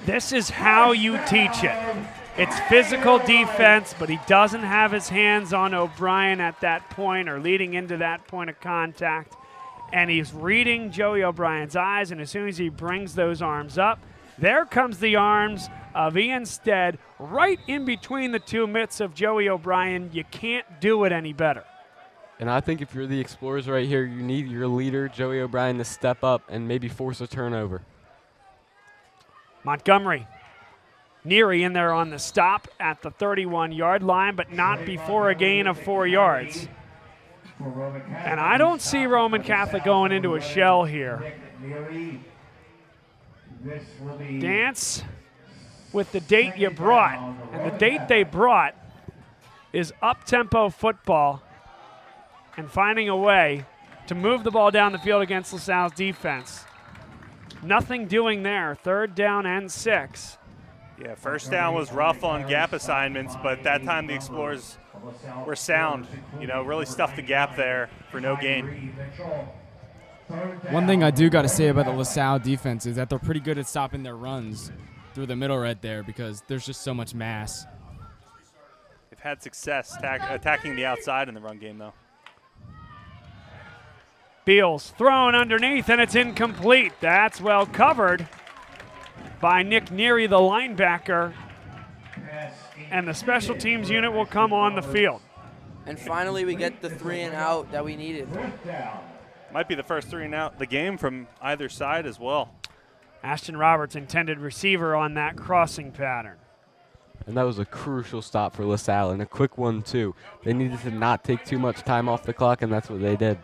This is how you teach it. It's physical defense, but he doesn't have his hands on O'Brien at that point or leading into that point of contact. and he's reading Joey O'Brien's eyes, and as soon as he brings those arms up, there comes the arms of Ian Stead right in between the two mitts of Joey O'Brien. You can't do it any better. And I think if you're the Explorers right here, you need your leader, Joey O'Brien, to step up and maybe force a turnover. Montgomery. Neary in there on the stop at the 31-yard line, but not before a gain of 4 yards. And I don't see Roman Catholic going into a shell here. Dance with the date you brought. And the date they brought is up-tempo football and finding a way to move the ball down the field against LaSalle's defense. Nothing doing there. 3rd down and 6. Yeah, first down was rough on gap assignments, but that time the Explorers were sound. You know, really stuffed the gap there for no gain. One thing I do got to say about the LaSalle defense is that they're pretty good at stopping their runs through the middle right there because there's just so much mass. They've had success attacking the outside in the run game, though. Beals thrown underneath, and it's incomplete. That's well covered by Nick Neary, the linebacker, and the special teams unit will come on the field. And finally, we get the 3-and-out that we needed. Might be the first 3-and-out the game from either side as well. Ashton Roberts, intended receiver on that crossing pattern. And that was a crucial stop for LaSalle, and a quick one, too. They needed to not take too much time off the clock, and that's what they did.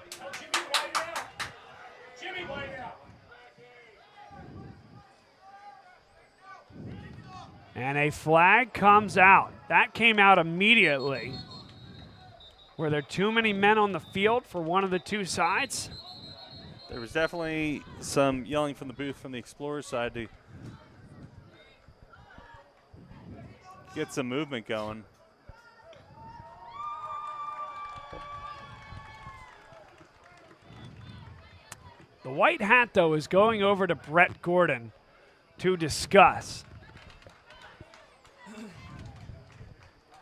And a flag comes out. That came out immediately. Were there too many men on the field for one of the two sides? There was definitely some yelling from the booth from the Explorers side to get some movement going. The white hat, though, is going over to Brett Gordon to discuss.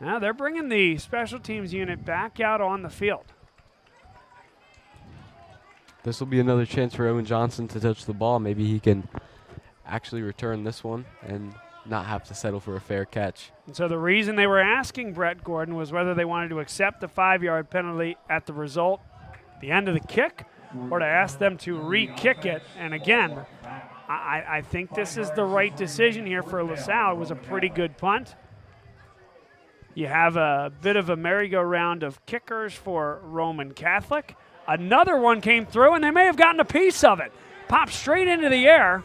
Now they're bringing the special teams unit back out on the field. This will be another chance for Owen Johnson to touch the ball. Maybe he can actually return this one and not have to settle for a fair catch. And so the reason they were asking Brett Gordon was whether they wanted to accept the 5-yard penalty at the result, the end of the kick, or to ask them to re-kick it. And again, I think this is the right decision here for LaSalle. It was a pretty good punt. You have a bit of a merry-go-round of kickers for Roman Catholic. Another one came through, and they may have gotten a piece of it. Popped straight into the air,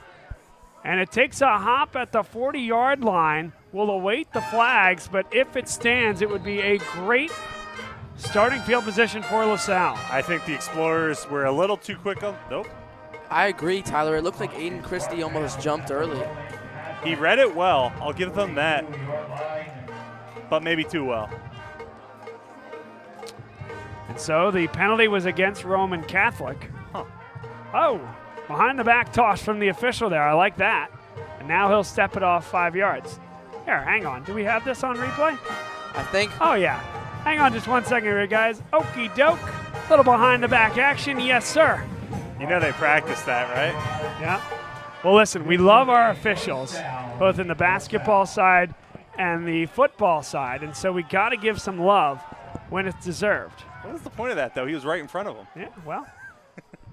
and it takes a hop at the 40-yard line. We'll await the flags, but if it stands, it would be a great starting field position for LaSalle. I think the Explorers were a little too quick on. Nope. I agree, Tyler. It looked like Aiden Christie almost jumped early. He read it well. I'll give them that. But maybe too well. And so the penalty was against Roman Catholic. Oh, behind the back toss from the official there. I like that. And now he'll step it off 5 yards. Here, hang on. Do we have this on replay? I think. Oh, yeah. Hang on just 1 second here, guys. Okie doke. Little behind the back action. Yes, sir. You know they practiced that, right? Yeah. Well, listen, we love our officials, both in the basketball side and the football side, and so we got to give some love when it's deserved. What was the point of that, though? He was right in front of him. Yeah, well.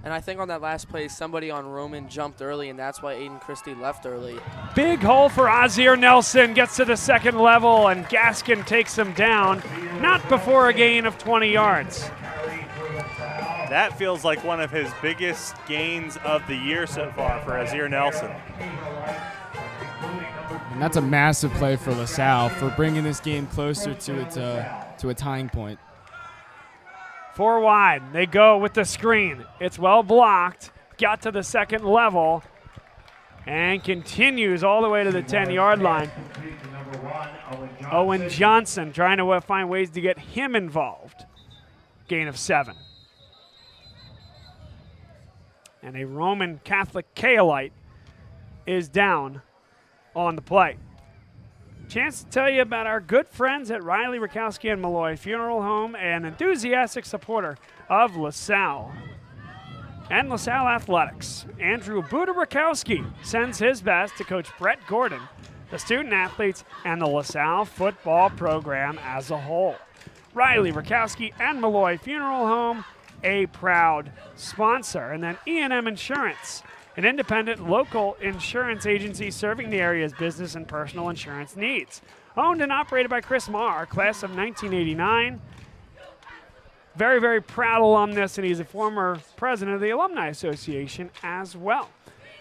And I think on that last play, somebody on Roman jumped early, and that's why Aiden Christie left early. Big hole for Ozzie Nelson, gets to the second level, and Gaskin takes him down, not before a gain of 20 yards. That feels like one of his biggest gains of the year so far for Azir Nelson. And that's a massive play for LaSalle for bringing this game closer to a tying point. 4 wide. They go with the screen. It's well blocked. Got to the second level and continues all the way to the 10-yard line. Owen Johnson trying to find ways to get him involved. Gain of 7. And a Roman Catholic Kaolite is down on the play. Chance to tell you about our good friends at Riley, Rakowski, and Malloy Funeral Home, an enthusiastic supporter of LaSalle. And LaSalle Athletics. Andrew Buda-Rakowski sends his best to Coach Brett Gordon, the student athletes, and the LaSalle football program as a whole. Riley Rakowski and Malloy Funeral Home, a proud sponsor. And then E&M Insurance, an independent local insurance agency serving the area's business and personal insurance needs. Owned and operated by Chris Marr, class of 1989. Very, very proud alumnus, and he's a former president of the Alumni Association as well.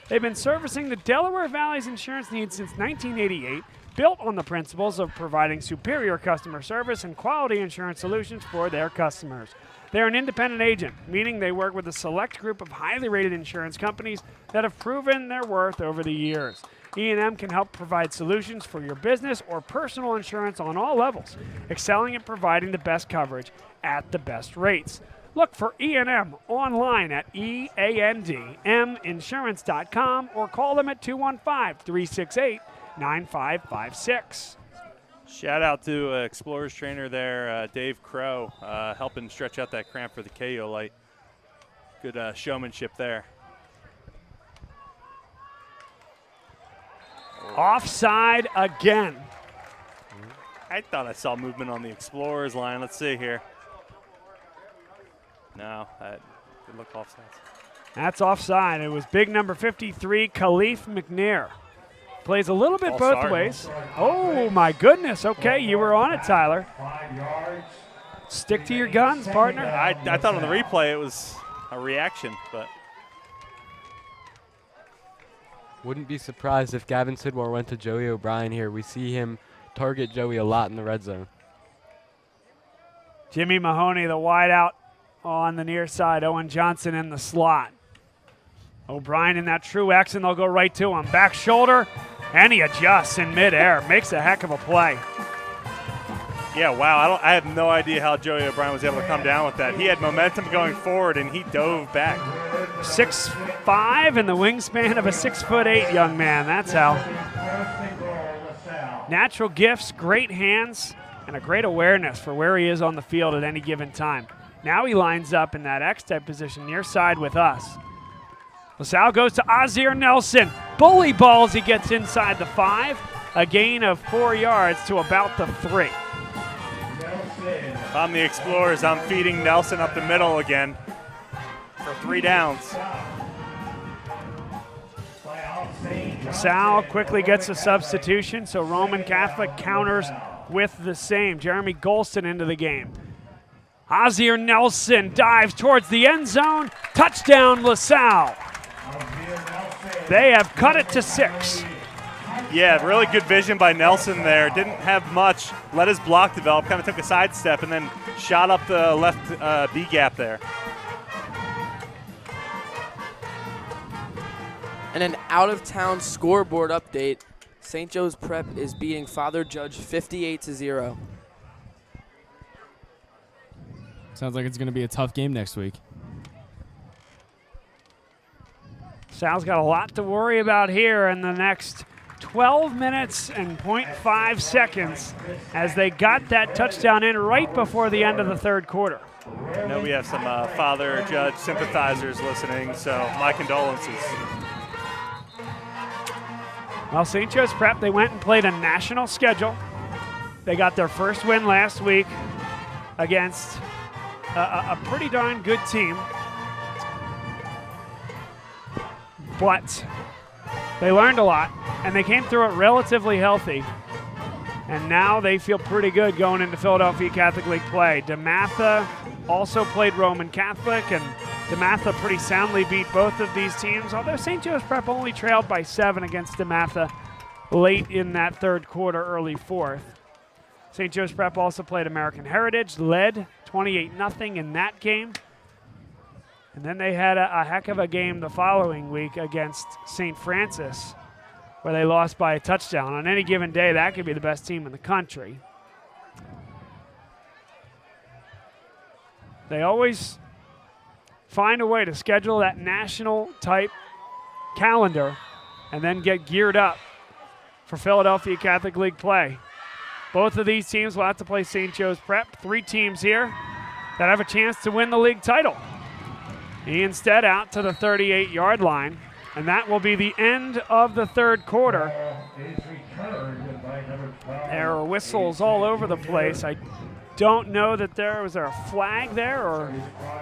They've been servicing the Delaware Valley's insurance needs since 1988, built on the principles of providing superior customer service and quality insurance solutions for their customers. They're an independent agent, meaning they work with a select group of highly rated insurance companies that have proven their worth over the years. E&M can help provide solutions for your business or personal insurance on all levels, excelling at providing the best coverage at the best rates. Look for E&M online at eandminsurance.com or call them at 215-368-9556. Shout out to Explorers trainer there, Dave Crow, helping stretch out that cramp for the KO light. Good showmanship there. Offside again. I thought I saw movement on the Explorers line. Let's see here. No, that did look offside. That's offside. It was big number 53, Khalif McNair. Plays a little bit both ways. Oh, my goodness. Okay, you were on it, Tyler. Stick to your guns, partner. I thought on the replay it was a reaction, but. Wouldn't be surprised if Gavin Sidmore went to Joey O'Brien here. We see him target Joey a lot in the red zone. Jimmy Mahoney, the wideout on the near side. Owen Johnson in the slot. O'Brien in that true X, and they'll go right to him. Back shoulder, and he adjusts in midair. Makes a heck of a play. Yeah, wow. I have no idea how Joey O'Brien was able to come down with that. He had momentum going forward, and he dove back. 6'5", and the wingspan of a 6'8" young man. That's how. Natural gifts, great hands, and a great awareness for where he is on the field at any given time. Now he lines up in that X-type position near side with us. LaSalle goes to Azir Nelson. Bully balls, he gets inside the 5. A gain of 4 yards to about the 3. If I'm the Explorers, I'm feeding Nelson up the middle again for 3 downs. LaSalle quickly gets a substitution, so Roman Catholic counters with the same. Jeremy Golston into the game. Azir Nelson dives towards the end zone. Touchdown, LaSalle. They have cut it to 6. Yeah, really good vision by Nelson there. Didn't have much. Let his block develop, kind of took a sidestep, and then shot up the left B gap there. And an out-of-town scoreboard update. St. Joe's Prep is beating Father Judge 58-0. Sounds like it's going to be a tough game next week. Sal's got a lot to worry about here in the next 12 minutes and 0.5 seconds as they got that touchdown in right before the end of the third quarter. I know we have some Father Judge sympathizers listening, so my condolences. Well, St. Joe's Prep, they went and played a national schedule. They got their first win last week against a pretty darn good team. But they learned a lot, and they came through it relatively healthy. And now they feel pretty good going into Philadelphia Catholic League play. DeMatha also played Roman Catholic, and DeMatha pretty soundly beat both of these teams, although St. Joe's Prep only trailed by 7 against DeMatha late in that third quarter, early fourth. St. Joe's Prep also played American Heritage, led 28-0 in that game. And then they had a heck of a game the following week against St. Francis, where they lost by a touchdown. On any given day, that could be the best team in the country. They always find a way to schedule that national-type calendar and then get geared up for Philadelphia Catholic League play. Both of these teams will have to play St. Joe's Prep. 3 teams here that have a chance to win the league title. He instead out to the 38-yard line, and that will be the end of the third quarter. There are whistles all over the place. I don't know that was there a flag there, or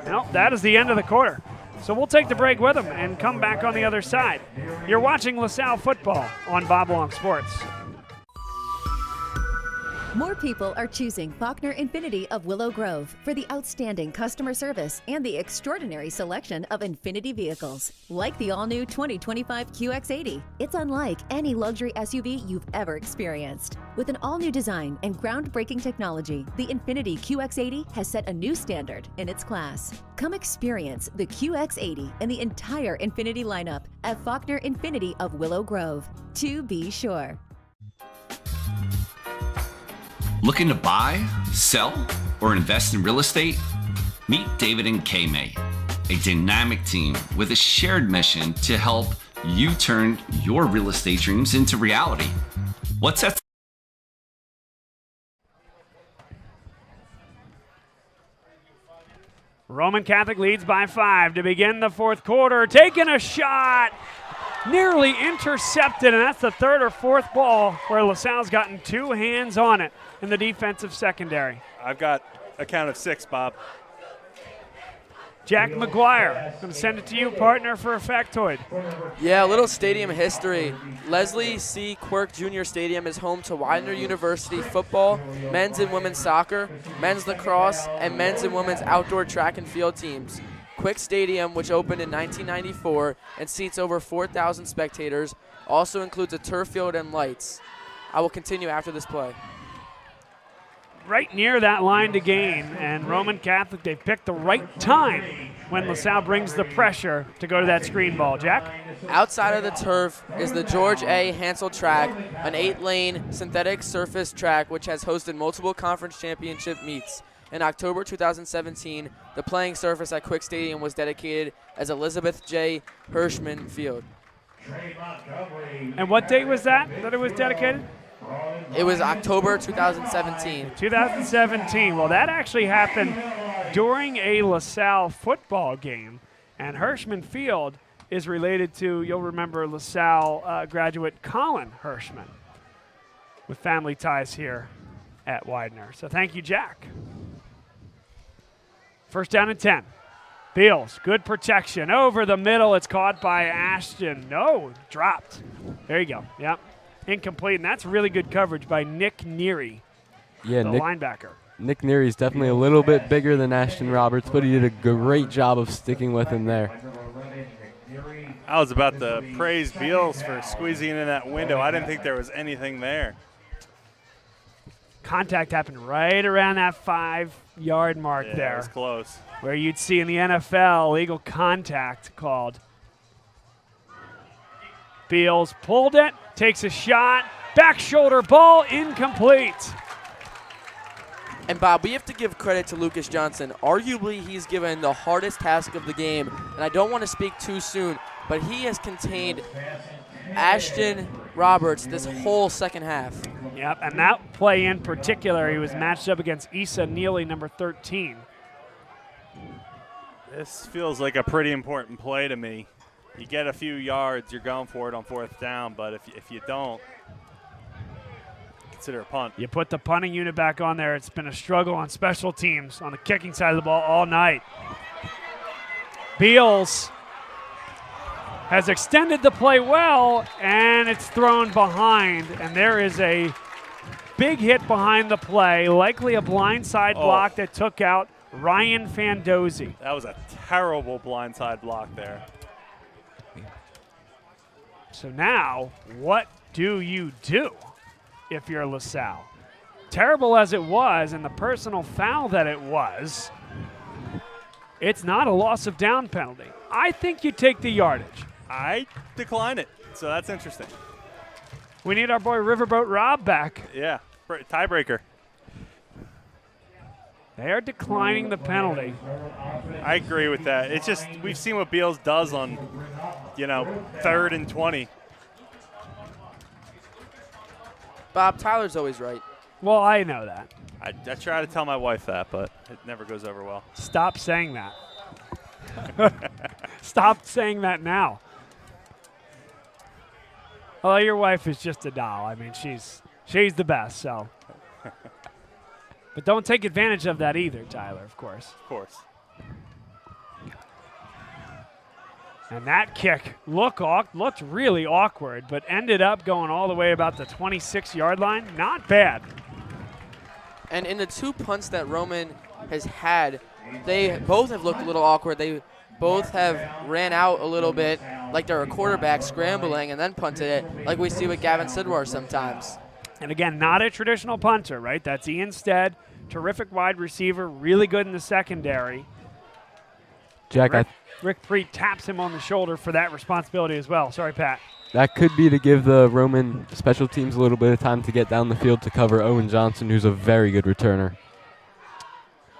no, that is the end of the quarter. So we'll take the break with them and come back on the other side. You're watching LaSalle football on Bob Long Sports. More people are choosing Faulkner Infiniti of Willow Grove for the outstanding customer service and the extraordinary selection of Infiniti vehicles, like the all-new 2025 QX80. It's unlike any luxury SUV you've ever experienced. With an all-new design and groundbreaking technology, the Infiniti QX80 has set a new standard in its class. Come experience the QX80 and the entire Infiniti lineup at Faulkner Infiniti of Willow Grove, to be sure. Looking to buy, sell, or invest in real estate? Meet David and Kay May, a dynamic team with a shared mission to help you turn your real estate dreams into reality. What's that? Roman Catholic leads by 5 to begin the fourth quarter. Taking a shot. Nearly intercepted, and that's the third or fourth ball where LaSalle's gotten 2 hands on it in the defensive secondary. I've got a count of 6, Bob. Jack McGuire, going to send it to you, partner, for a factoid. Yeah, a little stadium history. Leslie C. Quirk Jr. Stadium is home to Widener University football, men's and women's soccer, men's lacrosse, and men's and women's outdoor track and field teams. Quick Stadium, which opened in 1994 and seats over 4,000 spectators, also includes a turf field and lights. I will continue after this play. Right near that line to gain, and Roman Catholic, they've picked the right time when LaSalle brings the pressure to go to that screen ball. Jack? Outside of the turf is the George A. Hansel track, an 8-lane synthetic surface track which has hosted multiple conference championship meets. In October 2017, the playing surface at Quick Stadium was dedicated as Elizabeth J. Hirschman Field. And what date was that it was dedicated? It was October 2017. 2017. Well, that actually happened during a LaSalle football game, and Hirschman Field is related to, you'll remember, LaSalle graduate Colin Hirschman, with family ties here at Widener. So thank you, Jack. First down and 10. Beals, good protection. Over the middle, it's caught by Ashton. No, dropped. There you go. Yep. Incomplete, and that's really good coverage by Nick Neary, the linebacker. Nick Neary is definitely a little bit bigger than Ashton Roberts, but he did a great job of sticking with him there. I was about to praise Beals for squeezing in that window. I didn't think there was anything there. Contact happened right around that 5-yard mark there. It was close. Where you'd see in the NFL, legal contact called. Beals pulled it, takes a shot, back shoulder ball, incomplete. And Bob, we have to give credit to Lucas Johnson. Arguably, he's given the hardest task of the game. And I don't want to speak too soon, but he has contained Ashton Roberts this whole second half. Yep, and that play in particular, he was matched up against Issa Neely, number 13. This feels like a pretty important play to me. You get a few yards, you're going for it on fourth down, but if you don't, consider a punt. You put the punting unit back on there. It's been a struggle on special teams on the kicking side of the ball all night. Beals has extended the play well, and it's thrown behind, and there is a big hit behind the play, likely a blindside block that took out Ryan Fandozzi. That was a terrible blindside block there. So now, what do you do if you're LaSalle? Terrible as it was, and the personal foul that it was, it's not a loss of down penalty. I think you take the yardage. I decline it, so that's interesting. We need our boy Riverboat Rob back. Yeah, tiebreaker. They are declining the penalty. I agree with that. It's just we've seen what Beals does on, 3rd and 20. Bob, Tyler's always right. Well, I know that. I try to tell my wife that, but it never goes over well. Stop saying that. Stop saying that now. Well, your wife is just a doll. I mean, she's the best, so. But don't take advantage of that either, Tyler, of course. Of course. And that kick looked really awkward, but ended up going all the way about the 26-yard line. Not bad. And in the 2 punts that Roman has had, they both have looked a little awkward. They both have ran out a little bit like they're a quarterback scrambling and then punted it like we see with Gavin Sidwar sometimes. And again, not a traditional punter, right? That's Ian Stead, terrific wide receiver, really good in the secondary. Jack, Rick Preet taps him on the shoulder for that responsibility as well. Sorry, Pat. that could be to give the Roman special teams a little bit of time to get down the field to cover Owen Johnson, who's a very good returner.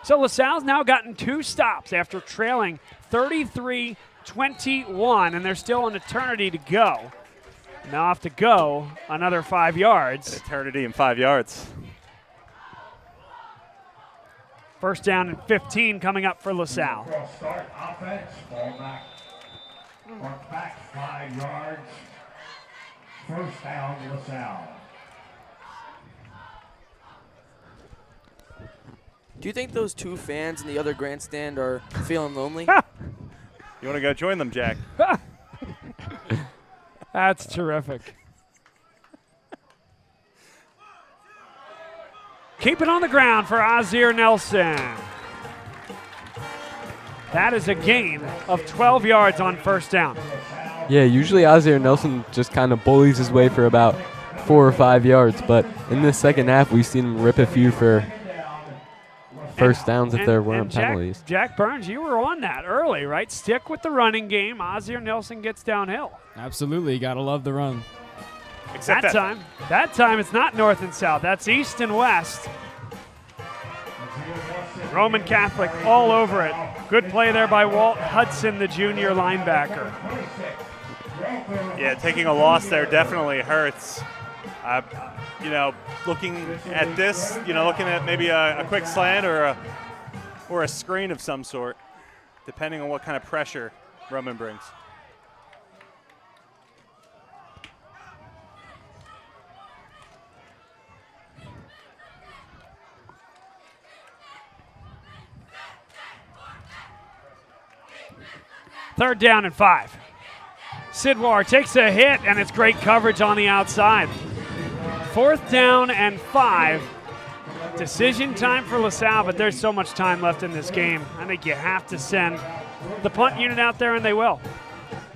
So LaSalle's now gotten 2 stops after trailing 33-21, and there's still an eternity to go. Now have to go another 5 yards. An eternity and 5 yards. First down and 15 coming up for LaSalle. Start offense, ball back. Mark back 5 yards. First down, LaSalle. Do you think those 2 fans in the other grandstand are feeling lonely? You want to go join them, Jack? That's terrific. Keep it on the ground for Azir Nelson. That is a gain of 12 yards on first down. Yeah, usually Azir Nelson just kind of bullies his way for about 4 or 5 yards, but in the second half, we've seen him rip a few for first downs if there weren't penalties. Jack Burns, you were on that early, right? Stick with the running game. Azir Nelson gets downhill. Absolutely, you gotta love the run. Except that time it's not north and south. That's east and west. Roman Catholic all over it. Good play there by Walt Hudson, the junior linebacker. Yeah, taking a loss there definitely hurts. Looking at this, looking at maybe a quick slant or a screen of some sort, depending on what kind of pressure Roman brings. Third down and 5. Sidwar takes a hit, and it's great coverage on the outside. Fourth down and 5. Decision time for LaSalle, but there's so much time left in this game. I think you have to send the punt unit out there, and they will.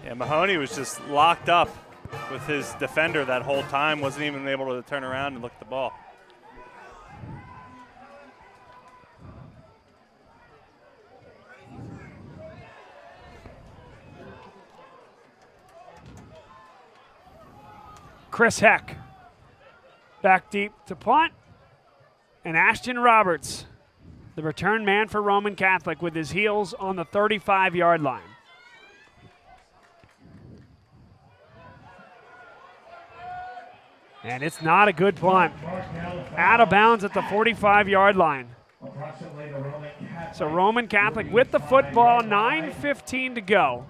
Yeah, Mahoney was just locked up with his defender that whole time, wasn't even able to turn around and look at the ball. Chris Heck back deep to punt. And Ashton Roberts, the return man for Roman Catholic, with his heels on the 35-yard line. And it's not a good punt. Out of bounds at the 45-yard line. So Roman Catholic with the football, 9:15 to go.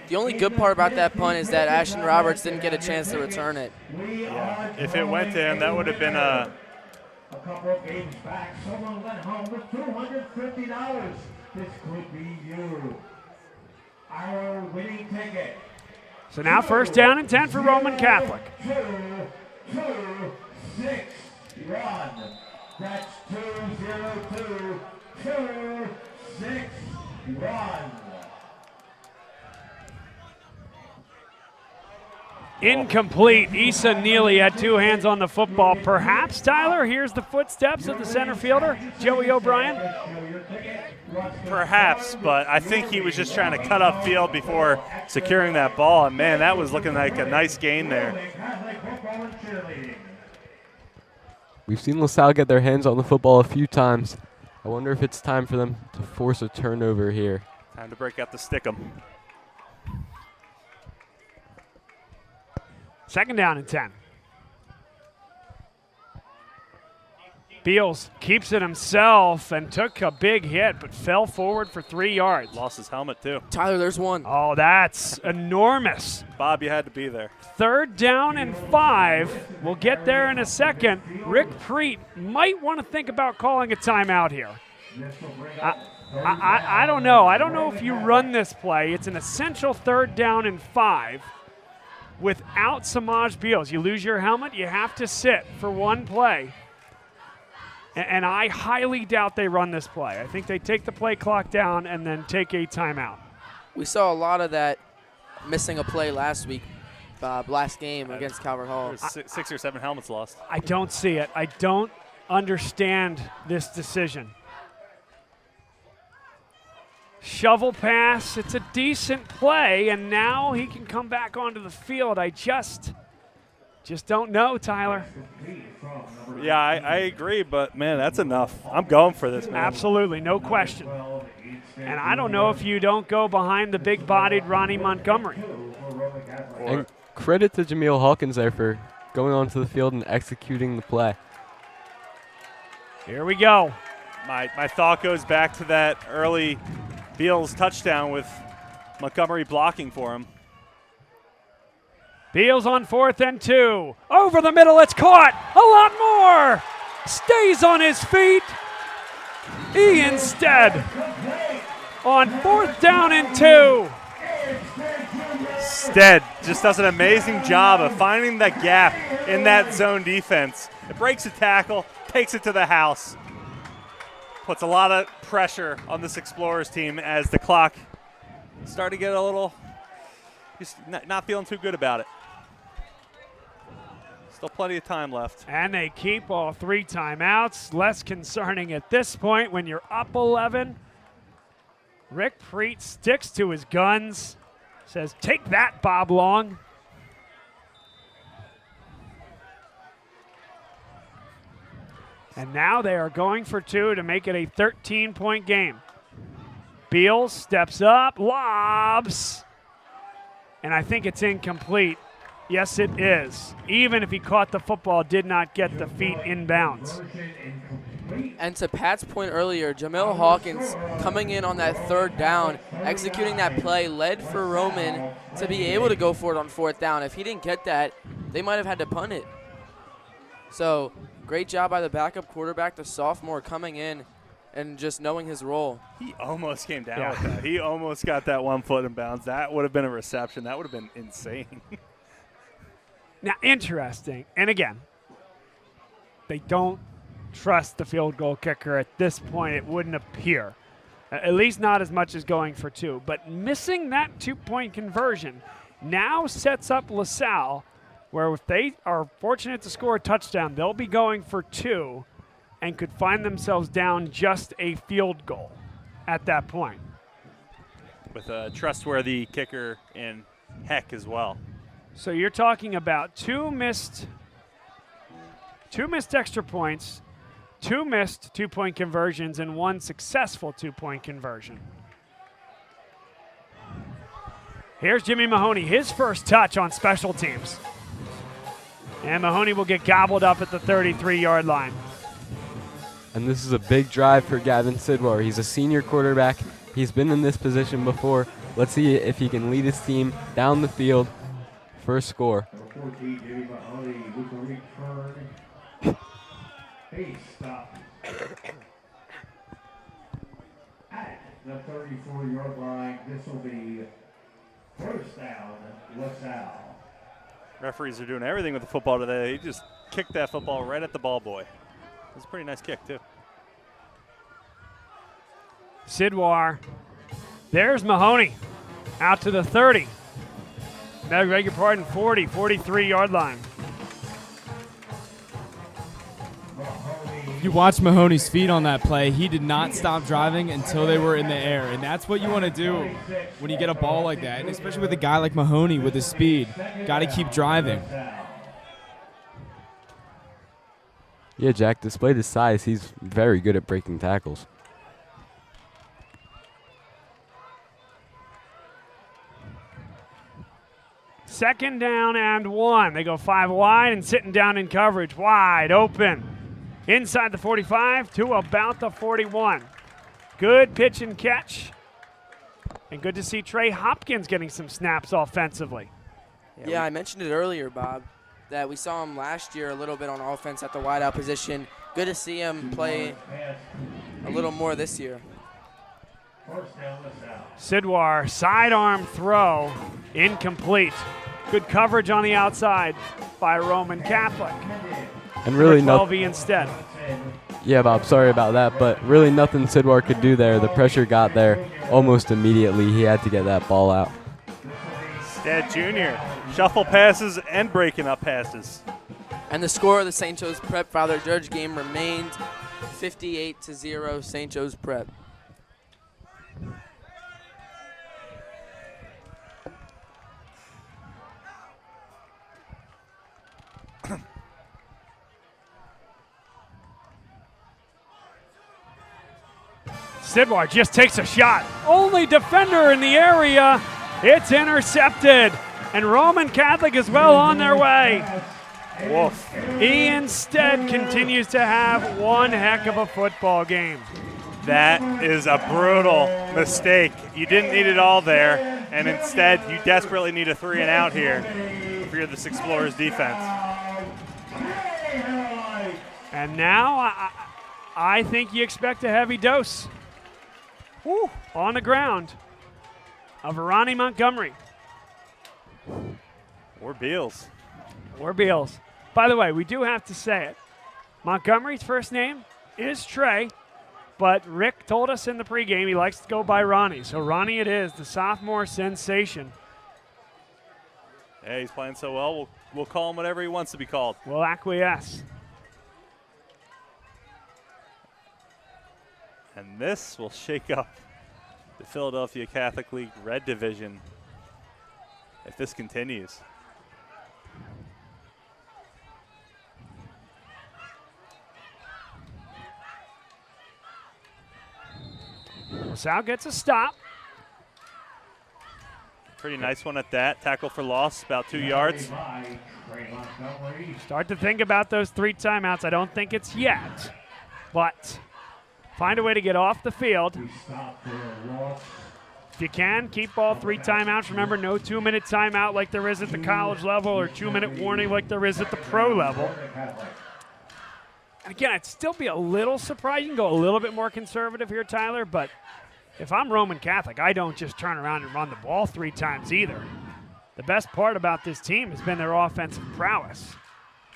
The only good part about that punt is that Ashton Roberts didn't get a chance to return it. Yeah. If it went to him, that would have been a couple of games back. Someone went home with $250. This could be you. Our winning ticket. So now first down and 10 for Roman Catholic. 2, 6, 1. That's 2-0-2. 2, 6, 1. Incomplete. Issa Neely had 2 hands on the football. Perhaps, Tyler, here's the footsteps of the center fielder, Joey O'Brien. Perhaps, but I think he was just trying to cut up field before securing that ball. And, man, that was looking like a nice gain there. We've seen LaSalle get their hands on the football a few times. I wonder if it's time for them to force a turnover here. Time to break out the stickum. Second down and 10. Beals keeps it himself and took a big hit, but fell forward for 3 yards. Lost his helmet, too. Tyler, there's one. Oh, that's enormous. Bob, you had to be there. 3rd down and 5. We'll get there in a second. Rick Preet might want to think about calling a timeout here. I don't know. I don't know if you run this play. It's an essential 3rd down and 5 without Samaj Beals. You lose your helmet, you have to sit for one play. And I highly doubt they run this play. I think they take the play clock down and then take a timeout. We saw a lot of that missing a play last week, last game against Calvert Hall. 6 or 7 helmets lost. I don't see it. I don't understand this decision. Shovel pass, it's a decent play, and now he can come back onto the field. I just don't know, Tyler. Yeah, I agree, but, man, that's enough. I'm going for this, man. Absolutely, no question. And I don't know if you don't go behind the big-bodied Ronnie Montgomery. And credit to Jameel Hawkins there for going onto the field and executing the play. Here we go. My thought goes back to that early Beals touchdown with Montgomery blocking for him. Beals on 4th and 2. Over the middle, it's caught. A lot more. Stays on his feet. Instead, on 4th down and 2. Stead just does an amazing job of finding that gap in that zone defense. It breaks a tackle, takes it to the house. Puts a lot of pressure on this Explorers team as the clock started to get a little, just not feeling too good about it. Still plenty of time left. And they keep all 3 timeouts. Less concerning at this point when you're up 11. Rick Preet sticks to his guns. Says, take that, Bob Long. And now they are going for 2 to make it a 13-point game. Beals steps up, lobs. And I think it's incomplete. Yes, it is. Even if he caught the football, did not get the feet inbounds. And to Pat's point earlier, Jameel Hawkins coming in on that 3rd down, executing that play, led for Roman to be able to go for it on 4th down. If he didn't get that, they might have had to punt it. So great job by the backup quarterback, the sophomore, coming in and just knowing his role. He almost came down with that. He almost got that 1 foot in bounds. That would have been a reception. That would have been insane. Now, interesting, and again, they don't trust the field goal kicker at this point, it wouldn't appear. At least not as much as going for 2. But missing that 2-point conversion now sets up LaSalle, where if they are fortunate to score a touchdown, they'll be going for 2 and could find themselves down just a field goal at that point. With a trustworthy kicker in Heck as well. So you're talking about 2 missed extra points, 2 missed 2-point conversions, and 1 successful 2-point conversion. Here's Jimmy Mahoney, his first touch on special teams. And Mahoney will get gobbled up at the 33-yard line. And this is a big drive for Gavin Sidwar. He's a senior quarterback. He's been in this position before. Let's see if he can lead his team down the field for a score. At the 34-yard line, this will be 1st down, LaSalle. Referees are doing everything with the football today. He just kicked that football right at the ball boy. It was a pretty nice kick, too. Sidwar. There's Mahoney out to the 30. Beg your pardon, 40, 43-yard line. If you watch Mahoney's feet on that play, he did not stop driving until they were in the air. And that's what you want to do when you get a ball like that, and especially with a guy like Mahoney with his speed. Got to keep driving. Yeah, Jack, despite his size, he's very good at breaking tackles. Second down and 1. They go 5 wide and sitting down in coverage. Wide open. Inside the 45 to about the 41. Good pitch and catch. And good to see Trey Hopkins getting some snaps offensively. Yeah, I mentioned it earlier, Bob, that we saw him last year a little bit on offense at the wideout position. Good to see him play a little more this year. Sidwar, sidearm throw, incomplete. Good coverage on the outside by Roman Catholic. And really nothing. instead. Yeah, Bob, sorry about that, but really nothing Sidwar could do there. The pressure got there almost immediately. He had to get that ball out. Stead Jr. Shuffle passes and breaking up passes. And the score of the St. Joe's Prep Father Judge game remained 58-0 St. Joe's Prep. Sidwar just takes a shot. Only defender in the area. It's intercepted. And Roman Catholic is well on their way. Woof. He instead continues to have one heck of a football game. That is a brutal mistake. You didn't need it all there, and instead you desperately need a 3 and out here if you're this Explorers defense. And now I think you expect a heavy dose. Woo, on the ground of Ronnie Montgomery. Or Beals. Or Beals. By the way, we do have to say it. Montgomery's first name is Trey, but Rick told us in the pregame he likes to go by Ronnie. So Ronnie it is, the sophomore sensation. Yeah, he's playing so well, we'll call him whatever he wants to be called. We'll acquiesce. And this will shake up the Philadelphia Catholic League Red Division if this continues. Salle gets a stop. Pretty nice one at that. Tackle for loss, about 2 yards. Start to think about those 3 timeouts. I don't think it's yet, but find a way to get off the field. If you can, keep all 3 timeouts. Remember, no 2-minute timeout like there is at the college level or 2-minute warning like there is at the pro level. And again, I'd still be a little surprised. You can go a little bit more conservative here, Tyler, but if I'm Roman Catholic, I don't just turn around and run the ball 3 times either. The best part about this team has been their offensive prowess.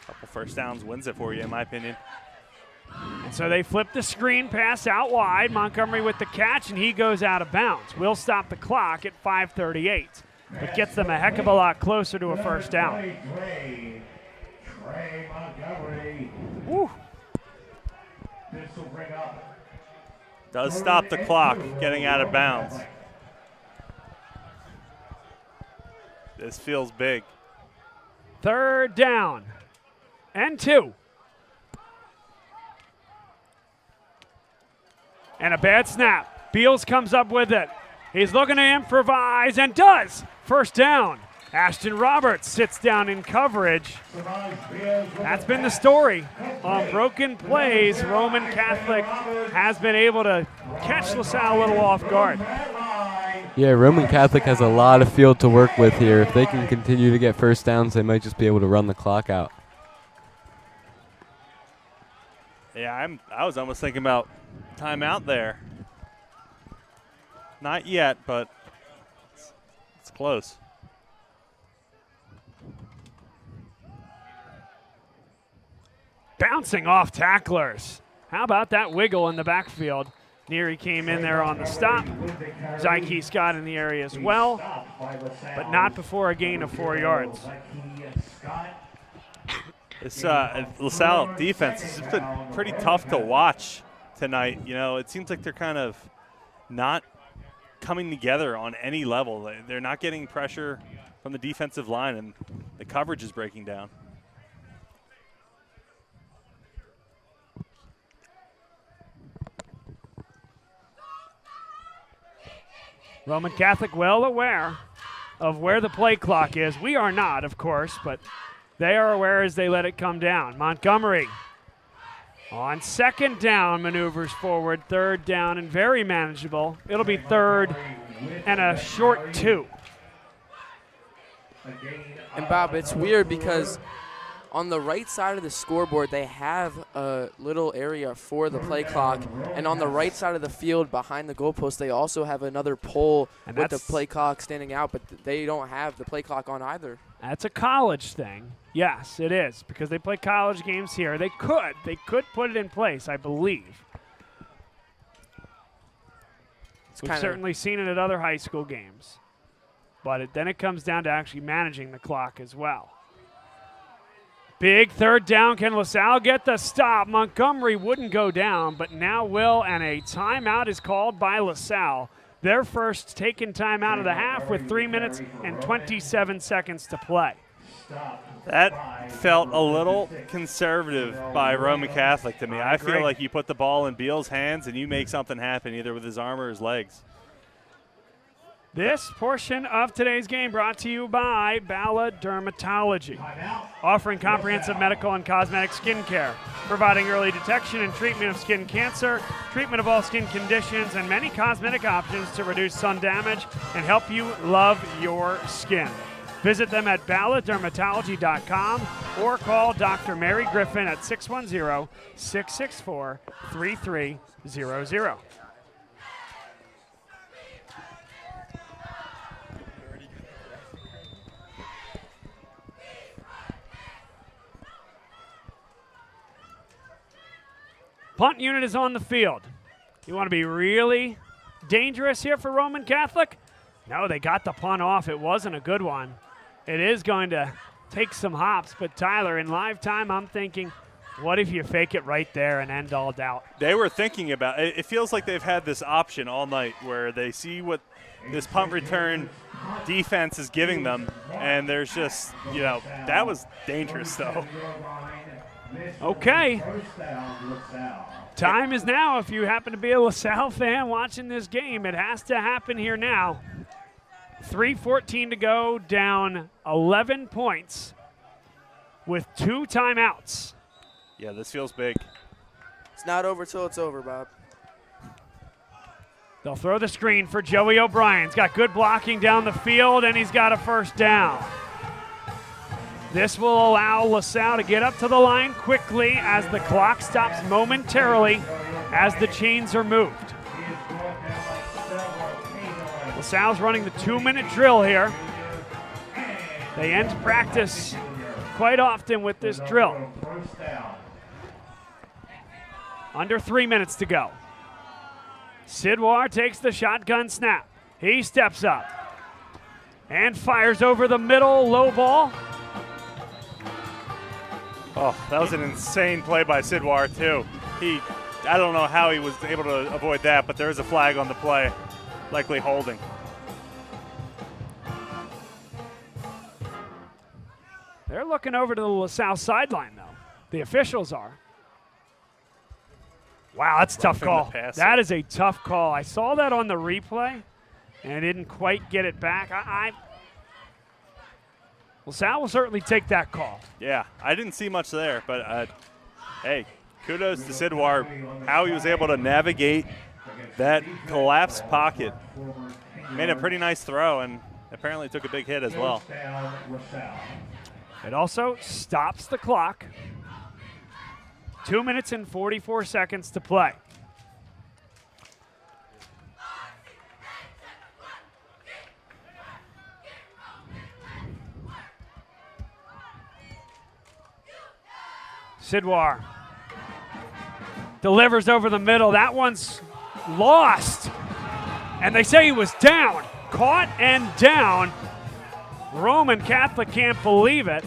A couple first downs wins it for you, in my opinion. And so they flip the screen pass out wide. Montgomery with the catch, and he goes out of bounds. We'll stop the clock at 5:38, but gets them a heck of a lot closer to a first down. Trey Montgomery. Woo. This will bring up. Does stop the clock, getting out of bounds. This feels big. 3rd down and 2. And a bad snap. Beals comes up with it. He's looking to improvise and does. First down. Ashton Roberts sits down in coverage. That's been the story. On broken plays, Roman Catholic has been able to catch LaSalle a little off guard. Yeah, Roman Catholic has a lot of field to work with here. If they can continue to get first downs, they might just be able to run the clock out. Yeah, I was almost thinking about timeout there. Not yet, but it's close. Bouncing off tacklers. How about that wiggle in the backfield? Neary came in there on the stop. Zyke Scott in the area as well, but not before a gain of 4 yards. This LaSalle defense has been pretty tough to watch tonight. You know, it seems like they're kind of not coming together on any level. They're not getting pressure from the defensive line, and the coverage is breaking down. Roman Catholic well aware of where the play clock is. We are not, of course, but they are aware as they let it come down. Montgomery On second down, maneuvers forward. Third down and very manageable. It'll be third and a short 2. And Bob, it's weird because on the right side of the scoreboard, they have a little area for the play clock. And on the right side of the field behind the goalpost, they also have another pole with the play clock standing out, but they don't have the play clock on either. That's a college thing. Yes, it is, because they play college games here. They could put it in place, I believe. We've certainly seen it at other high school games. But then it comes down to actually managing the clock as well. Big third down. Can LaSalle get the stop? Montgomery wouldn't go down, but now will, and a timeout is called by LaSalle. Their first taken timeout of the half with 3 minutes and 27 seconds to play. That felt a little conservative by Roman Catholic to me. I feel like you put the ball in Beal's hands and you make something happen either with his arm or his legs. This portion of today's game brought to you by Bala Dermatology, offering comprehensive medical and cosmetic skin care, providing early detection and treatment of skin cancer, treatment of all skin conditions, and many cosmetic options to reduce sun damage and help you love your skin. Visit them at baladermatology.com or call Dr. Mary Griffin at 610-664-3300. Punt unit is on the field. You want to be really dangerous here for Roman Catholic? No, they got the punt off. It wasn't a good one. It is going to take some hops, but Tyler, in live time, I'm thinking, what if you fake it right there and end all doubt? They were thinking about it. It feels like they've had this option all night where they see what this punt return defense is giving them, and there's just, that was dangerous, though. Okay. Time is now. If you happen to be a LaSalle fan watching this game, it has to happen here now. 3:14 to go, down 11 points with 2 timeouts. Yeah, this feels big. It's not over till it's over, Bob. They'll throw the screen for Joey O'Brien. He's got good blocking down the field, and he's got a first down. This will allow LaSalle to get up to the line quickly as the clock stops momentarily as the chains are moved. LaSalle's running the 2-minute drill here. They end practice quite often with this drill. Under 3 minutes to go. Sidwar takes the shotgun snap. He steps up and fires over the middle, low ball. Oh, that was an insane play by Sidwar, too. I don't know how he was able to avoid that, but there is a flag on the play, likely holding. They're looking over to the LaSalle sideline, though. The officials are. Wow, that's a tough call. That is a tough call. I saw that on the replay, and I didn't quite get it back. LaSalle will certainly take that call. Yeah, I didn't see much there, but hey, kudos to Sidwar, how he was able to navigate that collapsed pocket. Made a pretty nice throw and apparently took a big hit as well. It also stops the clock. 2 minutes and 44 seconds to play. Sidwar delivers over the middle. That one's lost. And they say he was down. Caught and down. Roman Catholic can't believe it.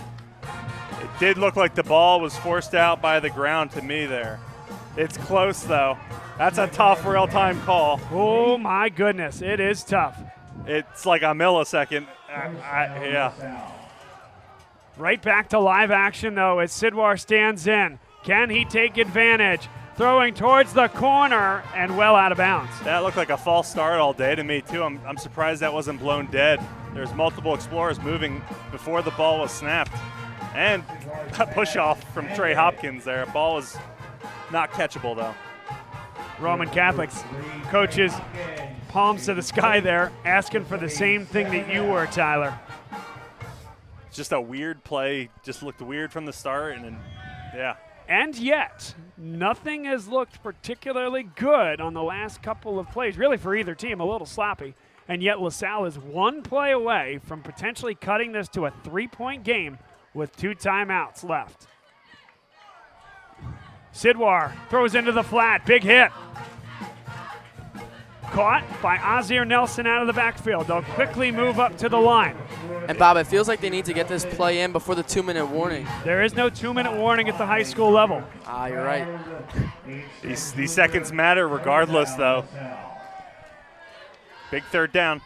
It did look like the ball was forced out by the ground to me there. It's close, though. That's a tough real-time call. Oh, my goodness. It is tough. It's like a millisecond. Yeah. Right back to live action, though, as Sidwar stands in. Can he take advantage? Throwing towards the corner and well out of bounds. That looked like a false start all day to me, too. I'm surprised that wasn't blown dead. There's multiple explorers moving before the ball was snapped. And a push-off from Trey Hopkins there. Ball was Not catchable, though. Roman Catholics coaches palms to the sky there, asking for the same thing that you were, Tyler. Just a weird play. Just looked weird from the start, and then, yeah. And yet, nothing has looked particularly good on the last couple of plays, really for either team, a little sloppy. And yet LaSalle is one play away from potentially cutting this to a 3-point game with 2 timeouts left. Sidwar throws into the flat, big hit. Caught by Ozzie Nelson out of the backfield. They'll quickly move up to the line. And Bob, it feels like they need to get this play in before the 2-minute warning. There is no 2-minute warning at the high school level. Ah, you're right. These seconds matter regardless, though. Big 3rd down.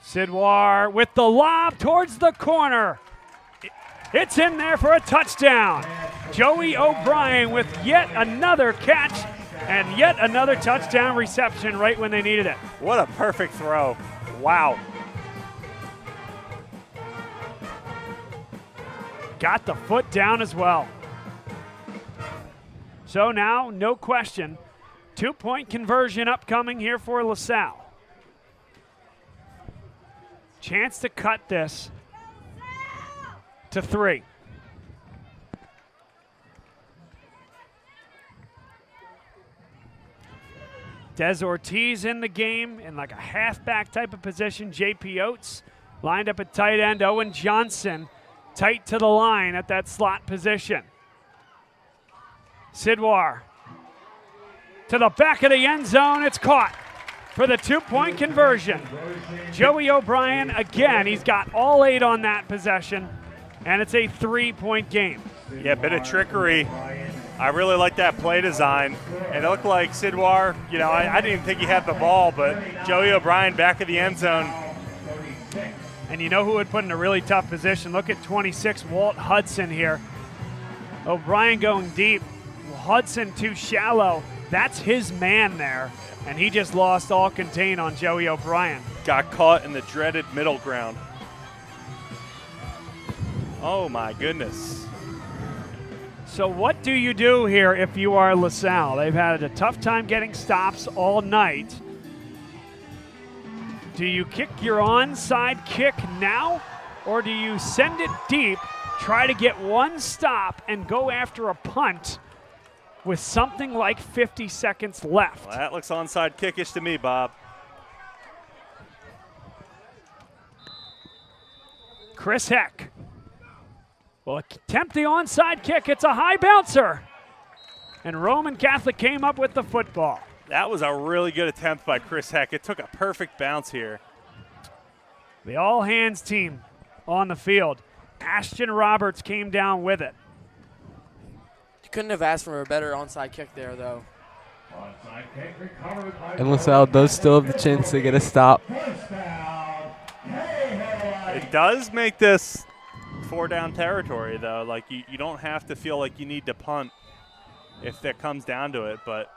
Sidwar with the lob towards the corner. It's in there for a touchdown. Joey O'Brien with yet another catch and yet another touchdown reception right when they needed it. What a perfect throw. Wow. Got the foot down as well. So now, no question, 2-point conversion upcoming here for LaSalle. Chance to cut this to 3. Des Ortiz in the game in like a halfback type of position. J.P. Oates lined up at tight end. Owen Johnson tight to the line at that slot position. Sidwar to the back of the end zone. It's caught for the 2-point conversion. Joey O'Brien, again, he's got all 8 on that possession, and it's a 3-point game. Yeah, bit of trickery. I really like that play design. And it looked like Sidwar, you know, I didn't even think he had the ball, but Joey O'Brien back of the end zone. And you know who would put in a really tough position? Look at 26, Walt Hudson here. O'Brien going deep. Hudson too shallow. That's his man there. And he just lost all contain on Joey O'Brien. Got caught in the dreaded middle ground. Oh, my goodness. So what do you do here if you are LaSalle? They've had a tough time getting stops all night. Do you kick your onside kick now, or do you send it deep, try to get one stop, and go after a punt with something like 50 seconds left? Well, that looks onside kickish to me, Bob. Chris Heck will attempt the onside kick. It's a high bouncer. And Roman Catholic came up with the football. That was a really good attempt by Chris Heck. It took a perfect bounce here. The all-hands team on the field. Ashton Roberts came down with it. You couldn't have asked for a better onside kick there, though. And LaSalle does still have the chance to get a stop. It does make this 4-down territory, though. Like, you don't have to feel like you need to punt if that comes down to it, but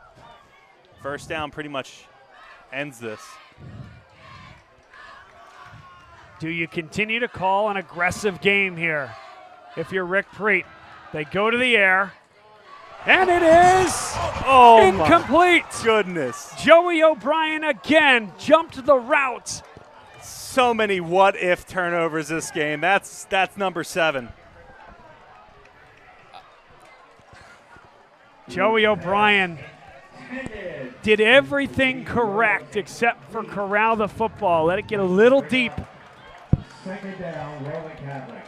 first down pretty much ends this. Do you continue to call an aggressive game here? If you're Rick Preet, they go to the air, and it is incomplete. My goodness. Joey O'Brien again jumped the route. So many what-if turnovers this game. That's number 7. Joey O'Brien did everything correct except for corral the football. Let it get a little deep. Second down, Roman Catholic.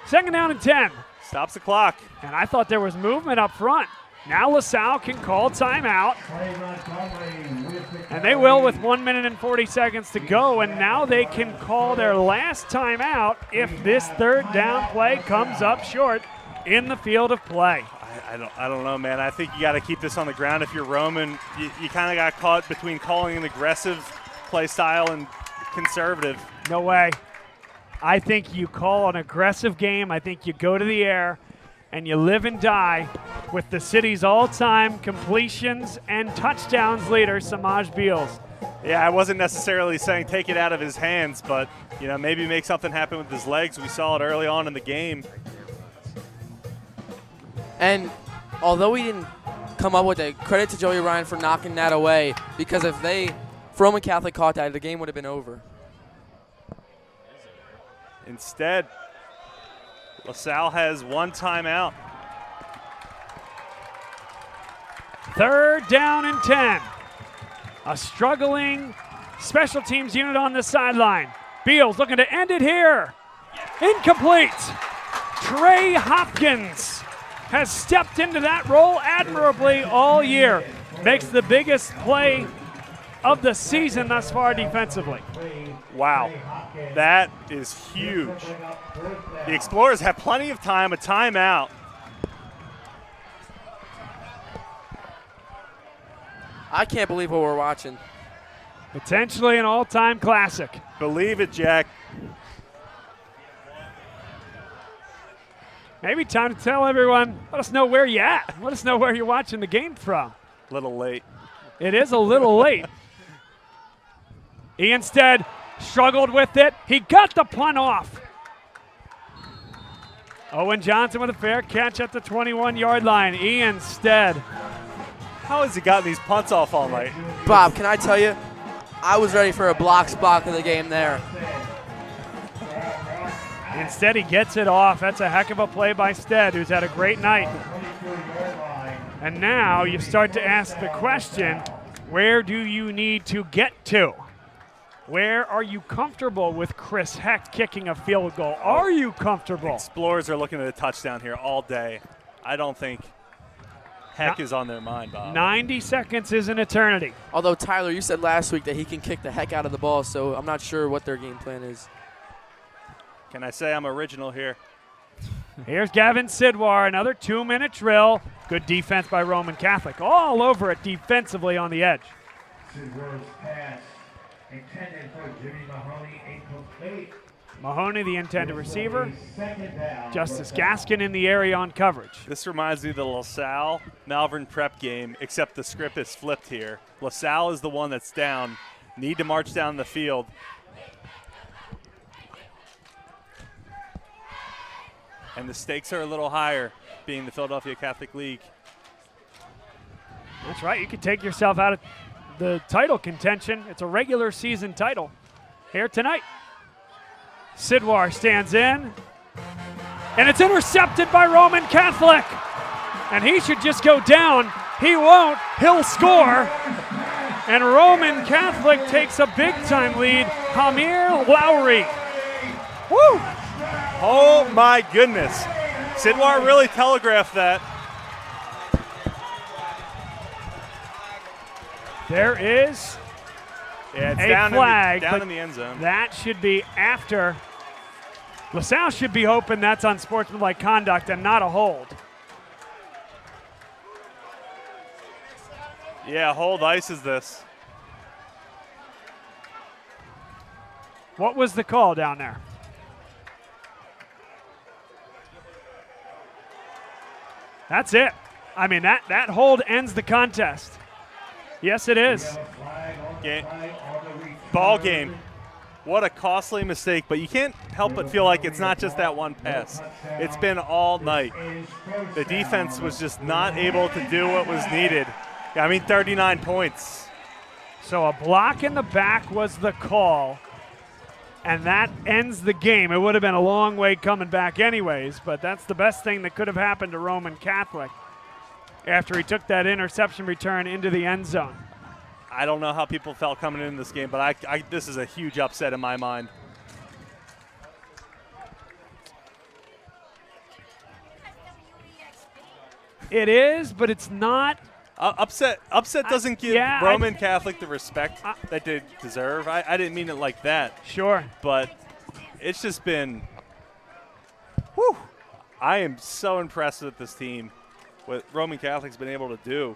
Second down and 10. Stops the clock. And I thought there was movement up front. Now LaSalle can call timeout. And they will with 1 minute and 40 seconds to go. And now they can call their last timeout if this 3rd down play comes up short in the field of play. I don't know, man. I think you got to keep this on the ground. If you're Roman, you kind of got caught between calling an aggressive play style and conservative. No way. I think you call an aggressive game. I think you go to the air and you live and die with the city's all-time completions and touchdowns leader, Samaj Beals. Yeah, I wasn't necessarily saying take it out of his hands, but you know, maybe make something happen with his legs. We saw it early on in the game. And although we didn't come up with it. Credit to Joey Ryan for knocking that away, because if Roman Catholic caught that, the game would have been over. Instead, LaSalle has one timeout. 3rd down and 10. A struggling special teams unit on the sideline. Beals looking to end it here. Incomplete. Trey Hopkins has stepped into that role admirably all year. Makes the biggest play of the season thus far defensively. Wow, that is huge. The Explorers have plenty of time, a timeout. I can't believe what we're watching. Potentially an all-time classic. Believe it, Jack. Maybe time to tell everyone, let us know where you're at. Let us know where you're watching the game from. Little late. It is a little late. He instead struggled with it. He got the punt off. Owen Johnson with a fair catch at the 21-yard line. Ian Stead. How has he gotten these punts off all night? Bob, can I tell you, I was ready for a block spot of the game there. Instead, he gets it off. That's a heck of a play by Stead, who's had a great night. And now you start to ask the question, where do you need to get to? Where are you comfortable with Chris Heck kicking a field goal? Are you comfortable? Explorers are looking at a touchdown here all day. I don't think Heck is on their mind, Bob. 90 seconds is an eternity. Although, Tyler, you said last week that he can kick the heck out of the ball, so I'm not sure what their game plan is. Can I say I'm original here? Here's Gavin Sidwar, another 2-minute drill. Good defense by Roman Catholic. All over it defensively on the edge. Sidwar's pass intended for Jimmy Mahoney, incomplete. Mahoney, the intended receiver. Justice Gaskin in the area on coverage. This reminds me of the LaSalle Malvern Prep game, except the script is flipped here. LaSalle is the one that's down, need to march down the field. And the stakes are a little higher, being the Philadelphia Catholic League. That's right. You could take yourself out of the title contention. It's a regular season title here tonight. Sidwar stands in, and it's intercepted by Roman Catholic. And he should just go down. He won't. He'll score. And Roman Catholic takes a big-time lead. Hamir Lowry. Woo! Oh, my goodness. Sidwar really telegraphed that. There is it's a down flag, down in the end zone. That should be after. LaSalle should be hoping that's unsportsmanlike conduct and not a hold. Yeah, hold ices this. What was the call down there? That's it. I mean, that hold ends the contest. Yes, it is. Ball game. What a costly mistake, but you can't help but feel like it's not just that one pass. It's been all night. The defense was just not able to do what was needed. I mean, 39 points. So a block in the back was the call, and that ends the game. It would have been a long way coming back anyways, but that's the best thing that could have happened to Roman Catholic after he took that interception return into the end zone. I don't know how people felt coming into this game, but this is a huge upset in my mind. It is, but it's not. Upset doesn't give Roman Catholic the respect that they deserve. I didn't mean it like that. Sure. But it's just been, whew. I am so impressed with this team, what Roman Catholic's been able to do.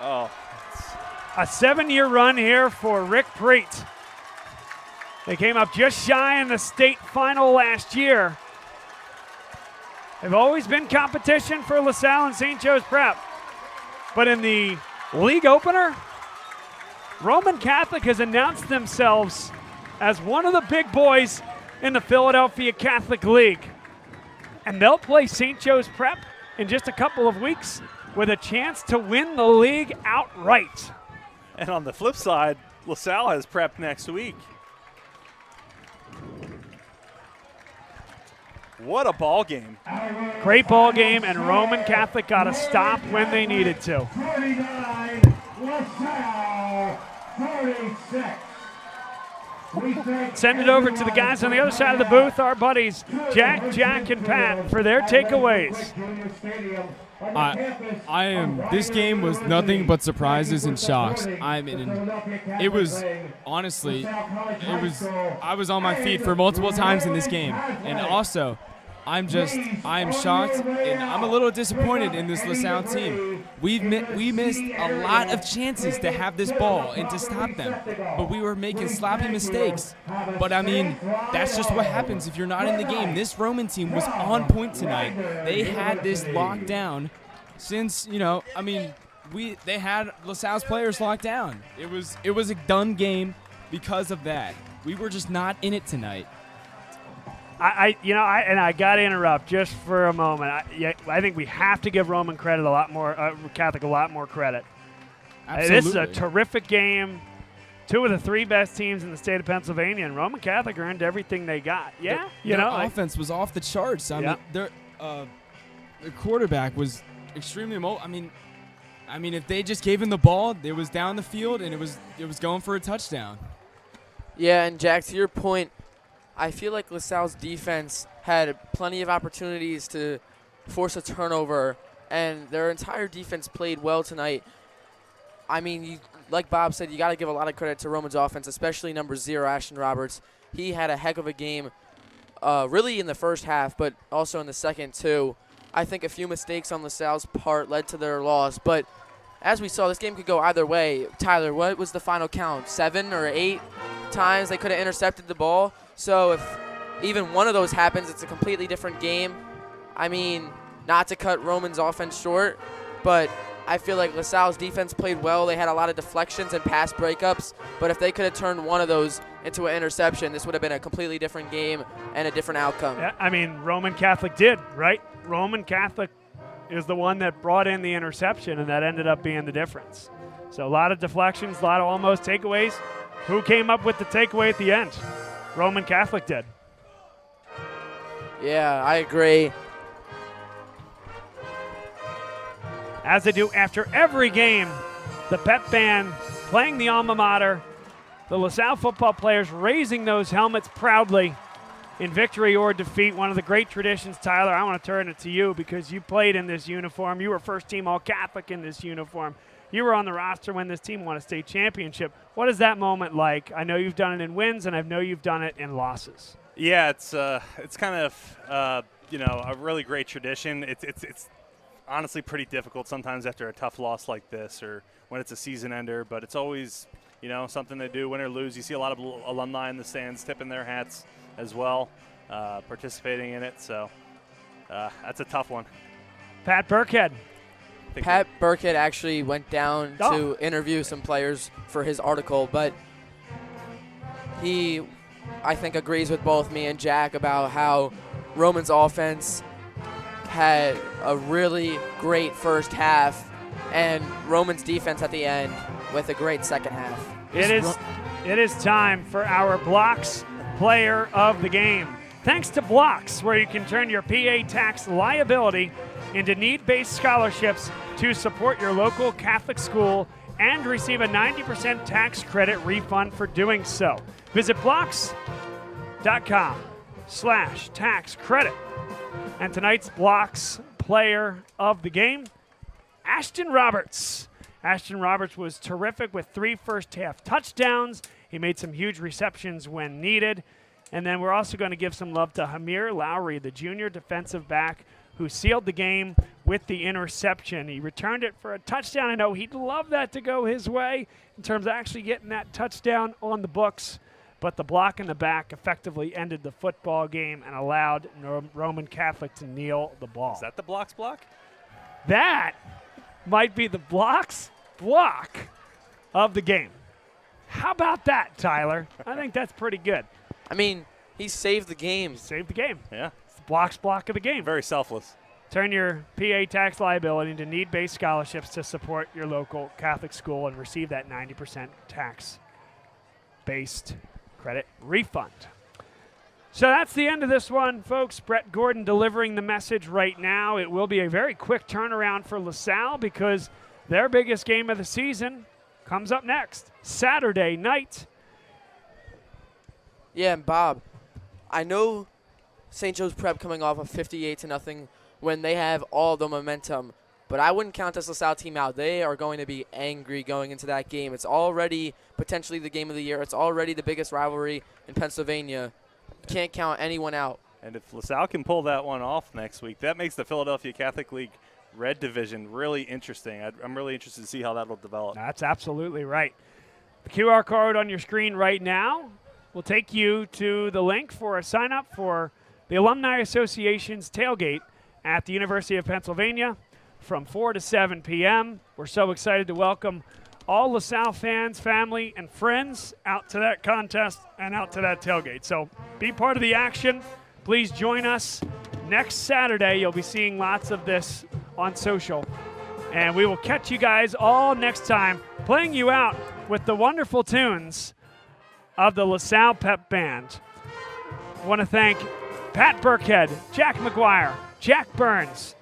Oh. A 7-year run here for Rick Preet. They came up just shy in the state final last year. They've always been competition for LaSalle and St. Joe's Prep. But in the league opener, Roman Catholic has announced themselves as one of the big boys in the Philadelphia Catholic League. And they'll play St. Joe's Prep in just a couple of weeks with a chance to win the league outright. And on the flip side, LaSalle has Prep next week. What a ball game. Great ball game, and Roman Catholic got a stop when they needed to. 49, LaSalle 36. Send it over to the guys on the other side of the booth, our buddies Jack, and Pat, for their takeaways. This game was nothing but surprises and shocks. I was on my feet for multiple times in this game. And also, I am shocked and I'm a little disappointed in this LaSalle team. We missed a lot of chances to have this ball and to stop them, but we were making sloppy mistakes. But I mean, that's just what happens if you're not in the game. This Roman team was on point tonight. They had this locked down since, they had LaSalle's players locked down. It was a done game because of that. We were just not in it tonight. I got to interrupt just for a moment. I think we have to give Roman credit Catholic a lot more credit. Absolutely. This is a terrific game. Two of the three best teams in the state of Pennsylvania, and Roman Catholic earned everything they got. Yeah, their offense was off the charts. I mean, their quarterback was extremely mobile. I mean, if they just gave him the ball, it was down the field and it was going for a touchdown. Yeah, and Jack, to your point, I feel like LaSalle's defense had plenty of opportunities to force a turnover, and their entire defense played well tonight. I mean, like Bob said, you got to give a lot of credit to Roman's offense, especially number 0, Ashton Roberts. He had a heck of a game, really in the first half, but also in the second too. I think a few mistakes on LaSalle's part led to their loss, but as we saw, this game could go either way. Tyler, what was the final count? 7 or 8 times they could have intercepted the ball? So if even one of those happens, it's a completely different game. I mean, not to cut Roman's offense short, but I feel like LaSalle's defense played well. They had a lot of deflections and pass breakups, but if they could have turned one of those into an interception, this would have been a completely different game and a different outcome. Yeah, I mean, Roman Catholic did, right? Roman Catholic is the one that brought in the interception, and that ended up being the difference. So a lot of deflections, a lot of almost takeaways. Who came up with the takeaway at the end? Roman Catholic did. Yeah, I agree. As they do after every game, the pep band playing the alma mater, the LaSalle football players raising those helmets proudly in victory or defeat. One of the great traditions, Tyler. I want to turn it to you because you played in this uniform. You were first team All-Catholic in this uniform. You were on the roster when this team won a state championship. What is that moment like? I know you've done it in wins, and I know you've done it in losses. Yeah, it's kind of a really great tradition. It's honestly pretty difficult sometimes after a tough loss like this or when it's a season ender, but it's always something to do, win or lose. You see a lot of alumni in the stands tipping their hats as well, participating in it. So that's a tough one. Pat Burkhead. Pat Burkhead actually went down to interview some players for his article, but he, I think, agrees with both me and Jack about how Roman's offense had a really great first half and Roman's defense at the end with a great second half. It is time for our Blocks Player of the Game. Thanks to Blocks, where you can turn your PA tax liability into need-based scholarships to support your local Catholic school and receive a 90% tax credit refund for doing so. Visit blocks.com/tax credit. And tonight's Blocks Player of the Game, Ashton Roberts. Ashton Roberts was terrific with 3 first-half touchdowns. He made some huge receptions when needed. And then we're also going to give some love to Hamir Lowry, the junior defensive back, who sealed the game with the interception. He returned it for a touchdown. I know he'd love that to go his way in terms of actually getting that touchdown on the books. But the block in the back effectively ended the football game and allowed Roman Catholic to kneel the ball. Is that the Blocks block? That might be the Blocks block of the game. How about that, Tyler? I think that's pretty good. I mean, he saved the game. Saved the game. Yeah. It's the block of the game. Very selfless. Turn your PA tax liability into need-based scholarships to support your local Catholic school and receive that 90% tax-based credit refund. So that's the end of this one, folks. Brett Gordon delivering the message right now. It will be a very quick turnaround for LaSalle because their biggest game of the season comes up next, Saturday night. Yeah, and Bob, I know St. Joe's Prep coming off a 58-0 when they have all the momentum, but I wouldn't count this LaSalle team out. They are going to be angry going into that game. It's already potentially the game of the year. It's already the biggest rivalry in Pennsylvania. Can't count anyone out. And if LaSalle can pull that one off next week, that makes the Philadelphia Catholic League Red Division really interesting. I'm really interested to see how that will develop. That's absolutely right. The QR code on your screen right now will take you to the link for a sign-up for the Alumni Association's tailgate at the University of Pennsylvania from 4 to 7 p.m. We're so excited to welcome all LaSalle fans, family, and friends out to that contest and out to that tailgate. So be part of the action. Please join us next Saturday. You'll be seeing lots of this on social. And we will catch you guys all next time, playing you out with the wonderful tunes of the LaSalle Pep Band. I want to thank Pat Burkhead, Jack McGuire, Jack Burns,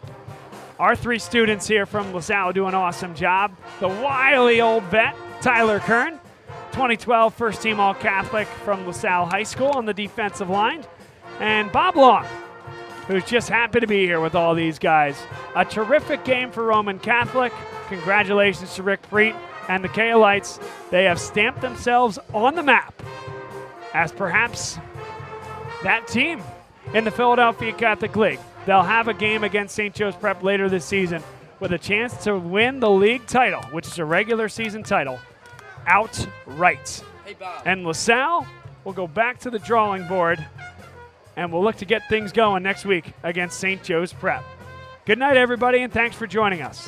our 3 students here from LaSalle do an awesome job. The wily old vet, Tyler Kern, 2012 first-team All-Catholic from LaSalle High School on the defensive line, and Bob Long, who's just happy to be here with all these guys. A terrific game for Roman Catholic. Congratulations to Rick Freet and the Kaolites. They have stamped themselves on the map as perhaps that team in the Philadelphia Catholic League. They'll have a game against St. Joe's Prep later this season with a chance to win the league title, which is a regular season title, outright. Hey, Bob. And LaSalle will go back to the drawing board, and we'll look to get things going next week against St. Joe's Prep. Good night, everybody, and thanks for joining us.